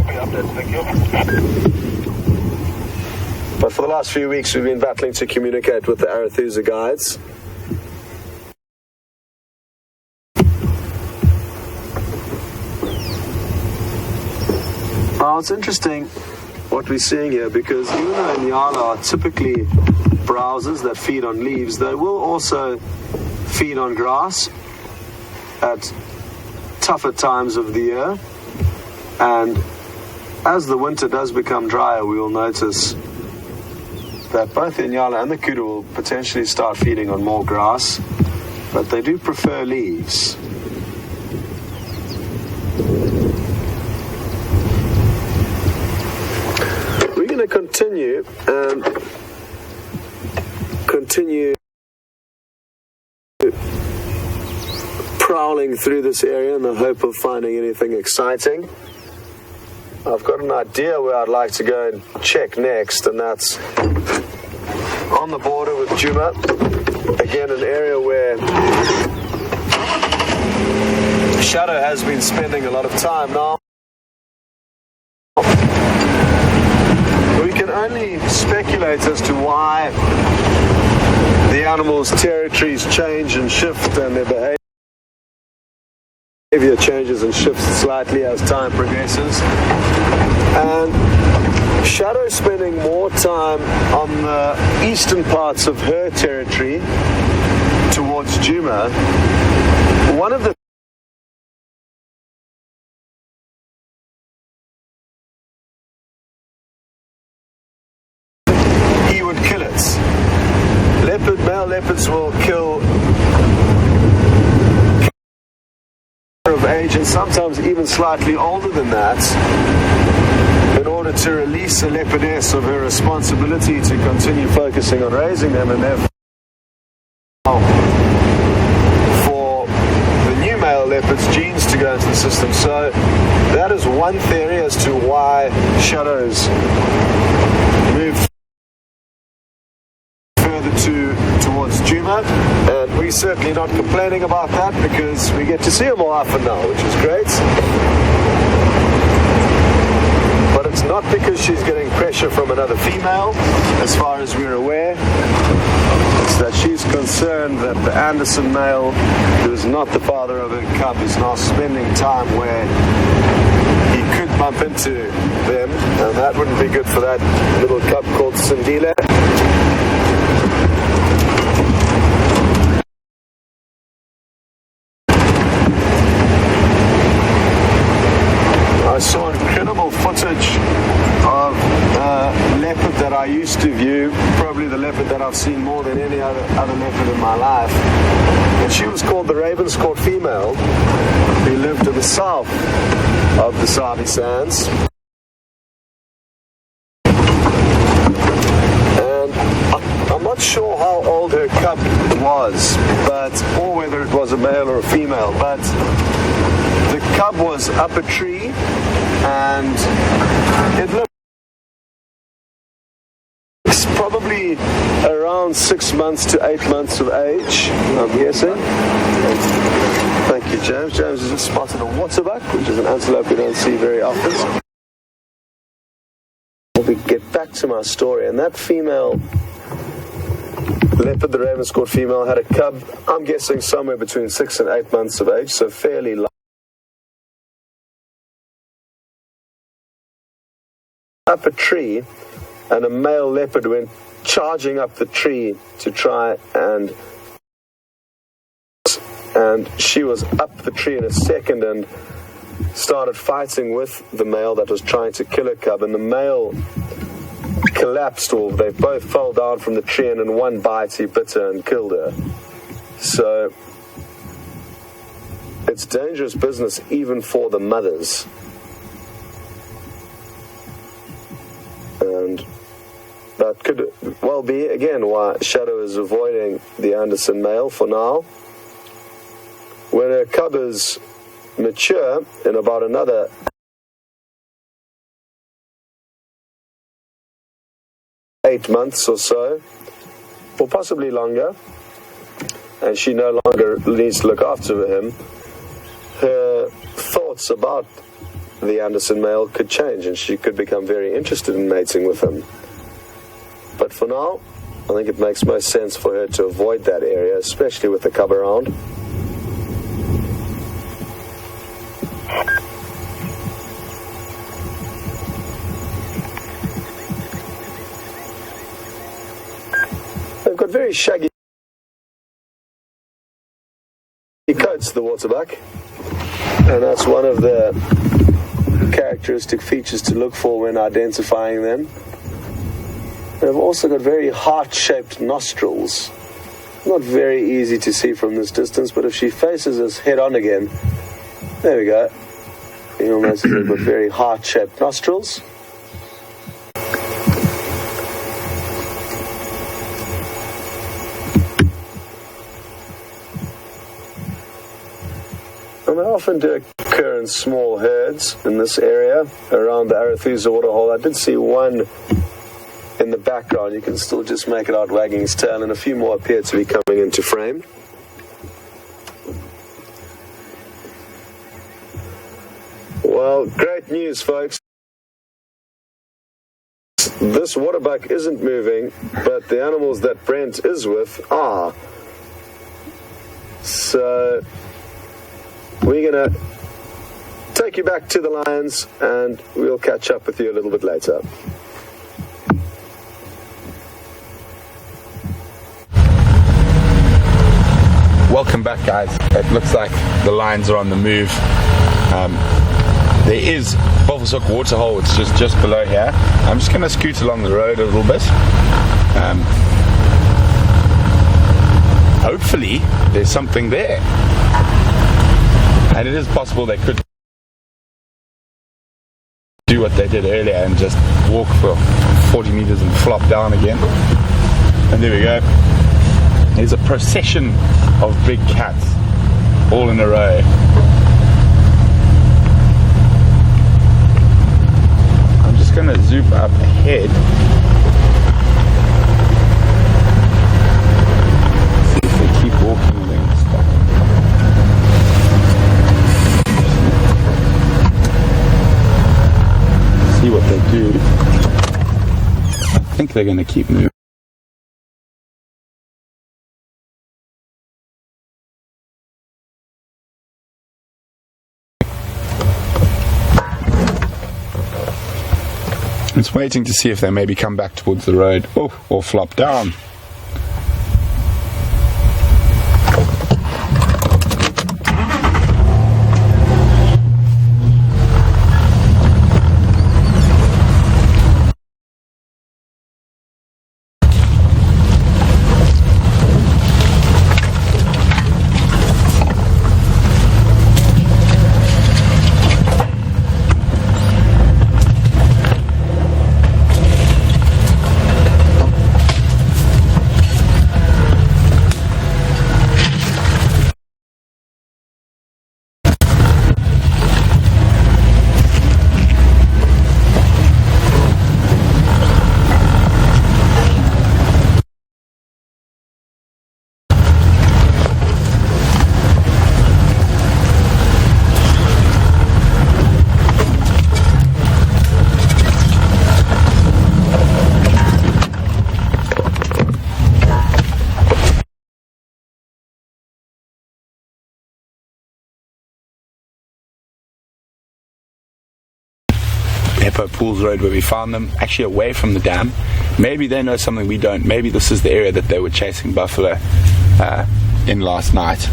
But for the last few weeks we've been battling to communicate with the Arethusa guides. Now it's interesting what we're seeing here, because even though Inyala are typically browsers that feed on leaves, they will also feed on grass at tougher times of the year. And as the winter does become drier, we will notice that both the Inyala and the Kudu will potentially start feeding on more grass, but they do prefer leaves. We're going to continue prowling through this area in the hope of finding anything exciting. I've got an idea where I'd like to go and check next, and that's on the border with Djuma. Again, an area where Shadow has been spending a lot of time now. We can only speculate as to why the animals' territories change and shift, and their behavior changes and shifts slightly as time progresses. And Shadow spending more time on the eastern parts of her territory towards Djuma. One of the he would kill it. Male leopards will kill age, and sometimes even slightly older than that, in order to release a leopardess of her responsibility to continue focusing on raising them, and therefore for the new male leopard's genes to go into the system. So that is one theory as to why shadows move further towards Djuma, and we're certainly not complaining about that because we get to see her more often now, which is great. But it's not because she's getting pressure from another female, as far as we're aware. It's that she's concerned that the Anderson male, who is not the father of her cub, is now spending time where he could bump into them, and that wouldn't be good for that little cub called Sindile. I saw incredible footage of a leopard that I used to view, probably the leopard that I've seen more than any other leopard in my life. And she was called the Ravenscourt female, who lived to the south of the Sabi Sands. And I'm not sure how old her cub was, or whether it was a male or a female, but the cub was up a tree, and it looks probably around 6 months to 8 months of age, I'm guessing. Thank you, James. James has just spotted a waterbuck, which is an antelope we don't see very often. We get back to my story, and that female leopard, the Ravenscourt female, had a cub, I'm guessing somewhere between 6 and 8 months of age, so fairly long. Up a tree, and a male leopard went charging up the tree to try and she was up the tree in a second and started fighting with the male that was trying to kill her cub, and the male collapsed, or they both fell down from the tree, and in one bite he bit her and killed her. So it's dangerous business even for the mothers. And that could well be, again, why Shadow is avoiding the Anderson male for now. When her cub is mature, in about another 8 months or so, or possibly longer, and she no longer needs to look after him, her thoughts about the Anderson male could change, and she could become very interested in mating with him. But for now, I think it makes most sense for her to avoid that area, especially with the cub around. They've got very shaggy coats, the waterbuck, and that's one of the characteristic features to look for when identifying them. They've also got very heart-shaped nostrils. Not very easy to see from this distance, but if she faces us head-on again, there we go. You'll notice they've got very heart-shaped nostrils. And they often do occur in small herds in this area around the Arethusa waterhole. I did see one in the background. You can still just make it out wagging his tail, and a few more appear to be coming into frame. Well, great news, folks. This waterbuck isn't moving, but the animals that Brent is with are. So we're going to take you back to the lions, and we'll catch up with you a little bit later. Welcome back, guys. It looks like the lions are on the move. There is Buffelshoek Waterhole, it's just below here. I'm just going to scoot along the road a little bit. Hopefully there's something there. And it is possible they could do what they did earlier and just walk for 40 meters and flop down again. And there we go. There's a procession of big cats all in a row. I'm just going to zoom up ahead. See if they keep walking and then stop. See what they do. I think they're going to keep moving. It's waiting to see if they maybe come back towards the road or flop down. Hippo Pools Road, where we found them, actually away from the dam. Maybe they know something we don't. Maybe this is the area that they were chasing buffalo in last night.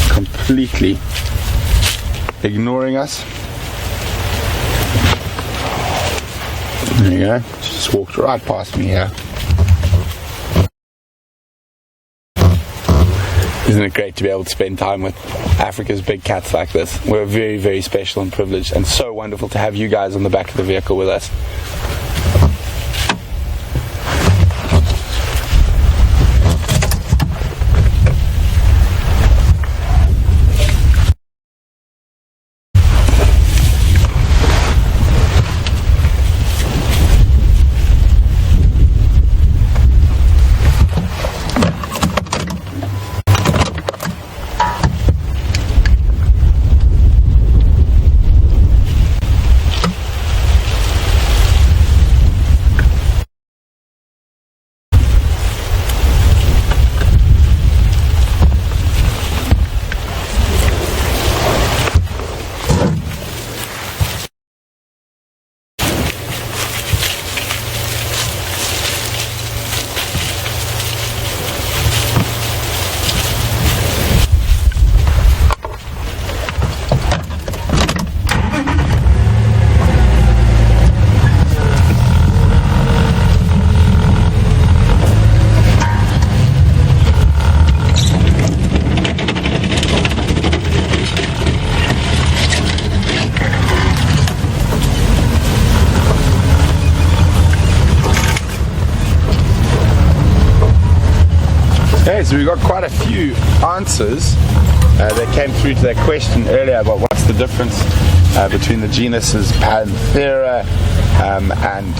Completely ignoring us. There you go. Just walked right past me here. Isn't it great to be able to spend time with Africa's big cats like this? We're very, very special and privileged, and so wonderful to have you guys on the back of the vehicle with us. Okay, so we got quite a few answers that came through to that question earlier about what's the difference between the genuses Panthera and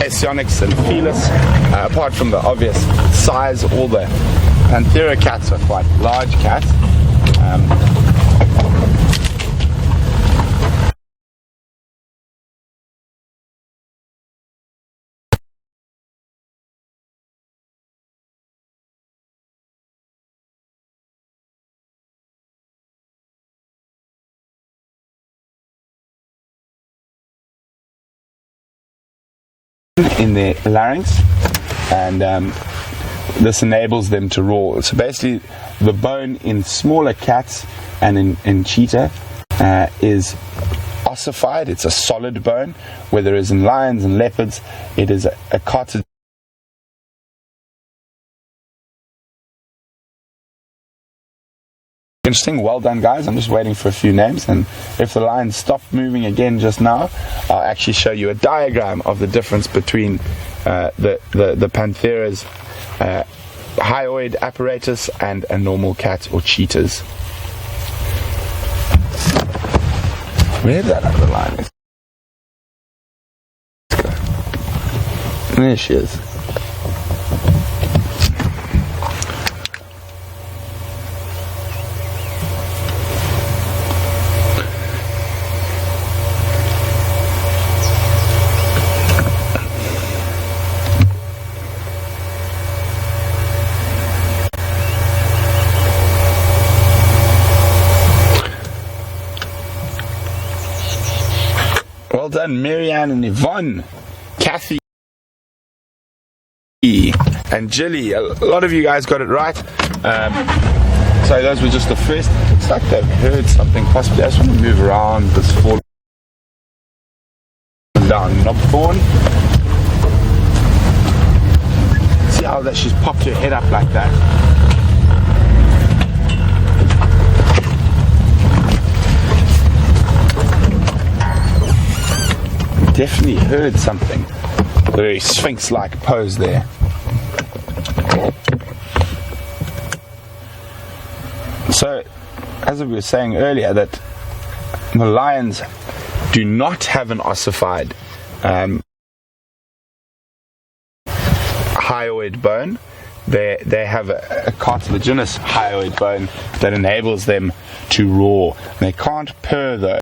Asionyx and Felis. Apart from the obvious size, all the Panthera cats are quite large cats. In their larynx, and this enables them to roar. So basically the bone in smaller cats and in cheetah is ossified. It's a solid bone, whether it's in lions and leopards. It is a cartilage. Interesting. Well done, guys. I'm just waiting for a few names, and if the lines stop moving again just now, I'll actually show you a diagram of the difference between the Panthera's hyoid apparatus and a normal cat or cheetah's. Where that other line is? There she is. Well done, Marianne and Yvonne, Kathy and Jilly. A lot of you guys got it right. So those were just the first. Looks like they've heard something possibly. I just want to move around this fall down Knobthorn. See how that she's popped her head up like that. Definitely heard something. A very sphinx-like pose there. So, as we were saying earlier, that the lions do not have an ossified hyoid bone. They have a cartilaginous hyoid bone that enables them to roar. They can't purr though.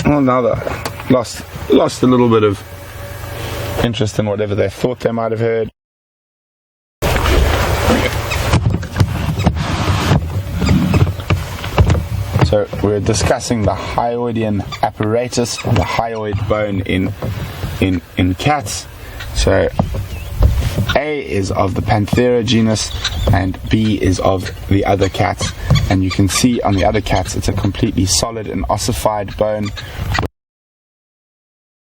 Well, now they lost a little bit of interest in whatever they thought they might have heard. So we're discussing the hyoidian apparatus, the hyoid bone in cats. So A is of the Panthera genus and B is of the other cats. And you can see on the other cats it's a completely solid and ossified bone.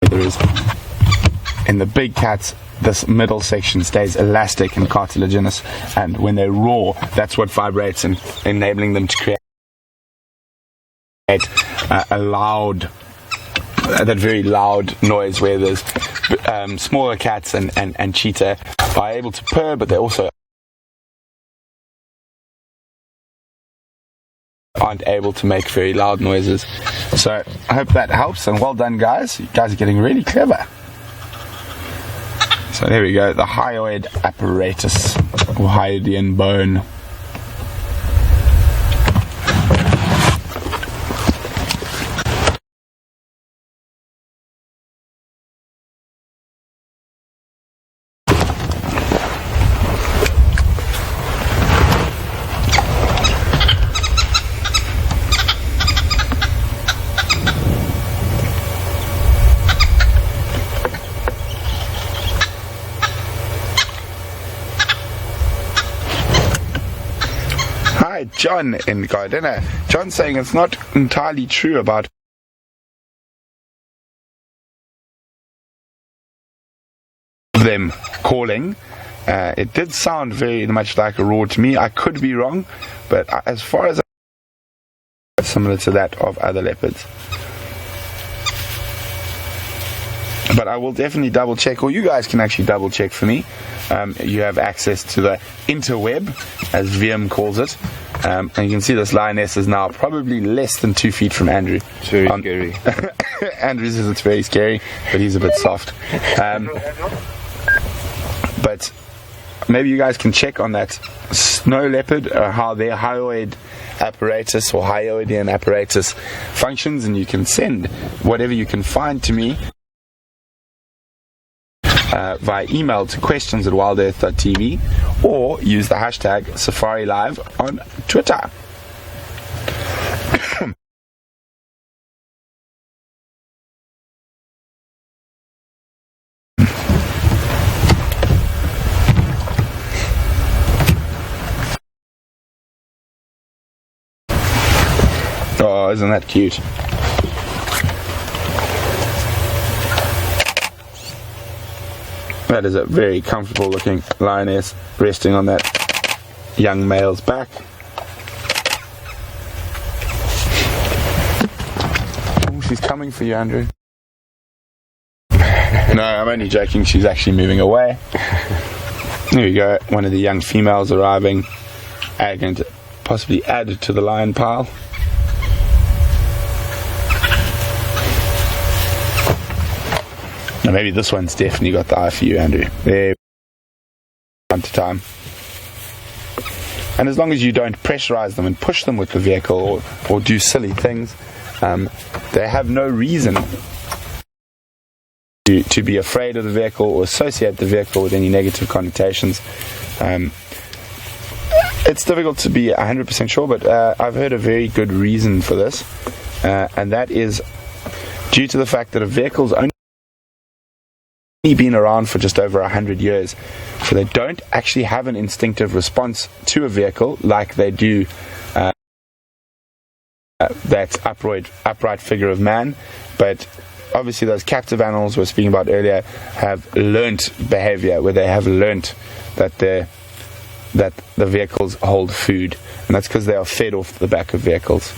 There is, in the big cats, this middle section stays elastic and cartilaginous, and when they roar, that's what vibrates and enabling them to create a loud, that very loud noise, where there's smaller cats and cheetah are able to purr, but they also aren't able to make very loud noises. So I hope that helps, and well done, guys. You guys are getting really clever. So there we go, the hyoid apparatus or hyoidian bone. John in Gardena. John saying it's not entirely true about them calling. It did sound very much like a roar to me. I could be wrong, but as far as similar to that of other leopards. But I will definitely double check, or you guys can actually double check for me. You have access to the interweb, as VM calls it. And you can see this lioness is now probably less than 2 feet from Andrew. It's very scary. Andrew says it's very scary, but he's a bit soft. But maybe you guys can check on that snow leopard, how their hyoid apparatus or hyoidian apparatus functions, and you can send whatever you can find to me via email to questions@wildearth.tv or use the hashtag Safari Live on Twitter. Oh, isn't that cute? That is a very comfortable looking lioness resting on that young male's back. Oh, she's coming for you, Andrew. No, I'm only joking. She's actually moving away. There we go. One of the young females arriving. Going to possibly add to the lion pile. Now maybe this one's definitely got the eye for you, Andrew. There, time to time. And as long as you don't pressurize them and push them with the vehicle or do silly things, they have no reason to be afraid of the vehicle or associate the vehicle with any negative connotations. It's difficult to be 100% sure, but I've heard a very good reason for this, and that is due to the fact that a vehicle's only been around for just over 100 years, so they don't actually have an instinctive response to a vehicle like they do that upright figure of man. But obviously those captive animals we were speaking about earlier have learnt behavior, where they have learnt that the vehicles hold food, and that's because they are fed off the back of vehicles.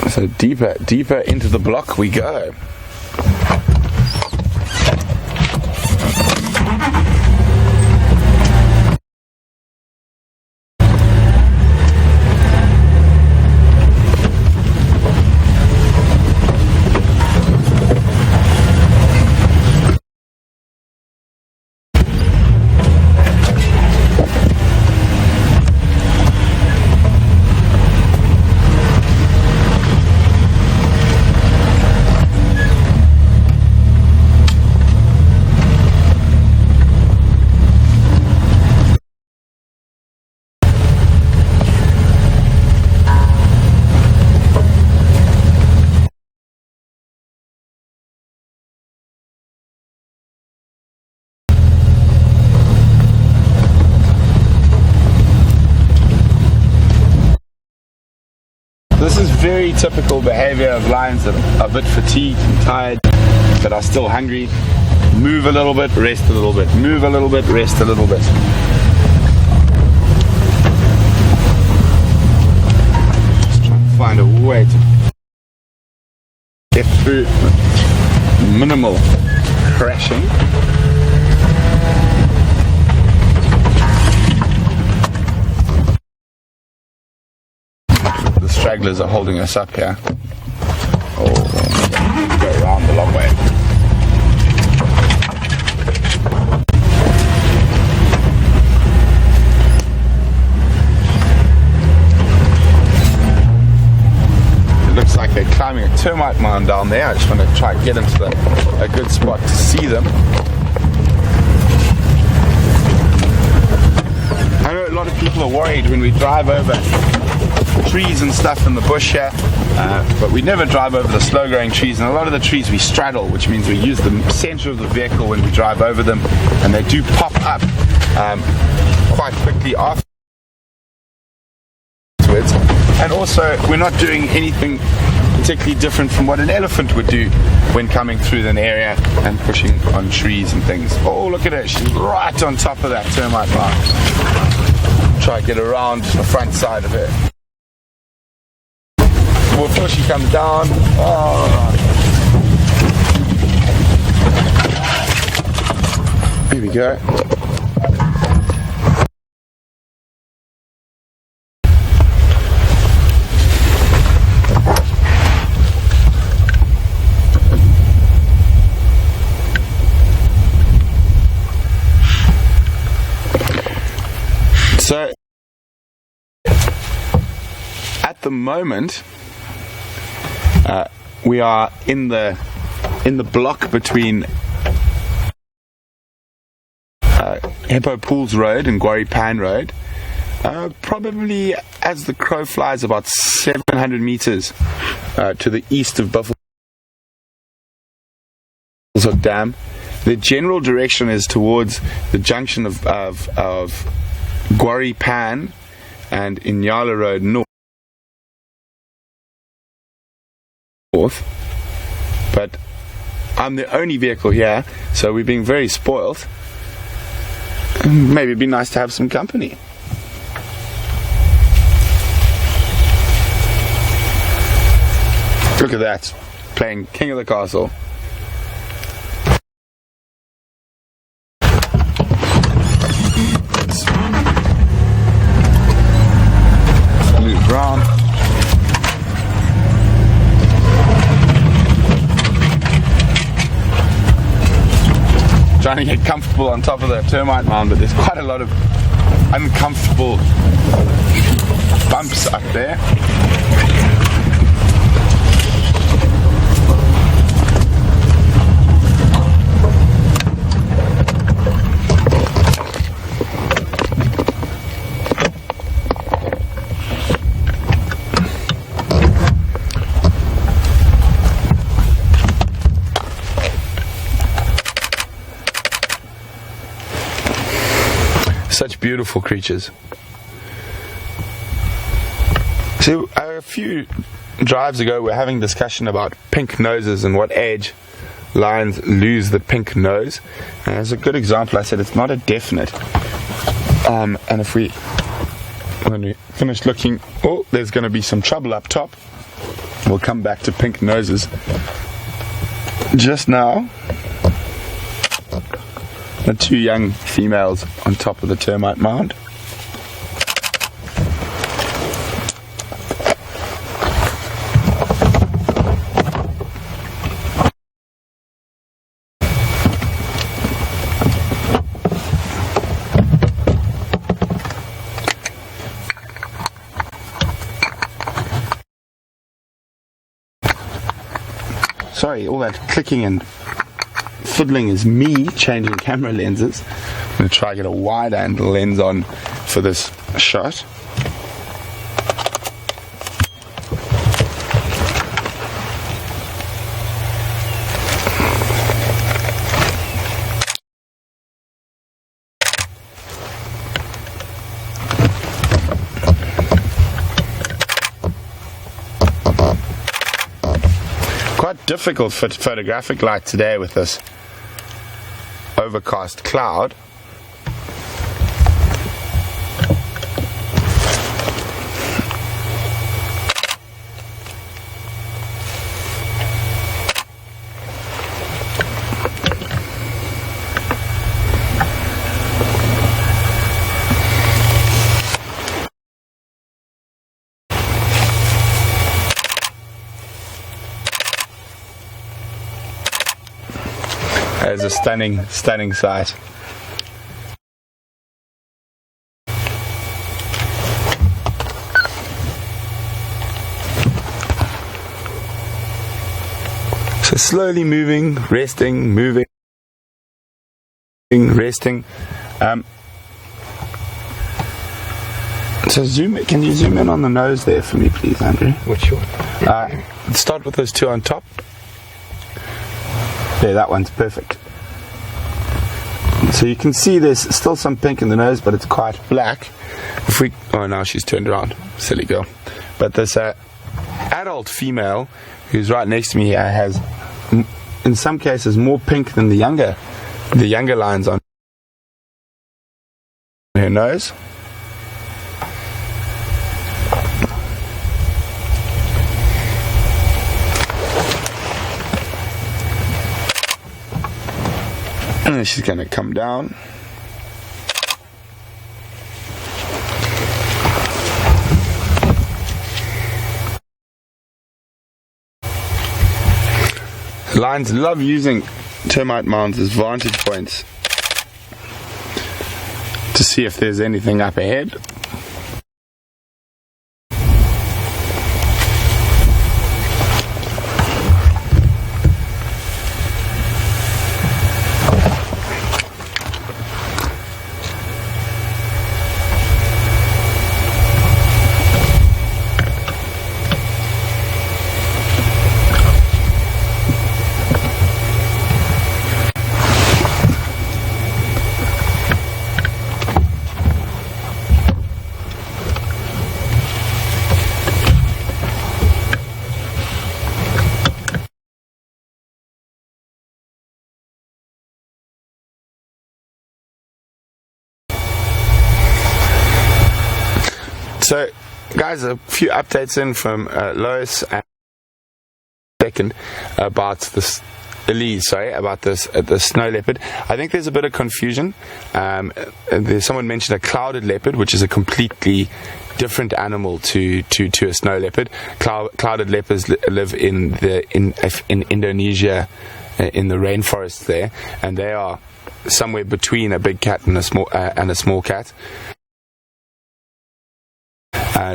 So deeper into the block we go. This is very typical behavior of lions that are a bit fatigued and tired, but are still hungry. Move a little bit, rest a little bit. Move a little bit, rest a little bit. Just trying to find a way to get through minimal crashing. The stragglers are holding us up here. Oh, go around the long way. It looks like they're climbing a termite mound down there. I just want to try and get into a good spot to see them. I know a lot of people are worried when we drive over trees and stuff in the bush here, but we never drive over the slow growing trees, and a lot of the trees we straddle, which means we use the center of the vehicle when we drive over them, and they do pop up quite quickly afterwards. And also we're not doing anything particularly different from what an elephant would do when coming through an area and pushing on trees and things. Oh, look at her, she's right on top of that termite mound. Try to get around the front side of it before she comes down. Oh. Here we go. So at the moment, we are in the block between Hippo Pools Road and Quarry Pan Road. Probably as the crow flies about 700 meters to the east of Buffalo Dam. The general direction is towards the junction of Quarry Pan and Inyala Road north. But I'm the only vehicle here, so we're being very spoiled. Maybe it'd be nice to have some company. Look at that, playing King of the Castle. Move around. Trying to get comfortable on top of the termite mound, but there's quite a lot of uncomfortable bumps up there. Such beautiful creatures. So a few drives ago we were having a discussion about pink noses and what age lions lose the pink nose. And as a good example, I said it's not a definite. And when we finish looking, there's going to be some trouble up top. We'll come back to pink noses. Just now, the two young females on top of the termite mound. Sorry, all that clicking and fiddling is me changing camera lenses. I'm going to try to get a wide angle lens on for this shot. Quite difficult photographic light today with this overcast cloud. There's a stunning sight. So slowly moving, resting, moving, resting. So can you zoom in on the nose there for me, please, Andrew? Which one? Start with those two on top. There, that one's perfect. So you can see there's still some pink in the nose, but it's quite black. Now she's turned around, silly girl. But this adult female who's right next to me here has, in some cases, more pink than the younger lines on her nose. And then she's going to come down. Lions love using termite mounds as vantage points to see if there's anything up ahead. So, guys, a few updates in from Lois and second about this. Elise, about this the snow leopard. I think there's a bit of confusion. Someone mentioned a clouded leopard, which is a completely different animal to a snow leopard. Clouded leopards live in Indonesia, in the rainforest there, and they are somewhere between a big cat and a small cat.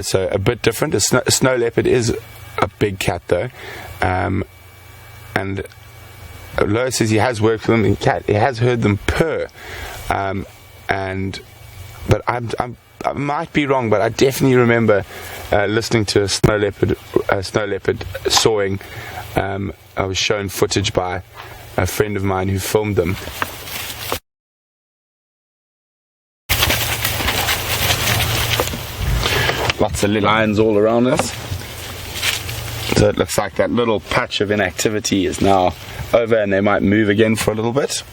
So a bit different. A snow leopard is a big cat though, and Lois says he has worked with them. He has heard them purr, but I might be wrong. But I definitely remember listening to a snow leopard sawing. I was shown footage by a friend of mine who filmed them. Lots of little lions all around us. So it looks like that little patch of inactivity is now over, and they might move again for a little bit.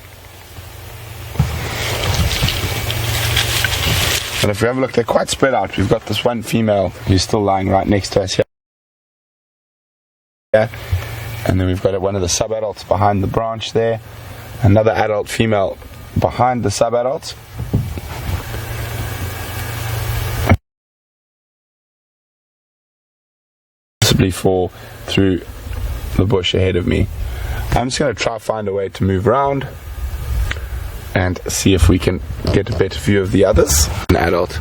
And if we have a look, they're quite spread out. We've got this one female who's still lying right next to us here. And then we've got one of the sub-adults behind the branch there. Another adult female behind the sub-adults. Possibly fall through the bush ahead of me. I'm just going to try to find a way to move around and see if we can get a better view of the others. An adult.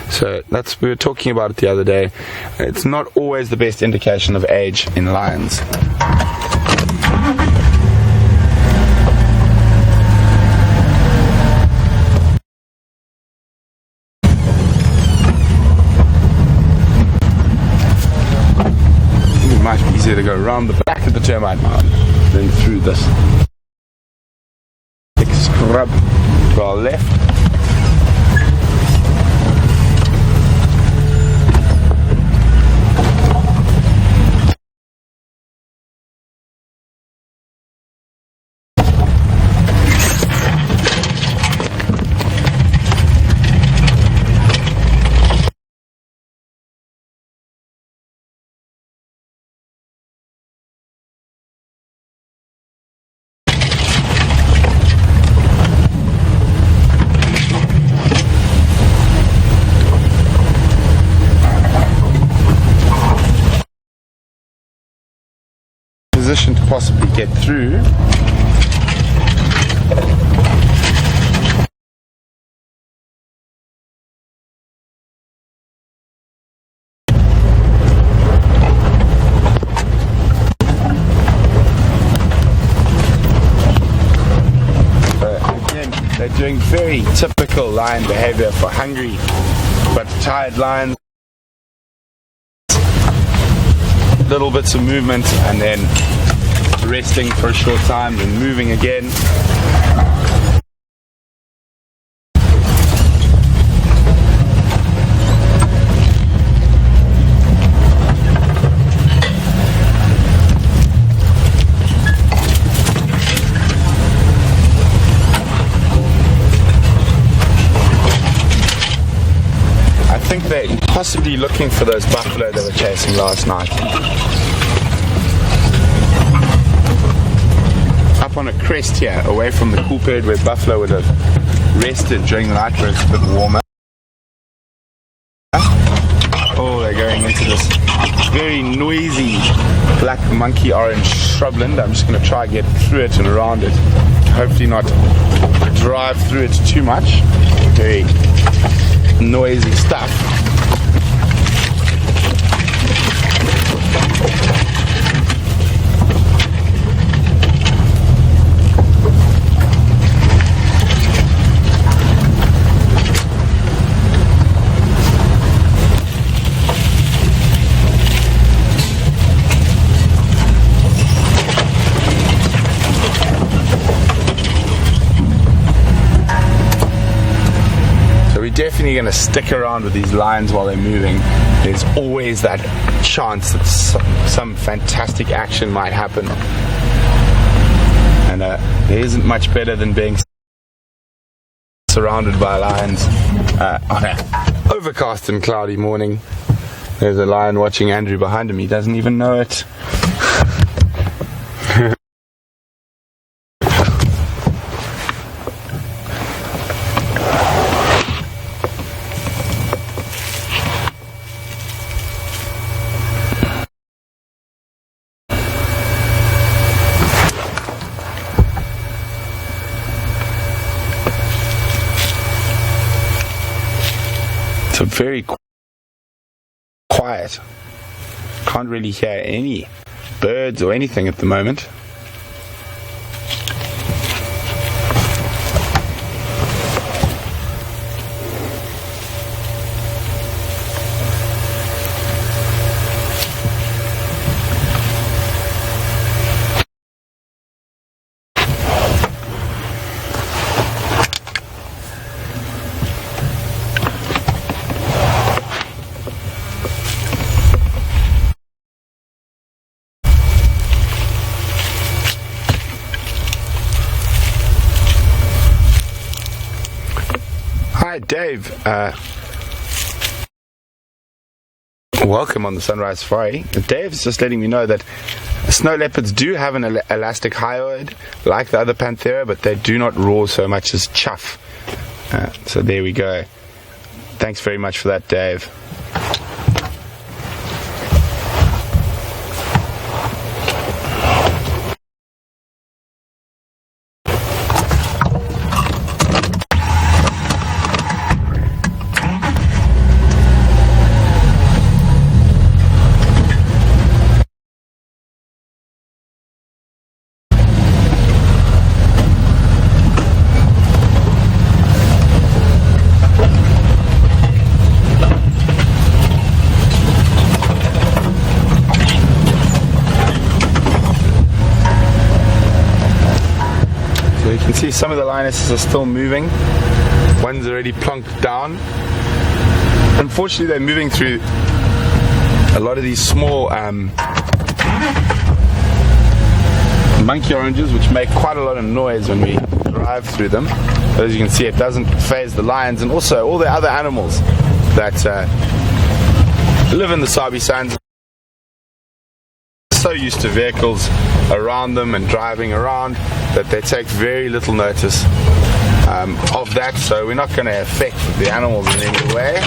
So we were talking about it the other day. It's not always the best indication of age in lions. It might be easier to go around the back of the termite mound than through this big scrub to our left. Position to possibly get through. Again, they're doing very typical lion behavior for hungry but tired lions. Little bits of movement and then resting for a short time and moving again. I think they're possibly looking for those buffalo they were chasing last night. Up on a crest here, away from the cool period where buffalo would have rested during the night where it's a bit warmer. Oh, they're going into this very noisy black monkey orange shrubland. I'm just going to try and get through it and around it. Hopefully not drive through it too much. Very noisy stuff. Definitely going to stick around with these lions while they're moving. There's always that chance that some fantastic action might happen, and there isn't much better than being surrounded by lions on an overcast and cloudy morning. There's a lion watching Andrew behind him. He doesn't even know it. It's a very quiet. Can't really hear any birds or anything at the moment. Hi, Dave. Welcome on the Sunrise Safari. Dave's just letting me know that snow leopards do have an elastic hyoid, like the other Panthera, but they do not roar so much as chuff. So there we go. Thanks very much for that, Dave. You can see some of the lionesses are still moving. One's already plonked down. Unfortunately, they're moving through a lot of these small monkey oranges, which make quite a lot of noise when we drive through them. But as you can see, it doesn't faze the lions and also all the other animals that live in the Sabi Sands. So used to vehicles around them and driving around that they take very little notice of that, so we're not going to affect the animals in any way.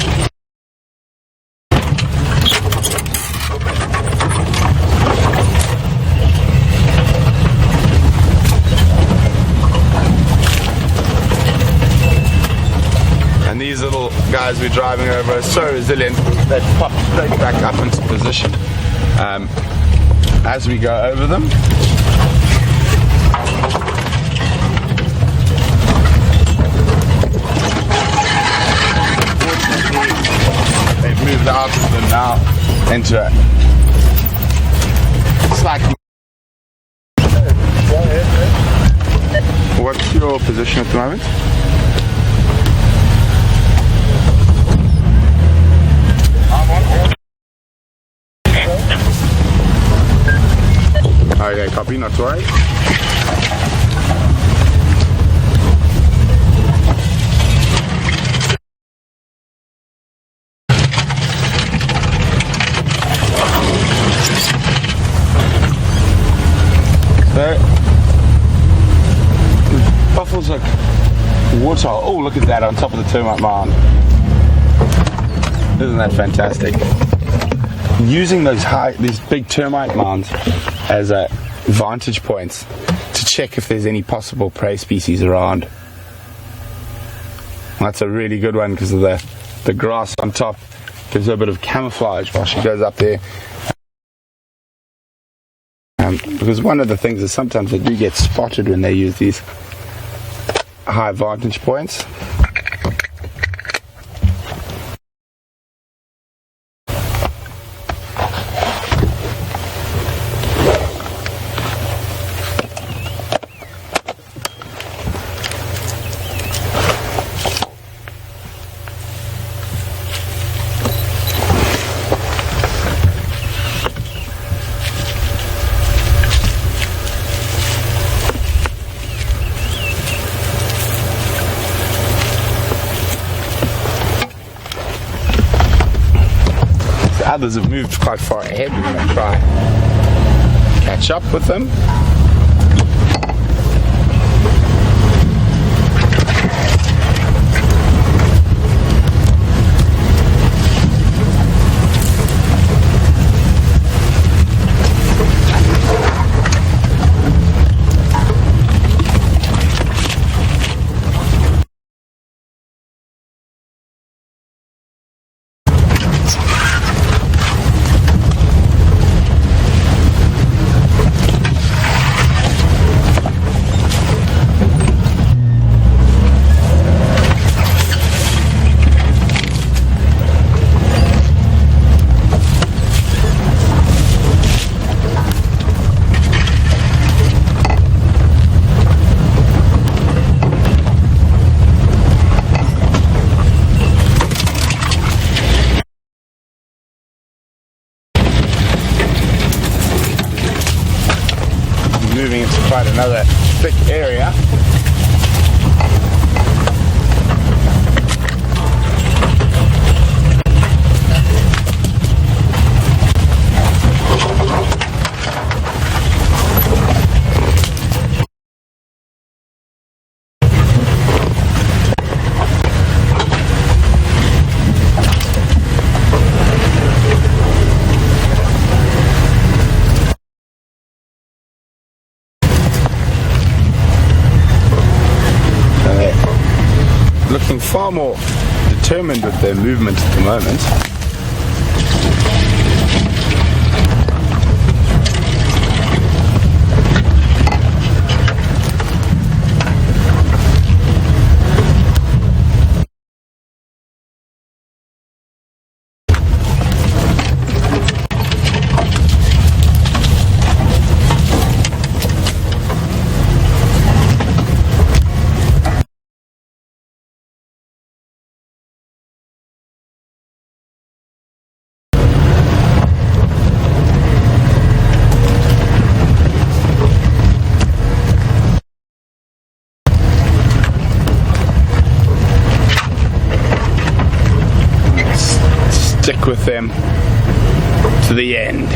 And these little guys we're driving over are so resilient, they pop straight back up into position as we go over them. They've moved out of them now into it. It's like, what's your position at the moment? Okay, copy, not to worry. So, buffaloes like water. Oh, look at that on top of the termite mound. Isn't that fantastic? Using these big termite mounds as vantage points to check if there's any possible prey species around. That's a really good one because of the grass on top gives her a bit of camouflage while she goes up there. Because one of the things is sometimes they do get spotted when they use these high vantage points. others have moved quite far ahead. We're going to try catch up with them. Moving into quite another thick area. Looking far more determined with their movement at the moment. Stick with them to the end.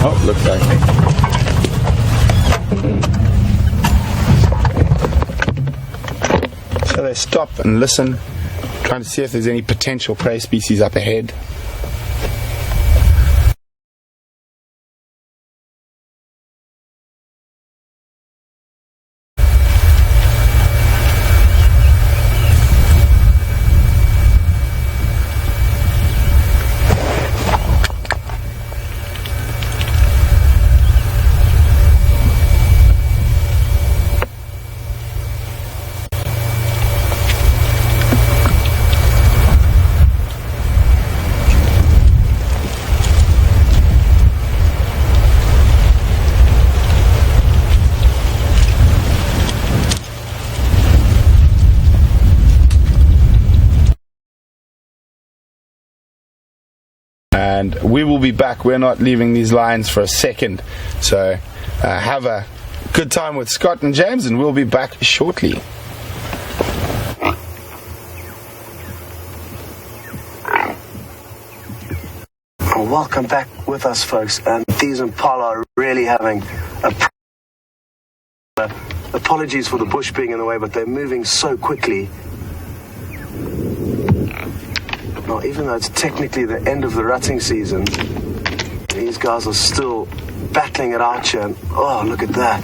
Oh, looks like so they stop and listen, trying to see if there's any potential prey species up ahead. And we will be back. We're not leaving these lines for a second. So have a good time with Scott and James, and we'll be back shortly. Well, welcome back with us, folks. And these impala are really having apologies for the bush being in the way, but they're moving so quickly. Now, even though it's technically the end of the rutting season, these guys are still battling it out here. And, oh, look at that.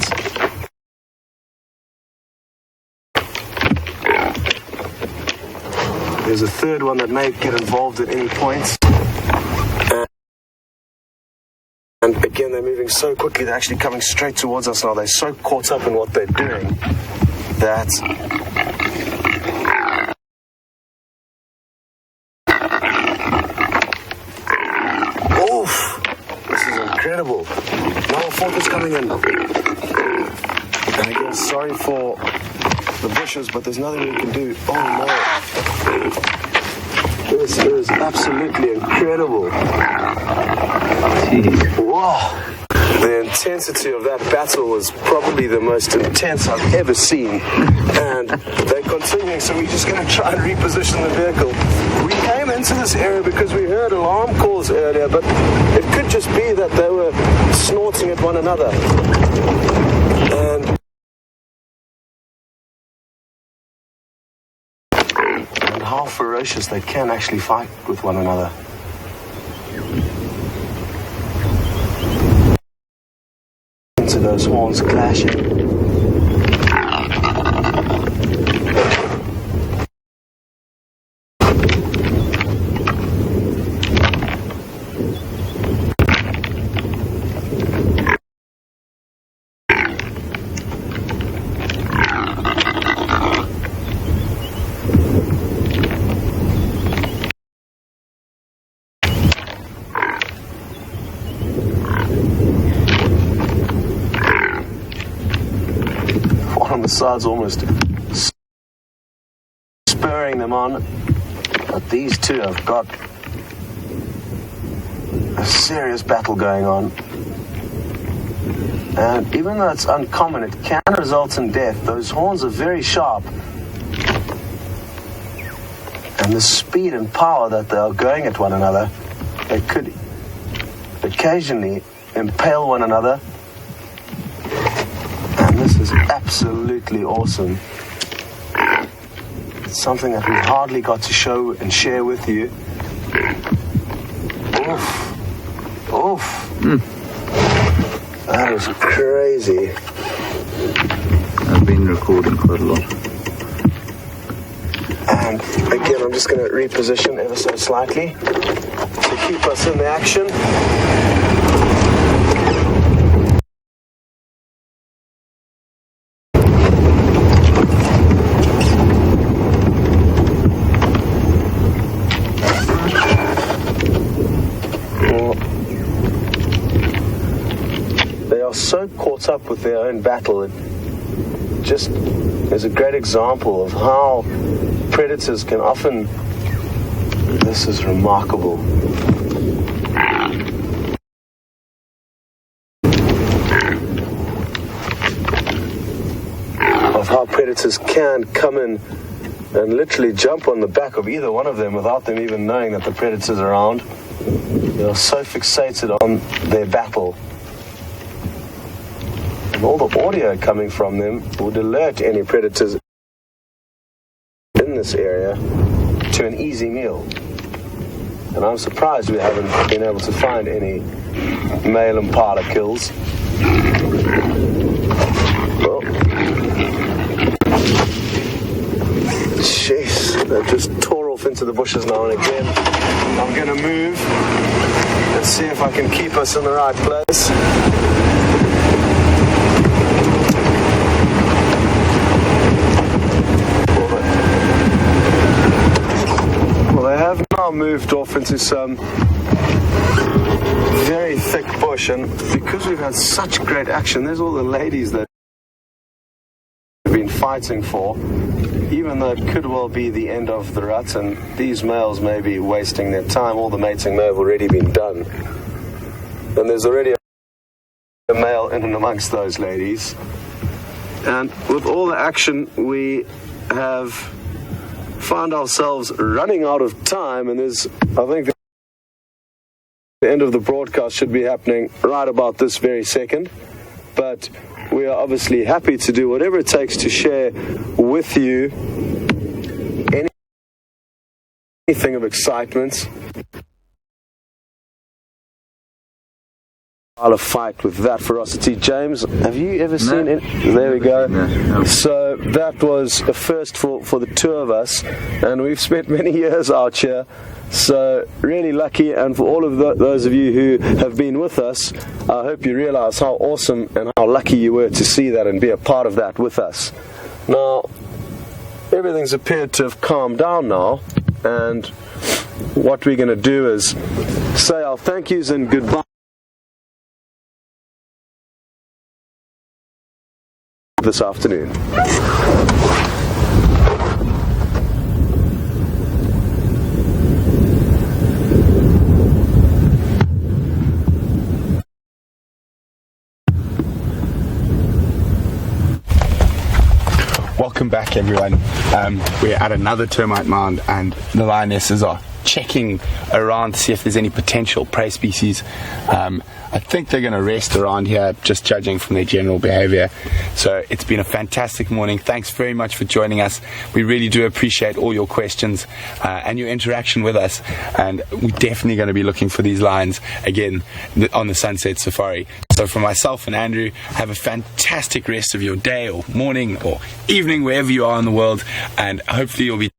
There's a third one that may get involved at any point. And again, they're moving so quickly, they're actually coming straight towards us now. They're so caught up in what they're doing that... Oof! This is incredible. Now a fourth is coming in. And again, sorry for the bushes, but there's nothing we can do. Oh no. This is absolutely incredible. Jeez. Wow. The intensity of that battle was probably the most intense I've ever seen. And they're continuing, so we're just going to try and reposition the vehicle. We came into this area because we heard alarm calls earlier, but it could just be that they were snorting at one another. And how ferocious they can actually fight with one another. Into those horns clashing. On the sides, almost spurring them on, but these two have got a serious battle going on, and even though it's uncommon, it can result in death. Those horns are very sharp, and the speed and power that they are going at one another, they could occasionally impale one another. And this is absolutely awesome. It's something that we hardly got to show and share with you. Oof. Oof. That is crazy. I've been recording quite a lot. And again, I'm just going to reposition ever so slightly to keep us in the action. So caught up with their own battle, it just is a great example of how predators can often. This is remarkable. Of how predators can come in and literally jump on the back of either one of them without them even knowing that the predator's around. They are so fixated on their battle. And all the audio coming from them would alert any predators in this area to an easy meal. And I'm surprised we haven't been able to find any male impala kills. Well, jeez, they've just tore off into the bushes now, and again, I'm going to move and see if I can keep us in the right place. Now moved off into some very thick bush, and because we've had such great action, there's all the ladies that we've been fighting for, even though it could well be the end of the rut and these males may be wasting their time. All the mating may have already been done, and there's already a male in and amongst those ladies, and with all the action we have found ourselves running out of time, and I think the end of the broadcast should be happening right about this very second, but we are obviously happy to do whatever it takes to share with you anything of excitement. A fight with that ferocity. James, have you ever seen it? There we go. So that was a first for the two of us, and we've spent many years out here, so really lucky. And for all of those of you who have been with us, I hope you realize how awesome and how lucky you were to see that and be a part of that with us. Now everything's appeared to have calmed down now, and what we're going to do is say our thank yous and goodbye this afternoon. Welcome back, everyone. We're at another termite mound, and the lionesses are checking around to see if there's any potential prey species. I think they're going to rest around here, just judging from their general behavior. So it's been a fantastic morning. Thanks very much for joining us. We really do appreciate all your questions and your interaction with us, and we're definitely going to be looking for these lions again on the Sunset Safari. So for myself and Andrew, have a fantastic rest of your day or morning or evening, wherever you are in the world, and hopefully you'll be